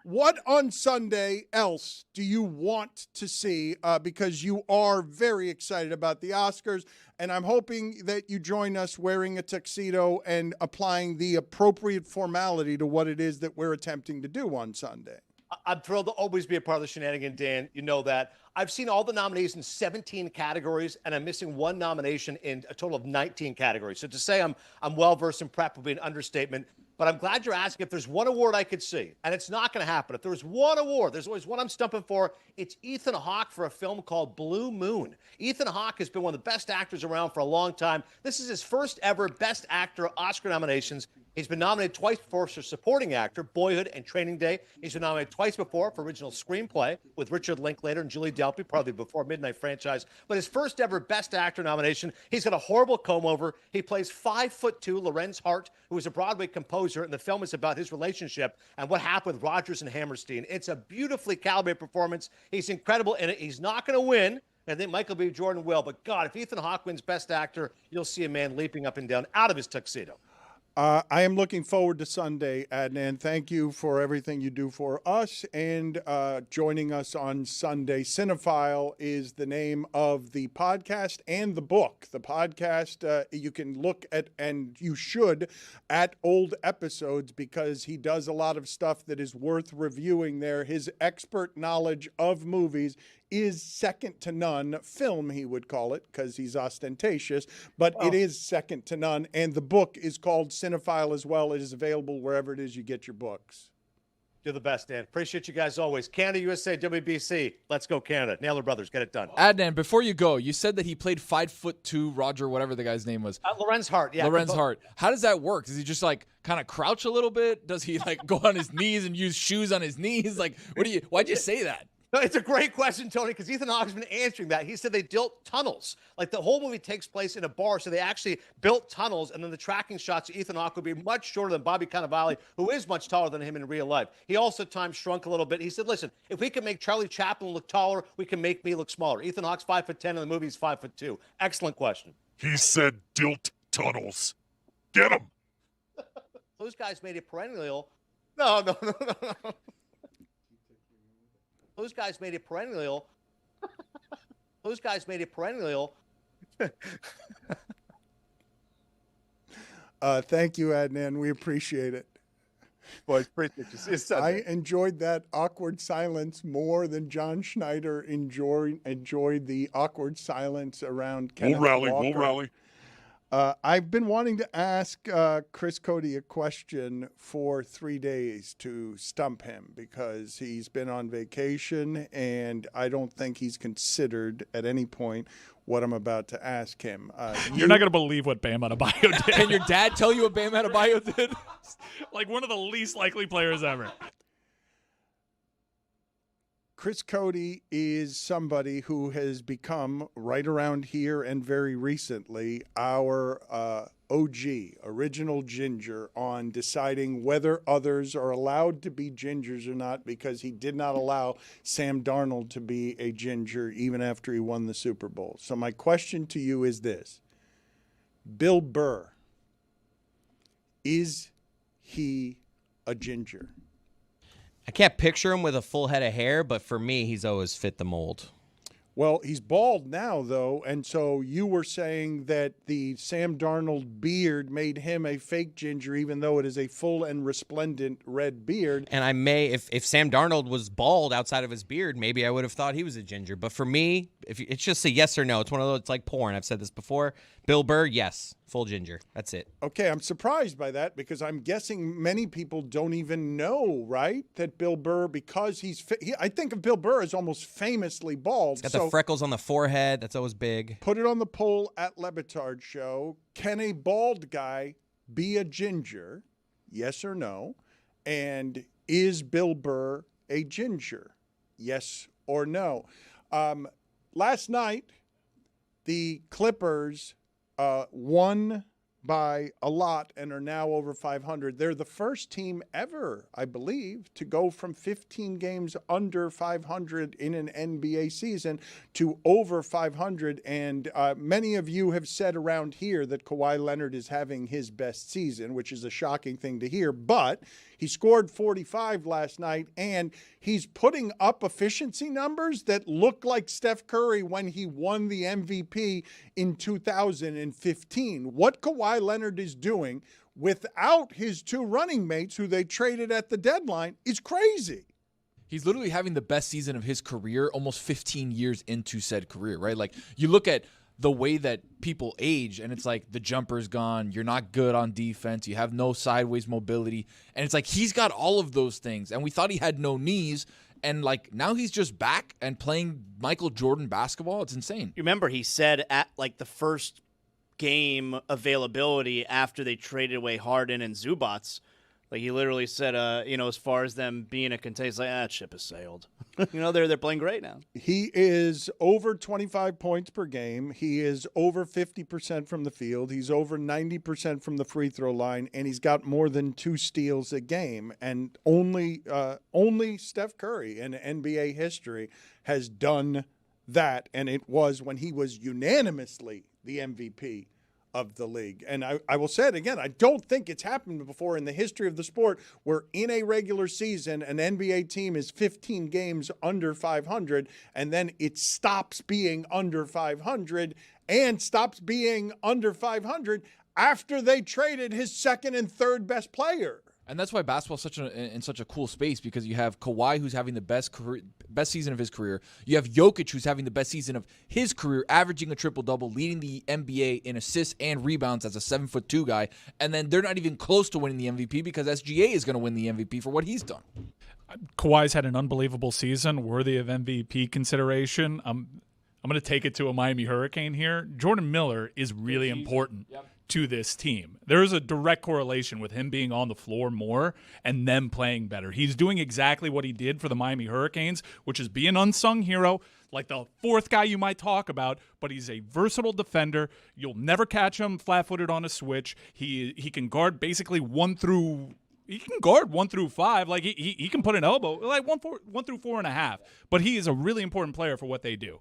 What on Sunday else do you want to see? Because you are very excited about the Oscars, and I'm hoping that you join us wearing a tuxedo and applying the appropriate formality to what it is that we're attempting to do on Sunday. I'm thrilled to always be a part of the shenanigan, Dan. You know that. I've seen all the nominees in 17 categories, and I'm missing one nomination in a total of 19 categories. So to say I'm well-versed in prep would be an understatement. But I'm glad you're asking if there's one award I could see, and it's not going to happen. If there's one award, there's always one I'm stumping for. It's Ethan Hawke for a film called Blue Moon. Ethan Hawke has been one of the best actors around for a long time. This is his first ever Best Actor Oscar nominations. He's been nominated twice before for Supporting Actor, Boyhood and Training Day. He's been nominated twice before for Original Screenplay with Richard Linklater and Julie Delpy, probably Before Midnight franchise. But his first ever Best Actor nomination, he's got a horrible comb-over. He plays 5'2" Lorenz Hart, who is a Broadway composer, and the film is about his relationship and what happened with Rodgers and Hammerstein. It's a beautifully calibrated performance. He's incredible in it. He's not going to win. I think Michael B. Jordan will. But, God, if Ethan Hawke wins Best Actor, you'll see a man leaping up and down out of his tuxedo. I am looking forward to Sunday, Adnan. Thank you for everything you do for us and joining us on Sunday. Cinephile is the name of the podcast and the book. The podcast, you can look at, and you should, at old episodes because he does a lot of stuff that is worth reviewing there. His expert knowledge of movies is second to none. Film, he would call it, because he's ostentatious, but it is second to none. And the book is called Cinephile as well. It is available wherever it is you get your books. You're the best, Dan. Appreciate you guys always. Canada, USA, WBC. Let's go, Canada. Naylor Brothers, get it done. Adnan, before you go, you said that he played 5'2" Roger, whatever the guy's name was. Lorenz Hart, yeah. Lorenz Hart. How does that work? Does he just like kind of crouch a little bit? Does he like go on his knees and use shoes on his knees? Like, why'd you say that? No, it's a great question, Tony, because Ethan Hawke's been answering that. He said they built tunnels. Like the whole movie takes place in a bar, so they actually built tunnels, and then the tracking shots of Ethan Hawke would be much shorter than Bobby Cannavale, who is much taller than him in real life. He also time shrunk a little bit. He said, listen, if we can make Charlie Chaplin look taller, we can make me look smaller. Ethan Hawke's 5'10", and the movie's 5'2". Excellent question. He said built tunnels. Get him. Those guys made it perennial. No. Those guys made it perennial. Those guys made it perennial. Thank you, Adnan. We appreciate it. Boys, appreciate you. I enjoyed that awkward silence more than John Schneider enjoyed the awkward silence around Kenneth Walker. We'll rally. I've been wanting to ask Chris Cody a question for 3 days to stump him because he's been on vacation and I don't think he's considered at any point what I'm about to ask him. You're not going to believe what Bam Adebayo did. Can your dad tell you what Bam Adebayo did? Like one of the least likely players ever. Chris Cody is somebody who has become, right around here and very recently, our OG, original ginger, on deciding whether others are allowed to be gingers or not, because he did not allow Sam Darnold to be a ginger even after he won the Super Bowl. So my question to you is this. Bill Burr, is he a ginger? I can't picture him with a full head of hair, but for me, he's always fit the mold. Well, he's bald now, though, and so you were saying that the Sam Darnold beard made him a fake ginger, even though it is a full and resplendent red beard. And I may, if Sam Darnold was bald outside of his beard, maybe I would have thought he was a ginger. But for me, it's just a yes or no. It's one of those, it's like porn. I've said this before. Bill Burr, yes, full ginger. That's it. Okay, I'm surprised by that because I'm guessing many people don't even know, right, that Bill Burr, because I think of Bill Burr as almost famously bald. He's got the freckles on the forehead. That's always big. Put it on the poll at Le Batard Show. Can a bald guy be a ginger? Yes or no? And is Bill Burr a ginger? Yes or no? Last night, the Clippers won by a lot and are now over 500. They're the first team ever, I believe, to go from 15 games under 500 in an NBA season to over 500. And many of you have said around here that Kawhi Leonard is having his best season, which is a shocking thing to hear. But he scored 45 last night, and he's putting up efficiency numbers that look like Steph Curry when he won the MVP in 2015. What Kawhi Leonard is doing without his two running mates who they traded at the deadline is crazy. He's literally having the best season of his career almost 15 years into said career, right? Like, you look at the way that people age, and it's like the jumper's gone, you're not good on defense, you have no sideways mobility, and it's like he's got all of those things, and we thought he had no knees, and like now he's just back and playing Michael Jordan basketball. It's insane. You remember he said at like the first game availability after they traded away Harden and Zubats, like he literally said, as far as them being a contender, he's like, that ship has sailed. They're playing great now. He is over 25 points per game. He is over 50% from the field. He's over 90% from the free throw line, and he's got more than 2 steals a game. And only Steph Curry in NBA history has done that, and it was when he was unanimously the MVP of the league. And I will say it again, I don't think it's happened before in the history of the sport where in a regular season an NBA team is 15 games under 500 and then it stops being under 500 and stops being under 500 after they traded his second and third best player. And that's why basketball's in such a cool space, because you have Kawhi, who's having the best season of his career. You have Jokic, who's having the best season of his career, averaging a triple-double, leading the NBA in assists and rebounds as a 7'2" guy. And then they're not even close to winning the MVP because SGA is going to win the MVP for what he's done. Kawhi's had an unbelievable season, worthy of MVP consideration. I'm going to take it to a Miami Hurricane here. Jordan Miller is really important to this team. There is a direct correlation with him being on the floor more and them playing better. He's doing exactly what he did for the Miami Hurricanes, which is be an unsung hero, like the fourth guy you might talk about, but he's a versatile defender. You'll never catch him flat-footed on a switch. He can guard basically 1 through 5. Like he can put an elbow like 1 through 4.5. But he is a really important player for what they do.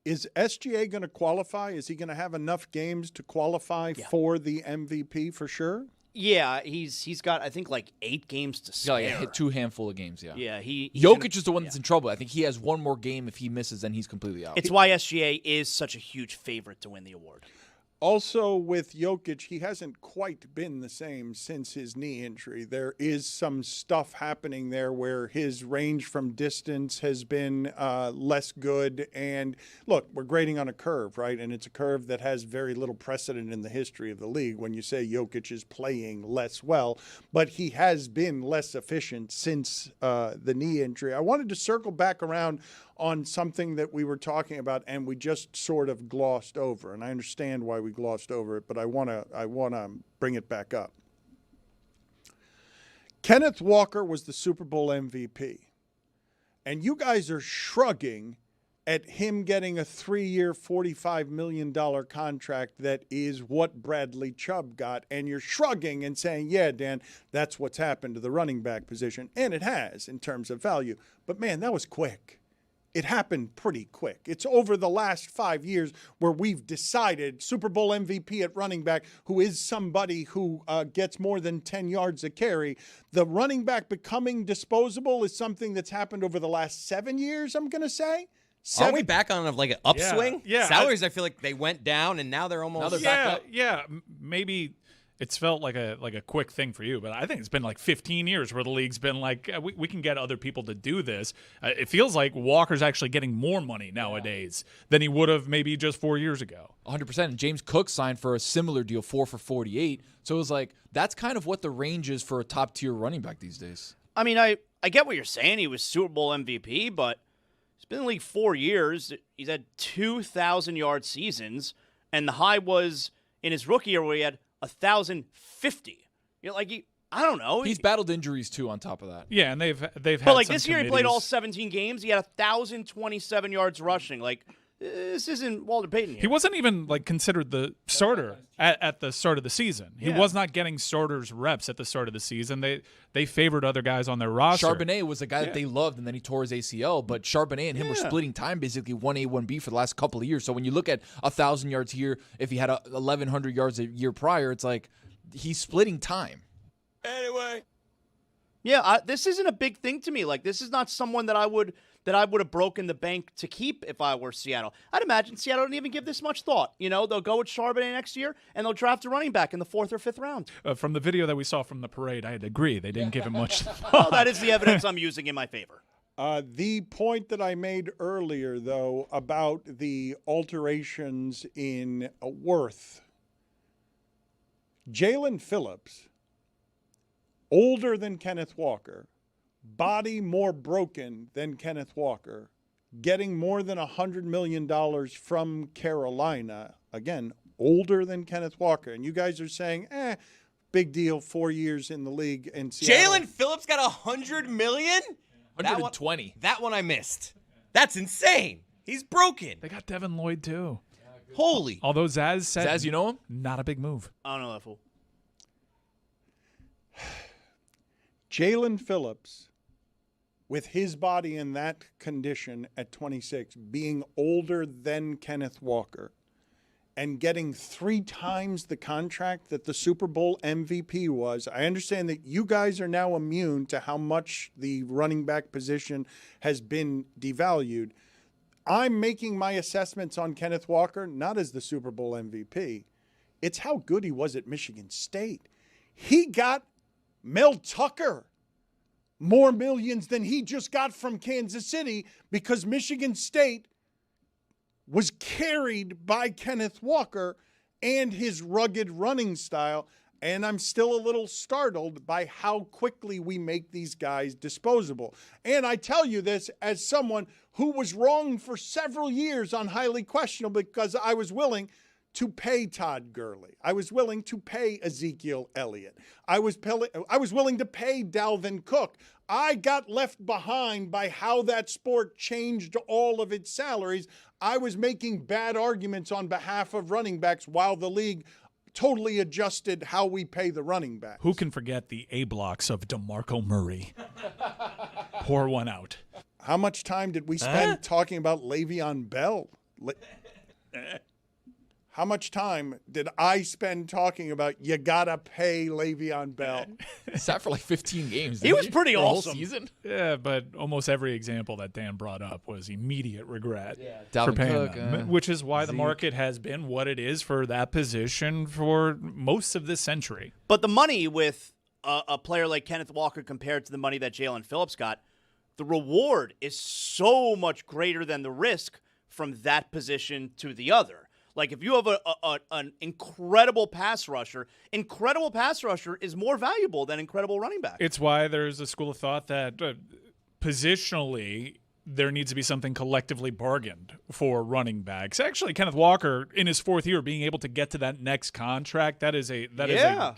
Is SGA going to qualify? Is he going to have enough games to qualify for the MVP for sure? Yeah, he's got, I think, like 8 games to spare. Yeah, hit 2 handful of games, yeah. Yeah, Jokic is the one that's in trouble. I think he has 1 more game. If he misses, then he's completely out. It's why SGA is such a huge favorite to win the award. Also, with Jokic, he hasn't quite been the same since his knee injury. There is some stuff happening there where his range from distance has been less good. And look, we're grading on a curve, right? And it's a curve that has very little precedent in the history of the league when you say Jokic is playing less well. But he has been less efficient since the knee injury. I wanted to circle back around on something that we were talking about and we just sort of glossed over. And I understand why we glossed over it, but I want to bring it back up. Kenneth Walker was the Super Bowl MVP. And you guys are shrugging at him getting a 3-year, $45 million contract that is what Bradley Chubb got. And you're shrugging and saying, yeah, Dan, that's what's happened to the running back position. And it has in terms of value. But, man, that was quick. It happened pretty quick. It's over the last 5 years where we've decided Super Bowl MVP at running back, who is somebody who gets more than 10 yards a carry. The running back becoming disposable is something that's happened over the last 7 years, I'm going to say. Aren't we back on like an upswing? Yeah. Salaries, I feel like they went down and now they're almost back up. Yeah, maybe it's felt like a quick thing for you, but I think it's been like 15 years where the league's been like, we can get other people to do this. It feels like Walker's actually getting more money nowadays than he would have maybe just 4 years ago. 100%. And James Cook signed for a similar deal, 4 for $48. So it was like, that's kind of what the range is for a top-tier running back these days. I mean, I get what you're saying. He was Super Bowl MVP, but he's been in the league 4 years. He's had 2,000-yard seasons, and the high was in his rookie year where he had 1,050. I don't know. He's battled injuries too on top of that. Yeah, and they've had. But like this year, he played all 17 games. He had 1,027 yards rushing. Like this isn't Walter Payton here. He wasn't even like considered the starter at the start of the season. He was not getting starters reps at the start of the season. They favored other guys on their roster. Charbonnet was a guy that they loved, and then he tore his ACL. But Charbonnet and him were splitting time basically 1A, 1B for the last couple of years. So when you look at 1,000 yards here, if he had 1,100 yards a year prior, it's like he's splitting time. Anyway. Yeah, this isn't a big thing to me. Like, this is not someone that I would have broken the bank to keep if I were Seattle. I'd imagine Seattle didn't even give this much thought. They'll go with Charbonnet next year, and they'll draft a running back in the 4th or 5th round. From the video that we saw from the parade, I'd agree. They didn't give him much thought. Well, that is the evidence I'm using in my favor. The point that I made earlier, though, about the alterations in worth. Jalen Phillips, older than Kenneth Walker, body more broken than Kenneth Walker, getting more than $100 million from Carolina. Again, older than Kenneth Walker. And you guys are saying, big deal, 4 years in the league in Seattle. Jalen Phillips got $100 million? 120. That one I missed. That's insane. He's broken. They got Devin Lloyd, too. Holy. Although Zaz said, Zaz, you know him? Not a big move. I don't know that fool. Jalen Phillips, with his body in that condition at 26, being older than Kenneth Walker, and getting 3 times the contract that the Super Bowl MVP was. I understand that you guys are now immune to how much the running back position has been devalued. I'm making my assessments on Kenneth Walker not as the Super Bowl MVP. It's how good he was at Michigan State. He got Mel Tucker more millions than he just got from Kansas City because Michigan State was carried by Kenneth Walker and his rugged running style. And I'm still a little startled by how quickly we make these guys disposable. And I tell you this as someone who was wrong for several years on highly questionable because I was willing to pay Todd Gurley. I was willing to pay Ezekiel Elliott. I was willing to pay Dalvin Cook. I got left behind by how that sport changed all of its salaries. I was making bad arguments on behalf of running backs while the league totally adjusted how we pay the running backs. Who can forget the A blocks of DeMarco Murray? Pour one out. How much time did we spend talking about Le'Veon Bell? How much time did I spend talking about you gotta pay Le'Veon Bell? Sat for like 15 games. He was pretty for a whole awesome. Season? Yeah, but almost every example that Dan brought up was immediate regret for Dalvin paying Cook, them, which is why the market has been what it is for that position for most of this century. But the money with a player like Kenneth Walker compared to the money that Jalen Phillips got, the reward is so much greater than the risk from that position to the other. Like, if you have an incredible pass rusher is more valuable than incredible running back. It's why there's a school of thought that positionally there needs to be something collectively bargained for running backs. Actually, Kenneth Walker, in his 4th year, being able to get to that next contract, that is a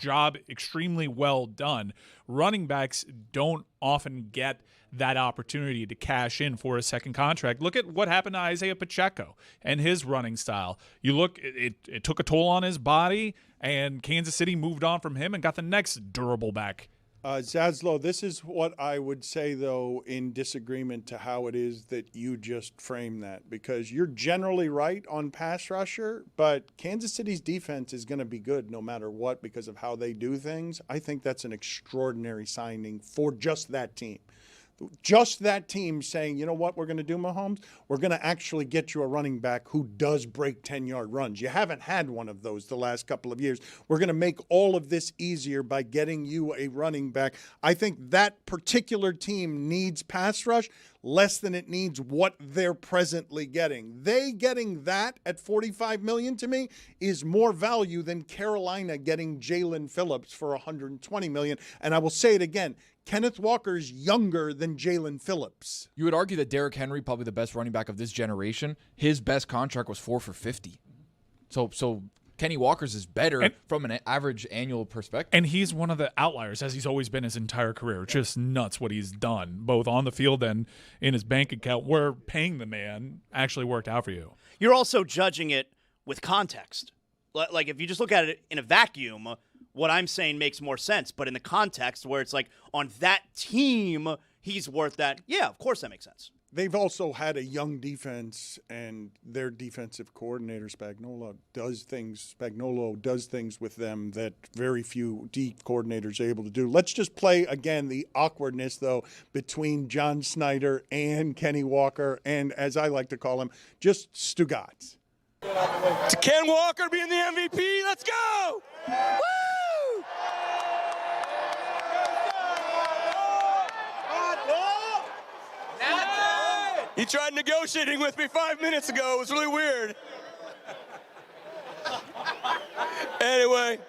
job extremely well done. Running backs don't often get that opportunity to cash in for a second contract. Look at what happened to Isaiah Pacheco and his running style. You look, it took a toll on his body, and Kansas City moved on from him and got the next durable back. Zaslow, this is what I would say, though, in disagreement to how it is that you just framed that, because you're generally right on pass rusher, but Kansas City's defense is going to be good no matter what because of how they do things. I think that's an extraordinary signing for just that team. Just that team saying, you know what we're going to do, Mahomes? We're going to actually get you a running back who does break 10-yard runs. You haven't had one of those the last couple of years. We're going to make all of this easier by getting you a running back. I think that particular team needs pass rush less than it needs what they're presently getting. They getting that at $45 million to me is more value than Carolina getting Jalen Phillips for $120 million. And I will say it again, Kenneth Walker's younger than Jalen Phillips. You would argue that Derrick Henry, probably the best running back of this generation, his best contract was 4 for $50. So Kenny Walker's is better from an average annual perspective. And he's one of the outliers, as he's always been his entire career. It's just nuts what he's done, both on the field and in his bank account, where paying the man actually worked out for you. You're also judging it with context. Like, if you just look at it in a vacuum, what I'm saying makes more sense. But in the context where it's like, on that team, he's worth that. Yeah, of course that makes sense. They've also had a young defense, and their defensive coordinator, Spagnuolo, does things with them that very few D coordinators are able to do. Let's just play, again, the awkwardness, though, between John Snider and Kenny Walker, and as I like to call him, just Stugotz. To Ken Walker being the MVP, let's go! Woo! Now He tried negotiating with me 5 minutes ago. It was really weird. Anyway.